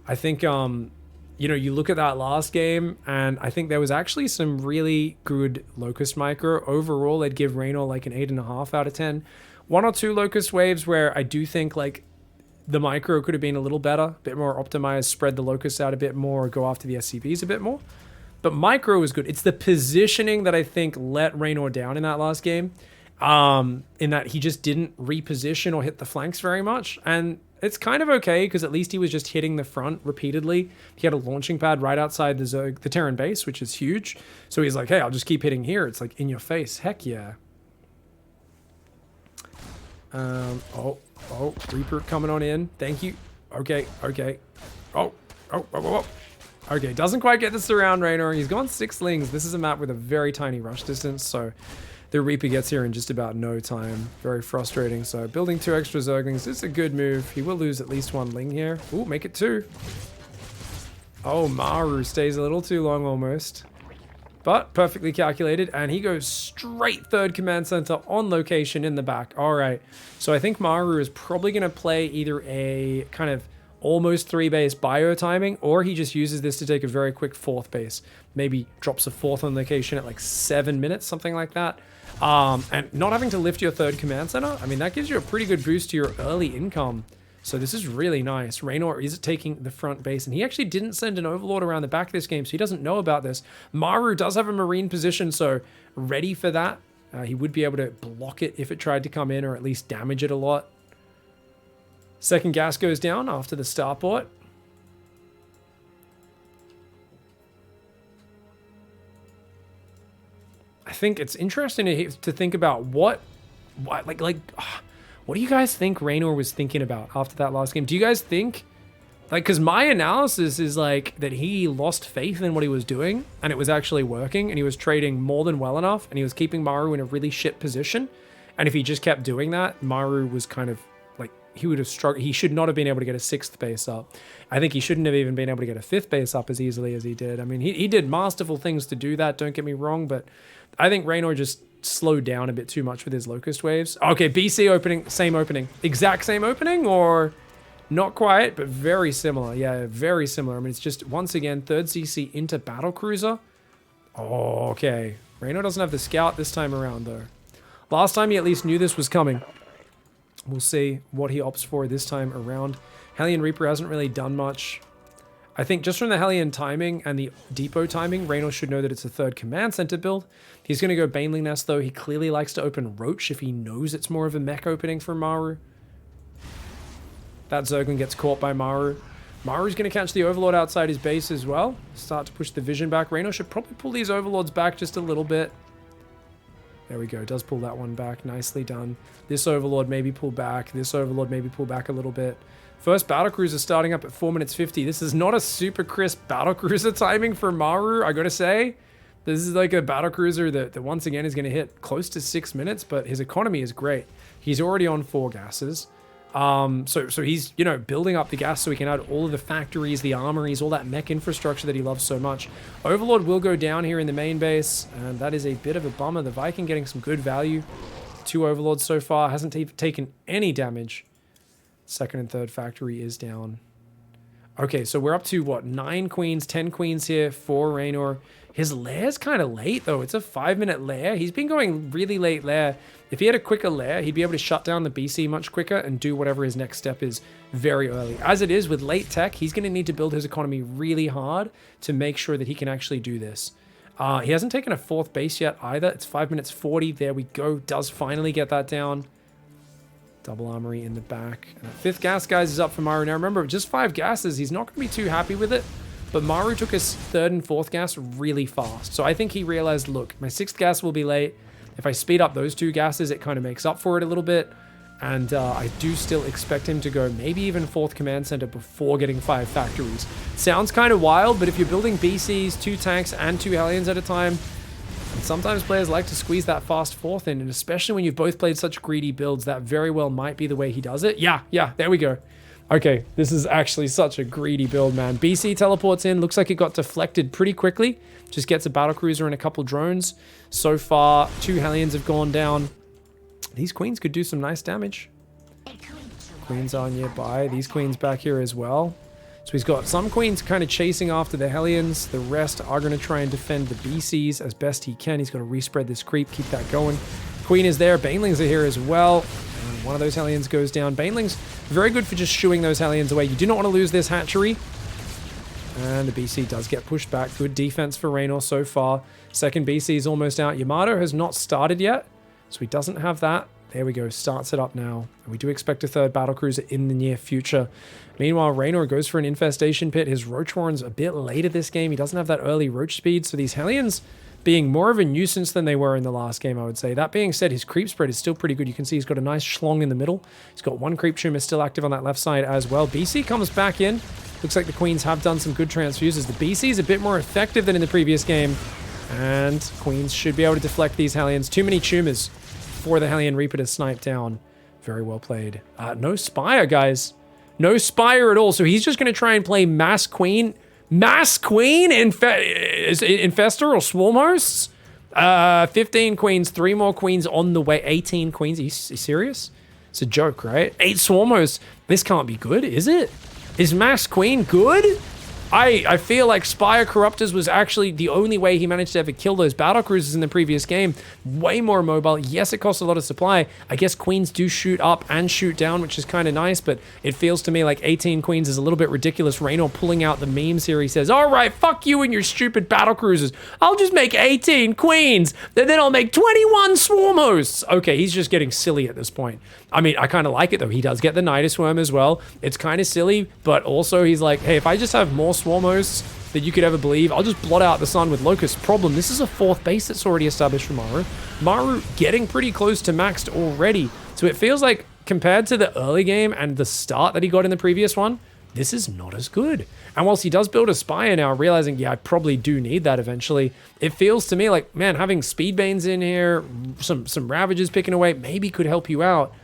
I think, you know, you look at that last game, and I think there was actually some really good Locust Micro. Overall, I'd give Raynor like an 8.5 out of 10. 1 or 2 Locust waves where I do think like the micro could have been a little better, a bit more optimized, spread the locusts out a bit more, go after the SCVs a bit more. But micro was good. It's the positioning that I think let Raynor down in that last game. In that he just didn't reposition or hit the flanks very much. And it's kind of okay, because at least he was just hitting the front repeatedly. He had a launching pad right outside the Terran base, which is huge. So he's like, hey, I'll just keep hitting here. It's like in your face. Heck yeah. Oh, Reaper coming on in. Thank you. Okay. Oh. Okay, doesn't quite get the surround Raynor. He's gone 6 slings. This is a map with a very tiny rush distance, so the Reaper gets here in just about no time. Very frustrating. So building 2 extra Zerglings is a good move. He will lose at least 1 Ling here. Ooh, make it 2. Oh, Maru stays a little too long almost. But perfectly calculated, and he goes straight 3rd command center on location in the back. All right, so I think Maru is probably going to play either a kind of almost 3 base bio timing, or he just uses this to take a very quick 4th base. Maybe drops a 4th on location at like 7 minutes, something like that. And not having to lift your 3rd command center, I mean, that gives you a pretty good boost to your early income. So this is really nice. Raynor is taking the front base, and he actually didn't send an Overlord around the back of this game, so he doesn't know about this. Maru does have a Marine position, so ready for that. He would be able to block it if it tried to come in, or at least damage it a lot. 2nd gas goes down after the starport. I think it's interesting to think about what do you guys think Raynor was thinking about after that last game? Do you guys think, like, because my analysis is like that he lost faith in what he was doing, and it was actually working, and he was trading more than well enough, and he was keeping Maru in a really shit position. And if he just kept doing that, Maru was kind of like, he would have struggled. He should not have been able to get a 6th base up. I think he shouldn't have even been able to get a 5th base up as easily as he did. I mean, he did masterful things to do that, don't get me wrong, but I think Raynor just slowed down a bit too much with his locust waves. Okay, BC opening, same opening. Exact same opening, or not quite, but very similar. Yeah, very similar. I mean, it's just, once again, 3rd CC into battlecruiser. Oh, okay. Raynor doesn't have the scout this time around, though. Last time he at least knew this was coming. We'll see what he opts for this time around. Hellion Reaper hasn't really done much. I think just from the Hellion timing and the depot timing, Raynor should know that it's a 3rd command center build. He's going to go Baneling Nest, though. He clearly likes to open Roach if he knows it's more of a mech opening for Maru. That Zergling gets caught by Maru. Maru's going to catch the Overlord outside his base as well. Start to push the vision back. Raynor should probably pull these Overlords back just a little bit. There we go. Does pull that one back. Nicely done. This Overlord maybe pull back. This Overlord maybe pull back a little bit. First battlecruiser starting up at 4 minutes 50. This is not a super crisp battlecruiser timing for Maru, I gotta say. This is like a battlecruiser that once again is going to hit close to 6 minutes, but his economy is great. He's already on 4 gases. So he's, you know, building up the gas so he can add all of the factories, the armories, all that mech infrastructure that he loves so much. Overlord will go down here in the main base, and that is a bit of a bummer. The Viking getting some good value. 2 Overlords so far, hasn't taken any damage. 2nd and 3rd factory is down. Okay, so we're up to, what, 9 queens, 10 queens here for Raynor. His lair's kind of late, though. It's a 5-minute lair. He's been going really late lair. If he had a quicker lair, he'd be able to shut down the BC much quicker and do whatever his next step is very early. As it is, with late tech, he's going to need to build his economy really hard to make sure that he can actually do this. He hasn't taken a 4th base yet either. It's 5 minutes 40. There we go. Does finally get that down. Double armory in the back. And that 5th gas, guys, is up for Maru. Now, remember, just 5 gases. He's not going to be too happy with it. But Maru took his 3rd and 4th gas really fast. So I think he realized, look, my 6th gas will be late. If I speed up those 2 gases, it kind of makes up for it a little bit. And I do still expect him to go maybe even 4th command center before getting 5 factories. Sounds kind of wild, but if you're building BCs, 2 tanks, and 2 Hellions at a time, and sometimes players like to squeeze that fast 4th in, and especially when you've both played such greedy builds, that very well might be the way he does it. Yeah, there we go. Okay, this is actually such a greedy build, man. BC teleports in. Looks like it got deflected pretty quickly. Just gets a battlecruiser and a couple drones. So far, 2 Hellions have gone down. These queens could do some nice damage. Queens are nearby. These queens back here as well. So he's got some queens kind of chasing after the Hellions. The rest are going to try and defend the BCs as best he can. He's going to respread this creep, keep that going. Queen is there. Banelings are here as well. And one of those Hellions goes down. Banelings, very good for just shooing those Hellions away. You do not want to lose this hatchery. And the BC does get pushed back. Good defense for Raynor so far. Second BC is almost out. Yamato has not started yet, so he doesn't have that. There we go, starts it up now. And we do expect a third battlecruiser in the near future. Meanwhile, Raynor goes for an infestation pit. His Roach Warren's a bit later this game. He doesn't have that early Roach speed, so these Hellions being more of a nuisance than they were in the last game, I would say. That being said, his creep spread is still pretty good. You can see he's got a nice schlong in the middle. He's got one creep tumor still active on that left side as well. BC comes back in. Looks like the Queens have done some good transfuses. The BC is a bit more effective than in the previous game. And Queens should be able to deflect these Hellions. Too many tumors for the Hellion Reaper to snipe down. Very well played. No Spire, guys. No Spire at all. So he's just going to try and play Mass Queen. Mass Queen? Infestor or Swarm Hosts? 15 Queens, 3 more Queens on the way. 18 Queens. Are you serious? It's a joke, right? 8 Swarm Hosts. This can't be good, is it? Is Mass Queen good? I feel like Spire Corruptors was actually the only way he managed to ever kill those battlecruisers in the previous game. Way more mobile. Yes, it costs a lot of supply. I guess Queens do shoot up and shoot down, which is kind of nice, but it feels to me like 18 Queens is a little bit ridiculous. Raynor pulling out the memes here. He says, all right, fuck you and your stupid battlecruisers. I'll just make 18 Queens, and then I'll make 21 Swarm Hosts. Okay, he's just getting silly at this point. I mean, I kind of like it, though. He does get the Nidus Worm as well. It's kind of silly, but also he's like, hey, if I just have more Swarm Hosts that you could ever believe, I'll just blot out the sun with Locust. Problem, this is a 4th base that's already established for Maru. Maru getting pretty close to maxed already. So it feels like, compared to the early game and the start that he got in the previous one, this is not as good. And whilst he does build a Spire now, realizing, yeah, I probably do need that eventually, it feels to me like, man, having Speedbanes in here, some Ravagers picking away, maybe could help you out.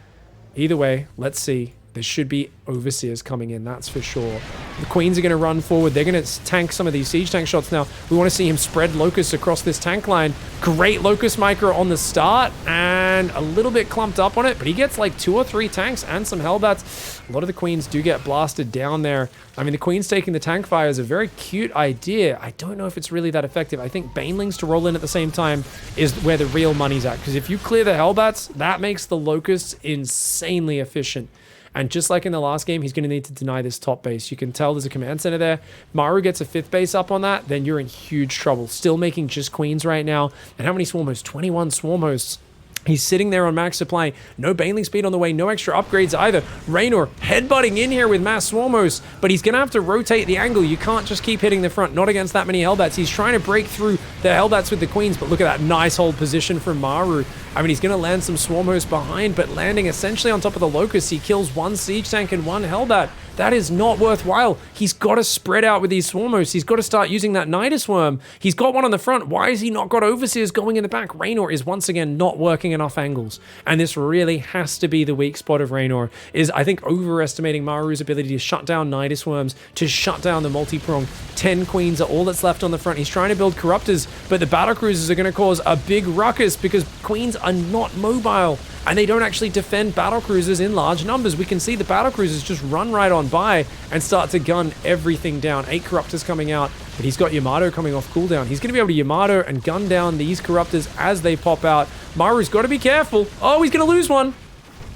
Either way, let's see. There should be Overseers coming in, that's for sure. The Queens are going to run forward. They're going to tank some of these siege tank shots now. We want to see him spread Locusts across this tank line. Great Locust Micro on the start, and a little bit clumped up on it, but he gets like 2 or 3 tanks and some Hellbats. A lot of the Queens do get blasted down there. I mean, the Queens taking the tank fire is a very cute idea. I don't know if it's really that effective. I think Banelings to roll in at the same time is where the real money's at, because if you clear the Hellbats, that makes the Locusts insanely efficient. And just like in the last game, he's going to need to deny this top base. You can tell there's a command center there. Maru gets a 5th base up on that, then you're in huge trouble. Still making just Queens right now. And how many Swarm Hosts? 21 Swarm Hosts. He's sitting there on max supply. No Baneling speed on the way. No extra upgrades either. Raynor headbutting in here with mass Swarm Hosts, but he's going to have to rotate the angle. You can't just keep hitting the front. Not against that many Hellbats. He's trying to break through the Hellbats with the Queens, but look at that nice hold position from Maru. I mean, he's going to land some Swarm Hosts behind, but landing essentially on top of the Locust. He kills 1 Siege Tank and 1 Hellbat. That is not worthwhile. He's got to spread out with these Swarm Hosts. He's got to start using that Nidus Worm. He's got one on the front. Why has he not got Overseers going in the back? Raynor is once again not working enough angles. And this really has to be the weak spot of Raynor, is I think overestimating Maru's ability to shut down Nidus Worms, to shut down the multi-prong. 10 Queens are all that's left on the front. He's trying to build Corruptors, but the Battlecruisers are going to cause a big ruckus because Queens are not mobile. And they don't actually defend battlecruisers in large numbers. We can see the battlecruisers just run right on by and start to gun everything down. 8 Corruptors coming out, but he's got Yamato coming off cooldown. He's going to be able to Yamato and gun down these Corruptors as they pop out. Maru's got to be careful. Oh, he's going to lose one.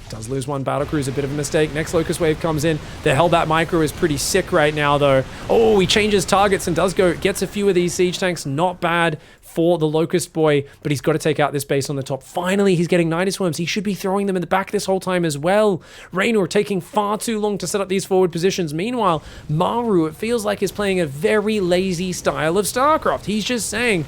Does lose one battlecruiser, a bit of a mistake. Next Locust Wave comes in. The Hellbat Micro is pretty sick right now, though. Oh, he changes targets and gets a few of these siege tanks. Not bad for the Locust Boy, but he's got to take out this base on the top. Finally, he's getting Nidus Worms. He should be throwing them in the back this whole time as well. Raynor taking far too long to set up these forward positions. Meanwhile, Maru, it feels like, is playing a very lazy style of StarCraft. He's just saying,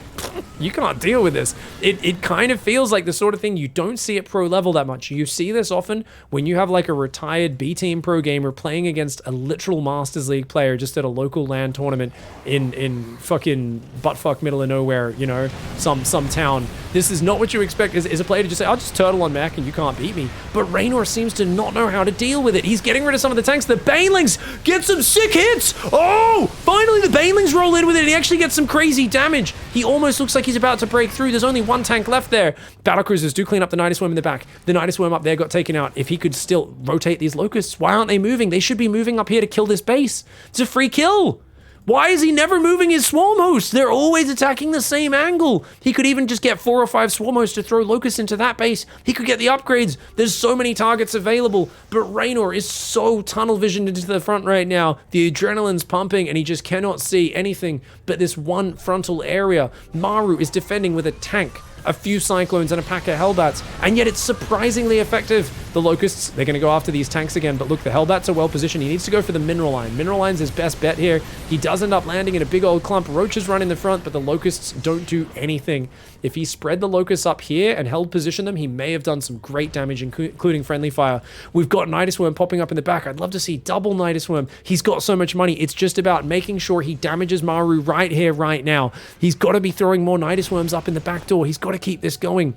you can't deal with this. It kind of feels like the sort of thing you don't see at pro level that much. You see this often when you have like a retired B-team pro gamer playing against a literal Masters League player just at a local LAN tournament in fucking buttfuck middle of nowhere, you know, some town. This is not what you expect is a player to just say, I'll just turtle on mech and you can't beat me. But Raynor seems to not know how to deal with it. He's getting rid of some of the tanks. The Banelings get some sick hits. Oh, finally the Banelings roll in with it and he actually gets some crazy damage. He almost looks like he's about to break through. There's only 1 tank left there. Battlecruisers do clean up the Nidus Worm in the back. The Nidus Worm up there got taken out. If he could still rotate these Locusts, why aren't they moving? They should be moving up here to kill this base. It's a free kill. Why is he never moving his swarm hosts? They're always attacking the same angle. He could even just get 4 or 5 swarm hosts to throw locusts into that base. He could get the upgrades. There's so many targets available, but Raynor is so tunnel visioned into the front right now. The adrenaline's pumping and he just cannot see anything but this one frontal area. Maru is defending with a tank, a few cyclones, and a pack of hellbats, and yet it's surprisingly effective. The locusts, they're going to go after these tanks again, but look, the hellbats are well positioned. He needs to go for the mineral line. Mineral line's his best bet here. He does end up landing in a big old clump. Roaches run in the front, but the locusts don't do anything. If he spread the locusts up here and held position them, he may have done some great damage, including friendly fire. We've got Nidus Worm popping up in the back. I'd love to see double Nidus Worm. He's got so much money. It's just about making sure he damages Maru right here, right now. He's got to be throwing more Nidus Worms up in the back door. He's got to keep this going.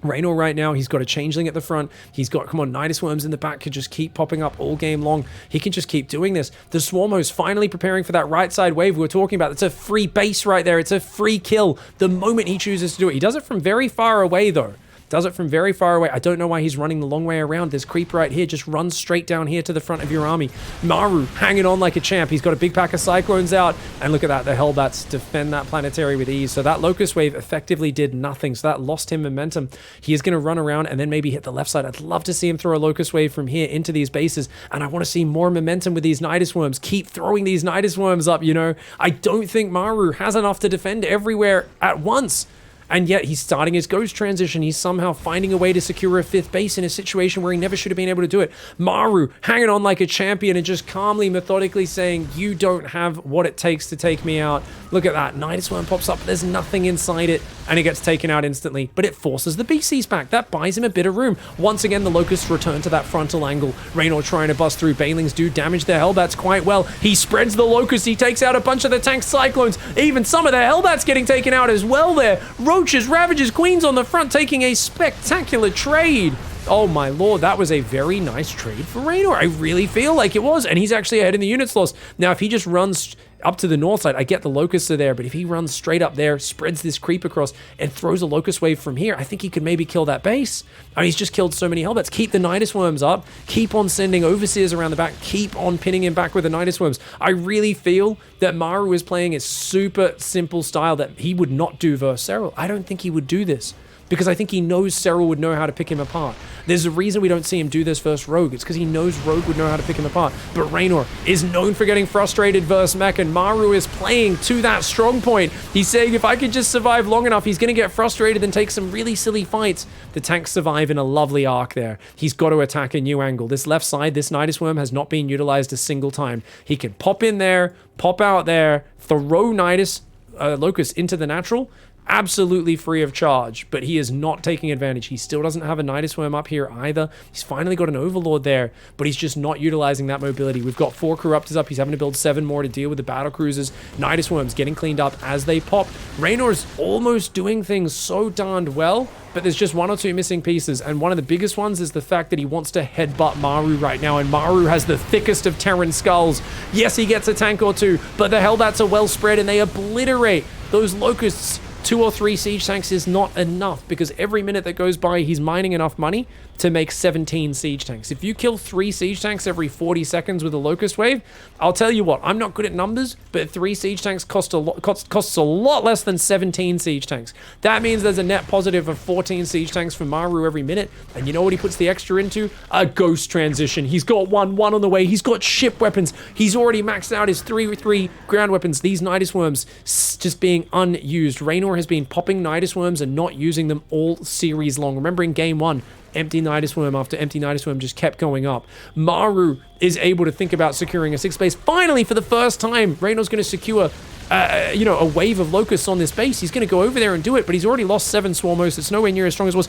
Raynor right now, he's got a changeling at the front. He's got, come on, Nidus Worms in the back could just keep popping up all game long. He can just keep doing this. The Swarm host finally preparing for that right side wave we were talking about. It's a free base right there. It's a free kill the moment he chooses to do it. He does it from very far away though. Does it from very far away. I don't know why he's running the long way around. This creep right here just runs straight down here to the front of your army. Maru hanging on like a champ. He's got a big pack of cyclones out. And look at that. The hellbats defend that planetary with ease. So that locust wave effectively did nothing. So that lost him momentum. He is going to run around and then maybe hit the left side. I'd love to see him throw a locust wave from here into these bases. And I want to see more momentum with these Nidus Worms. Keep throwing these Nidus Worms up, you know. I don't think Maru has enough to defend everywhere at once. And yet he's starting his ghost transition. He's somehow finding a way to secure a 5th base in a situation where he never should have been able to do it. Maru hanging on like a champion and just calmly, methodically saying, you don't have what it takes to take me out. Look at that. Nidus Worm pops up. There's nothing inside it. And it gets taken out instantly. But it forces the BCs back. That buys him a bit of room. Once again, the locusts return to that frontal angle. Raynor trying to bust through. Banelings do damage their hellbats quite well. He spreads the locusts. He takes out a bunch of the tank cyclones. Even some of the hellbats getting taken out as well there. Roaches, Ravages, Queens on the front taking a spectacular trade. Oh my lord, that was a very nice trade for Raynor. I really feel like it was. And he's actually ahead in the units loss. Now, if he just runs up to the north side, I get the locusts are there, but if he runs straight up there, spreads this creep across, and throws a locust wave from here, I think he could maybe kill that base. I mean, he's just killed so many hellbats. Keep the Nidus Worms up. Keep on sending overseers around the back. Keep on pinning him back with the Nidus Worms. I really feel that Maru is playing a super simple style that he would not do versus Serral. I don't think he would do this, because I think he knows Serral would know how to pick him apart. There's a reason we don't see him do this versus Rogue. It's because he knows Rogue would know how to pick him apart. But Raynor is known for getting frustrated versus mech, and Maru is playing to that strong point. He's saying, if I could just survive long enough, he's going to get frustrated and take some really silly fights. The tanks survive in a lovely arc there. He's got to attack a new angle. This left side, this Nidus Worm has not been utilized a single time. He can pop in there, pop out there, throw Nidus Locust into the natural, absolutely free of charge, but he is not taking advantage. He still doesn't have a Nidus Worm up here either. He's finally got an Overlord there, but he's just not utilizing that mobility. We've got 4 Corruptors up. He's having to build 7 more to deal with the battle cruisers. Nidus Worms getting cleaned up as they pop. Raynor's almost doing things so darned well, but there's just 1 or 2 missing pieces, and one of the biggest ones is the fact that he wants to headbutt Maru right now, and Maru has the thickest of Terran skulls. Yes, he gets a tank or 2, but the Hellbats are well spread, and they obliterate those Locusts. 2 or 3 siege tanks is not enough, because every minute that goes by, he's mining enough money to make 17 siege tanks. If you kill 3 siege tanks every 40 seconds with a Locust Wave, I'll tell you what, I'm not good at numbers, but 3 siege tanks costs a lot less than 17 siege tanks. That means there's a net positive of 14 siege tanks for Maru every minute, and you know what he puts the extra into? A ghost transition. He's got 1 on the way. He's got ship weapons. He's already maxed out his 3 ground weapons. These Nidus Worms just being unused. Raynor has been popping Nidus Worms and not using them all series long. Remember in game 1, empty Nidus Worm after empty Nidus Worm just kept going up. Maru is able to think about securing a 6th base. Finally, for the first time, Raynor's going to secure a wave of locusts on this base. He's going to go over there and do it, but he's already lost 7 Swarmos. It's nowhere near as strong as it was.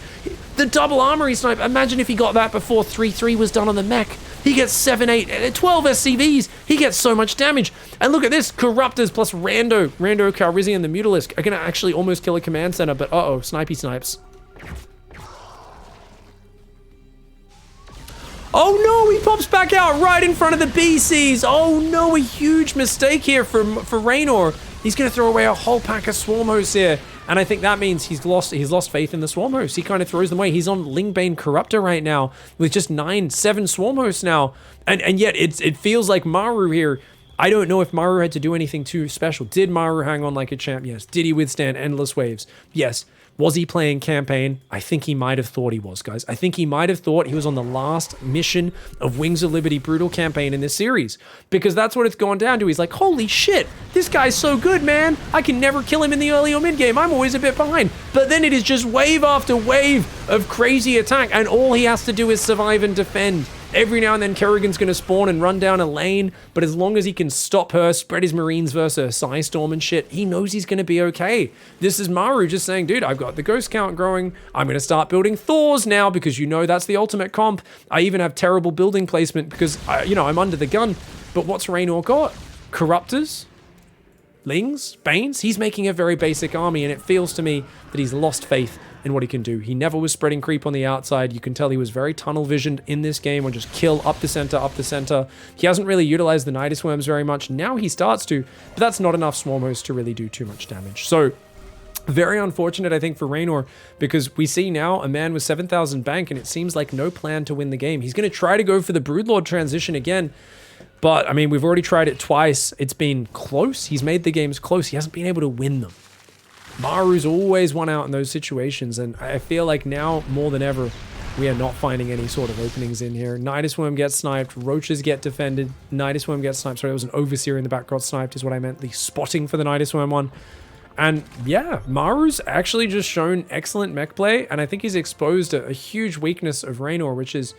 The double armory snipe. Imagine if he got that before 3-3 was done on the mech. He gets 7, 8, 12 SCVs. He gets so much damage. And look at this. Corruptors plus Rando, Calrissian, the Mutalisk are going to actually almost kill a command center, but uh-oh, snipey snipes. Oh no, he pops back out right in front of the BCs. Oh no, a huge mistake here for Raynor. He's going to throw away a whole pack of swarm hosts here. And I think that means he's lost faith in the swarm hosts. He kind of throws them away. He's on Lingbane Corruptor right now with just 7 swarm hosts now. And yet it feels like Maru here, I don't know if Maru had to do anything too special. Did Maru hang on like a champ? Yes. Did he withstand endless waves? Yes. Was he playing campaign? I think he might have thought he was, guys. I think he might have thought he was on the last mission of Wings of Liberty Brutal campaign in this series. Because that's what it's gone down to. He's like, holy shit, this guy's so good, man. I can never kill him in the early or mid game. I'm always a bit behind. But then it is just wave after wave of crazy attack. And all he has to do is survive and defend. Every now and then Kerrigan's going to spawn and run down a lane, but as long as he can stop her, spread his Marines versus a Psystorm and shit, he knows he's going to be okay. This is Maru just saying, dude, I've got the ghost count growing. I'm going to start building Thors now because you know that's the ultimate comp. I even have terrible building placement because, I'm under the gun. But what's Raynor got? Corruptors? Lings? Banes? He's making a very basic army, and it feels to me that he's lost faith in what he can do. He never was spreading creep on the outside. You can tell he was very tunnel visioned in this game, or just kill up the center. He hasn't really utilized the Nidus Worms very much. Now he starts to, but that's not enough Swarm Hosts to really do too much damage. So very unfortunate, I think, for Raynor, because we see now a man with 7,000 bank, and it seems like no plan to win the game. He's going to try to go for the Broodlord transition again, but I mean, we've already tried it twice. It's been close. He's made the games close. He hasn't been able to win them. Maru's always won out in those situations, and I feel like now more than ever, we are not finding any sort of openings in here. Nidus Worm gets sniped, Roaches get defended, Nidus Worm gets sniped. Sorry, it was an Overseer in the back got sniped is what I meant, the spotting for the Nidus Worm one. And yeah, Maru's actually just shown excellent mech play, and I think he's exposed a huge weakness of Raynor, which is,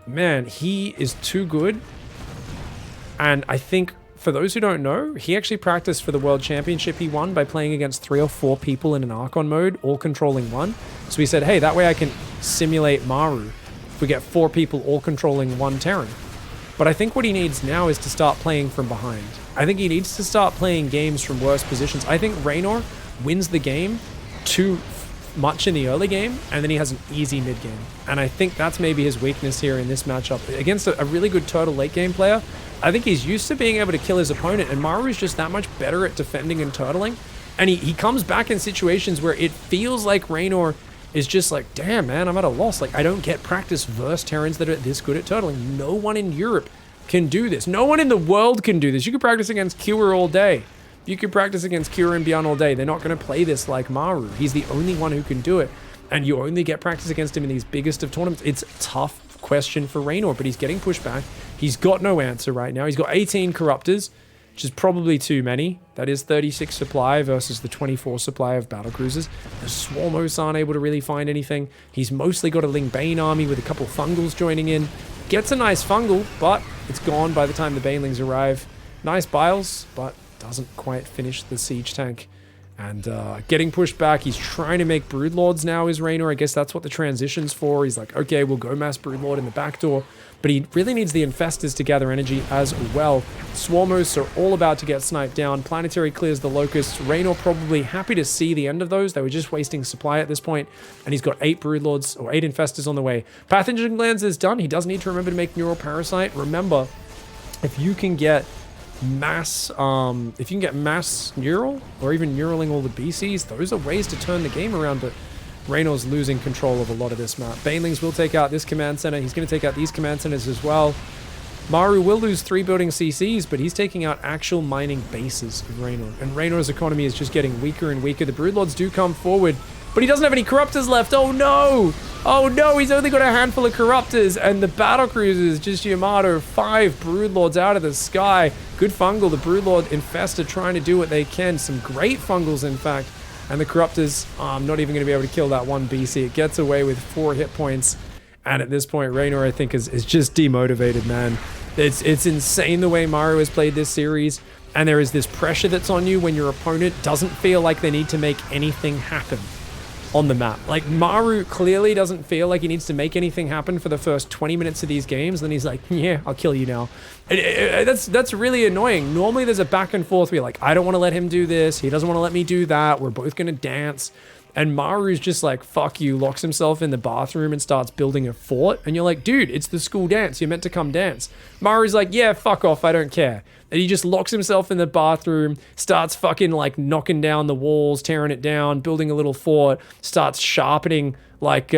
man, he is too good. And I think, for those who don't know, he actually practiced for the World Championship he won by playing against 3 or 4 people in an Archon mode, all controlling one. So he said, hey, that way I can simulate Maru if we get 4 people all controlling one Terran. But I think what he needs now is to start playing from behind. I think he needs to start playing games from worse positions. I think Raynor wins the game too much in the early game, and then he has an easy mid game. And I think that's maybe his weakness here in this matchup. Against a really good turtle late game player, I think he's used to being able to kill his opponent, and Maru's just that much better at defending and turtling. And he comes back in situations where it feels like Raynor is just like, damn, man, I'm at a loss. Like, I don't get practice versus Terrans that are this good at turtling. No one in Europe can do this. No one in the world can do this. You could practice against Cure all day. You could practice against Cure and Beyond all day. They're not going to play this like Maru. He's the only one who can do it. And you only get practice against him in these biggest of tournaments. It's a tough question for Raynor, but he's getting pushed back. He's got no answer right now. He's got 18 Corruptors, which is probably too many. That is 36 supply versus the 24 supply of battlecruisers. The Swarm Hosts aren't able to really find anything. He's mostly got a Ling Bane army with a couple Fungals joining in. Gets a nice Fungal, but it's gone by the time the Banelings arrive. Nice Biles, but doesn't quite finish the siege tank. And getting pushed back, he's trying to make Broodlords now is Raynor. I guess that's what the transition's for. He's like, okay, we'll go mass Broodlord in the back door. But he really needs the Infestors to gather energy as well. Swarm Hosts are all about to get sniped down. Planetary clears the Locusts. Raynor probably happy to see the end of those. They were just wasting supply at this point. And he's got 8 Broodlords, or 8 Infestors on the way. Pathogen Glands is done. He does need to remember to make Neural Parasite. Remember, if you can get mass neural, or even neuraling all the BCs, those are ways to turn the game around, but Raynor's losing control of a lot of this map. Banelings will take out this command center. He's going to take out these command centers as well. Maru will lose 3 building CCs, but he's taking out actual mining bases of Raynor. And Raynor's economy is just getting weaker and weaker. The Broodlords do come forward, but he doesn't have any Corruptors left. Oh no! Oh no, he's only got a handful of Corruptors, and the Battlecruisers, just Yamato, 5 Broodlords out of the sky. Good Fungal, the Broodlord Infestor trying to do what they can. Some great Fungals, in fact. And the Corruptors, not even going to be able to kill that one BC. It gets away with 4 hit points. And at this point, Raynor, I think, is just demotivated, man. It's insane the way Maru has played this series. And there is this pressure that's on you when your opponent doesn't feel like they need to make anything happen on the map. Like, Maru clearly doesn't feel like he needs to make anything happen for the first 20 minutes of these games. Then he's like, yeah, I'll kill you now. That's really annoying. Normally there's a back and forth where you're like, I don't want to let him do this. He doesn't want to let me do that. We're both going to dance. And Maru's just like, fuck you, locks himself in the bathroom and starts building a fort. And you're like, dude, it's the school dance. You're meant to come dance. Maru's like, yeah, fuck off. I don't care. And he just locks himself in the bathroom, starts fucking like knocking down the walls, tearing it down, building a little fort, starts sharpening, like,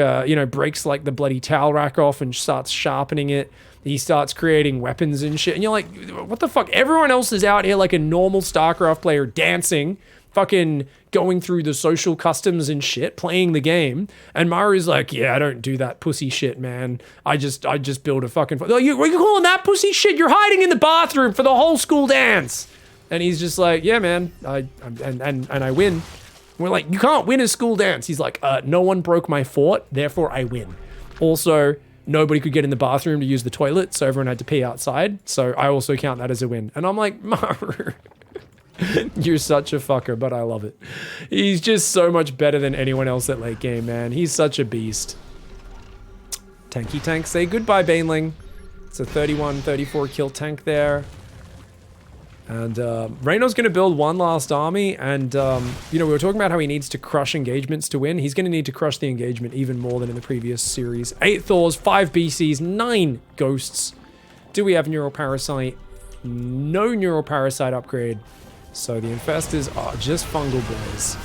breaks like the bloody towel rack off and starts sharpening it. He starts creating weapons and shit. And you're like, what the fuck? Everyone else is out here like a normal StarCraft player dancing, fucking going through the social customs and shit, playing the game. And Maru's like, yeah, I don't do that pussy shit, man. I just build a fucking... Like, what are you calling that pussy shit? You're hiding in the bathroom for the whole school dance. And he's just like, yeah, man, and I win. We're like, you can't win a school dance. He's like, no one broke my fort, therefore I win. Also, nobody could get in the bathroom to use the toilet, so everyone had to pee outside. So I also count that as a win. And I'm like, Maru, you're such a fucker, but I love it. He's just so much better than anyone else at late game, man. He's such a beast. Tanky tank, say goodbye, Baneling. It's a 31, 34 kill tank there. And Reynor's going to build one last army, and you know, we were talking about how he needs to crush engagements to win. He's going to need to crush the engagement even more than in the previous series. 8 Thors, 5 BCs, 9 Ghosts. Do we have Neuroparasite? No Neuroparasite upgrade. So the Infestors are just fungal boys.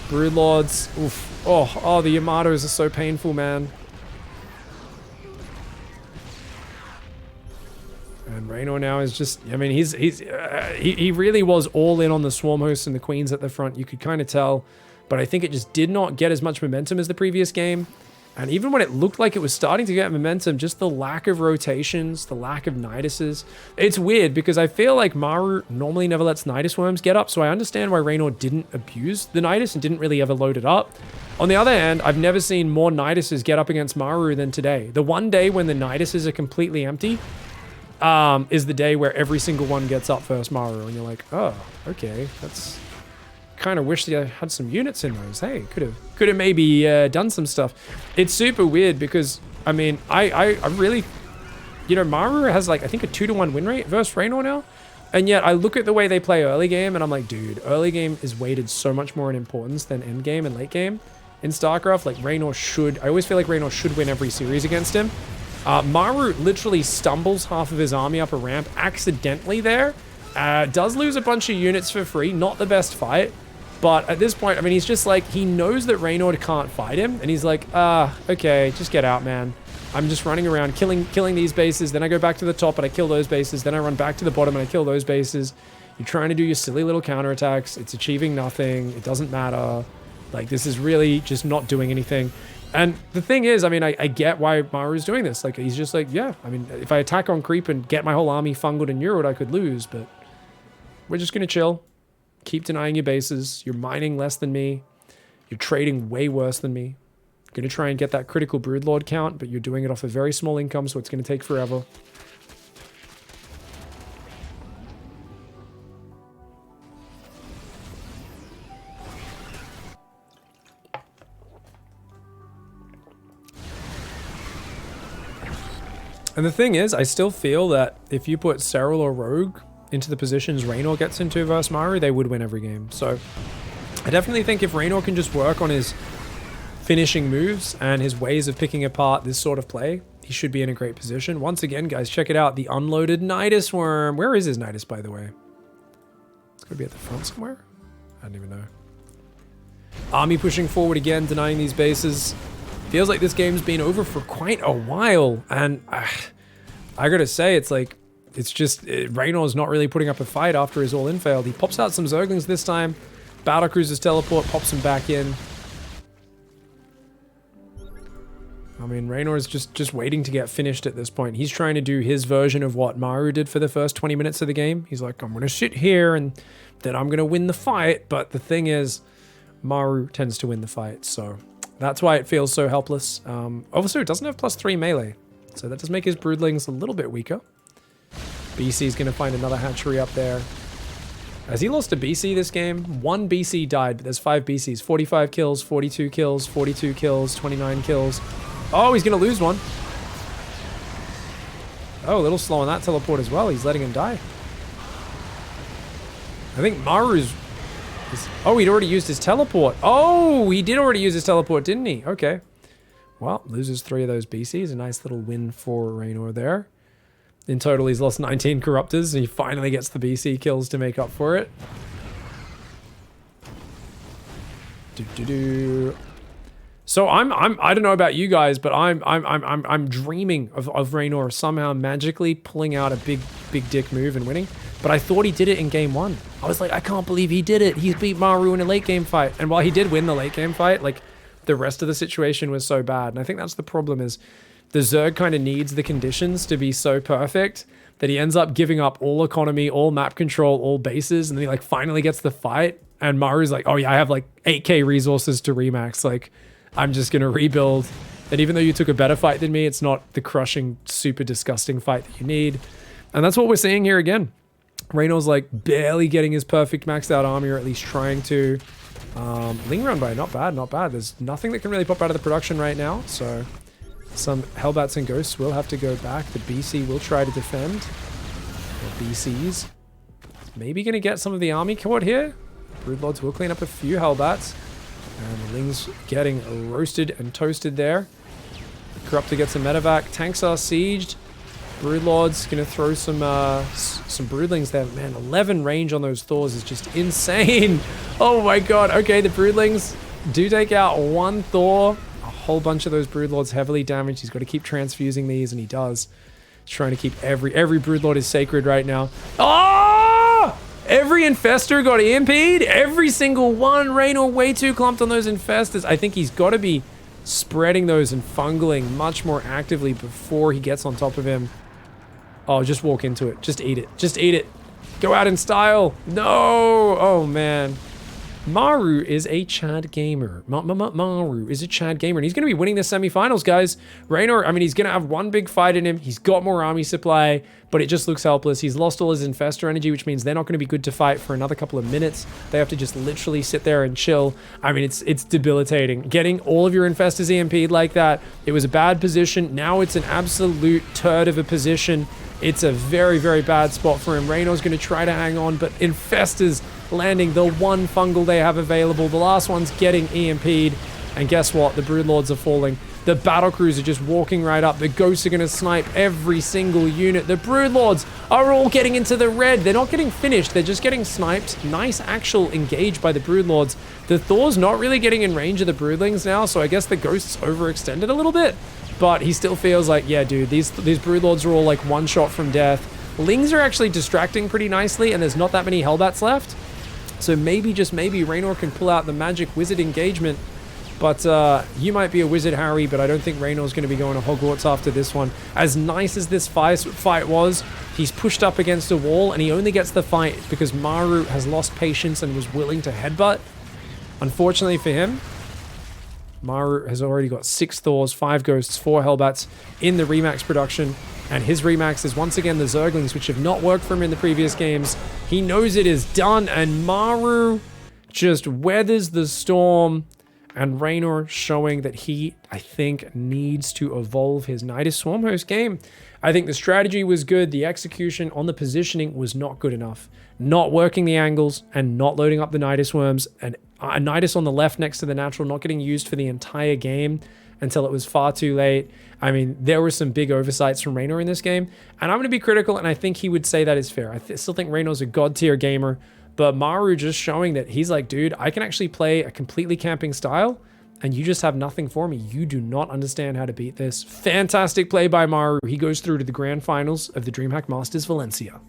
Broodlords, oof. Oh, the Yamatos are so painful, man. And Raynor now is just, I mean, he really was all in on the Swarm Hosts and the Queens at the front. You could kind of tell, but I think it just did not get as much momentum as the previous game. And even when it looked like it was starting to get momentum, just the lack of rotations, the lack of Niduses. It's weird because I feel like Maru normally never lets Nidus Worms get up, so I understand why Raynor didn't abuse the Nidus and didn't really ever load it up. On the other hand, I've never seen more Niduses get up against Maru than today. The one day when the Niduses are completely empty, is the day where every single one gets up first Maru, and you're like, oh, okay, that's kind of wish they had some units in those. Hey, could have maybe done some stuff. It's super weird because I mean, I really, you know, Maru has like I think a 2-to-1 win rate versus Raynor now, and yet I look at the way they play early game, and I'm like, dude, early game is weighted so much more in importance than end game and late game in StarCraft. Like Raynor should, I always feel like Raynor should win every series against him. Maru literally stumbles half of his army up a ramp accidentally there. Does lose a bunch of units for free. Not the best fight. But at this point, I mean, he's just like, he knows that Raynor can't fight him. And he's like, okay, just get out, man. I'm just running around killing these bases. Then I go back to the top and I kill those bases. Then I run back to the bottom and I kill those bases. You're trying to do your silly little counterattacks. It's achieving nothing. It doesn't matter. Like, this is really just not doing anything. And the thing is, I mean, I get why Maru's doing this. Like, he's just like, yeah, I mean, if I attack on creep and get my whole army fungled and neuroed, I could lose, but we're just going to chill. Keep denying your bases. You're mining less than me. You're trading way worse than me. Going to try and get that critical Broodlord count, but you're doing it off a very small income, so it's going to take forever. And the thing is, I still feel that if you put Serral or Rogue into the positions Raynor gets into versus Maru, they would win every game. So I definitely think if Raynor can just work on his finishing moves and his ways of picking apart this sort of play, he should be in a great position. Once again, guys, check it out. The unloaded Nidus Worm. Where is his Nidus, by the way? It's going to be at the front somewhere? I don't even know. Army pushing forward again, denying these bases. Feels like this game's been over for quite a while, and I gotta say, it's like, it's just, Reynor's not really putting up a fight after his all-in failed. He pops out some Zerglings this time, Battlecruiser's teleport, pops him back in. I mean, Reynor's just waiting to get finished at this point. He's trying to do his version of what Maru did for the first 20 minutes of the game. He's like, I'm gonna sit here, and then I'm gonna win the fight, but the thing is, Maru tends to win the fight, so that's why it feels so helpless. Also, it doesn't have +3 melee, so that does make his broodlings a little bit weaker. BC's going to find another hatchery up there. Has he lost a BC this game? 1 BC died, but there's 5 BCs. 45 kills, 42 kills, 42 kills, 29 kills. Oh, he's going to lose one. Oh, a little slow on that teleport as well. He's letting him die. I think Maru's... Oh, he'd already used his teleport. Oh, he did already use his teleport, didn't he? Okay. Well, loses 3 of those BCs. A nice little win for Raynor there. In total, he's lost 19 Corruptors, and he finally gets the BC kills to make up for it. So I don't know about you guys, but I'm dreaming of Raynor somehow magically pulling out a big dick move and winning. But I thought he did it in game 1. I was like, I can't believe he did it. He's beat Maru in a late game fight. And while he did win the late game fight, like the rest of the situation was so bad. And I think that's the problem is the Zerg kind of needs the conditions to be so perfect that he ends up giving up all economy, all map control, all bases, and then he like finally gets the fight. And Maru's like, oh yeah, I have like 8k resources to remax. Like, I'm just going to rebuild. And even though you took a better fight than me, it's not the crushing, super disgusting fight that you need. And that's what we're seeing here again. Reynor's like barely getting his perfect maxed out army, or at least trying to. Ling run by, not bad, not bad. There's nothing that can really pop out of the production right now. So some Hellbats and Ghosts will have to go back. The BC will try to defend. The BCs maybe going to get some of the army caught here. Broodlords will clean up a few Hellbats. And the Ling's getting roasted and toasted there. The Corruptor gets a medevac. Tanks are sieged. Broodlord's gonna throw some Broodlings there. Man, 11 range on those Thors is just insane. Oh my god. Okay, the Broodlings do take out one Thor. A whole bunch of those Broodlords heavily damaged. He's got to keep transfusing these, and he does. He's trying to keep every Broodlord is sacred right now. Oh! Every infestor got EMP'd. Every single one. Raynor way too clumped on those infestors. I think he's got to be spreading those and fungling much more actively before he gets on top of him. Oh, just walk into it. Just eat it. Just eat it. Go out in style. No. Oh, man. Maru is a Chad gamer. Maru is a Chad gamer, and he's going to be winning the semifinals, guys. Raynor, I mean, he's going to have one big fight in him. He's got more army supply, but it just looks helpless. He's lost all his infestor energy, which means they're not going to be good to fight for another couple of minutes. They have to just literally sit there and chill. I mean, it's debilitating. Getting all of your infestors EMP'd like that, it was a bad position. Now it's an absolute turd of a position. It's a very, very bad spot for him. Reynor's going to try to hang on, but infestors landing the one fungal they have available. The last one's getting EMP'd. And guess what? The Broodlords are falling. The battle crews are just walking right up. The Ghosts are going to snipe every single unit. The Broodlords are all getting into the red. They're not getting finished. They're just getting sniped. Nice actual engage by the Broodlords. The Thor's not really getting in range of the Broodlings now, so I guess the Ghosts overextended a little bit. But he still feels like, yeah, dude, these Broodlords are all like one shot from death. Lings are actually distracting pretty nicely, and there's not that many Hellbats left. So maybe, just maybe, Raynor can pull out the magic wizard engagement. But you might be a wizard, Harry, but I don't think Reynor's going to be going to Hogwarts after this one. As nice as this fight was, he's pushed up against a wall, and he only gets the fight because Maru has lost patience and was willing to headbutt. Unfortunately for him, Maru has already got 6 Thors, 5 Ghosts, 4 Hellbats in the Remax production. And his Remax is once again the Zerglings, which have not worked for him in the previous games. He knows it is done, and Maru just weathers the storm. And Raynor showing that he, I think, needs to evolve his Nidus Swarmhost game. I think the strategy was good. The execution on the positioning was not good enough. Not working the angles and not loading up the Nidus Worms. And a Nidus on the left next to the natural not getting used for the entire game until it was far too late. I mean, there were some big oversights from Raynor in this game. And I'm going to be critical, and I think he would say that is fair. I still think Raynor's a god tier gamer. But Maru just showing that he's like, dude, I can actually play a completely camping style, and you just have nothing for me. You do not understand how to beat this. Fantastic play by Maru. He goes through to the grand finals of the DreamHack Masters Valencia.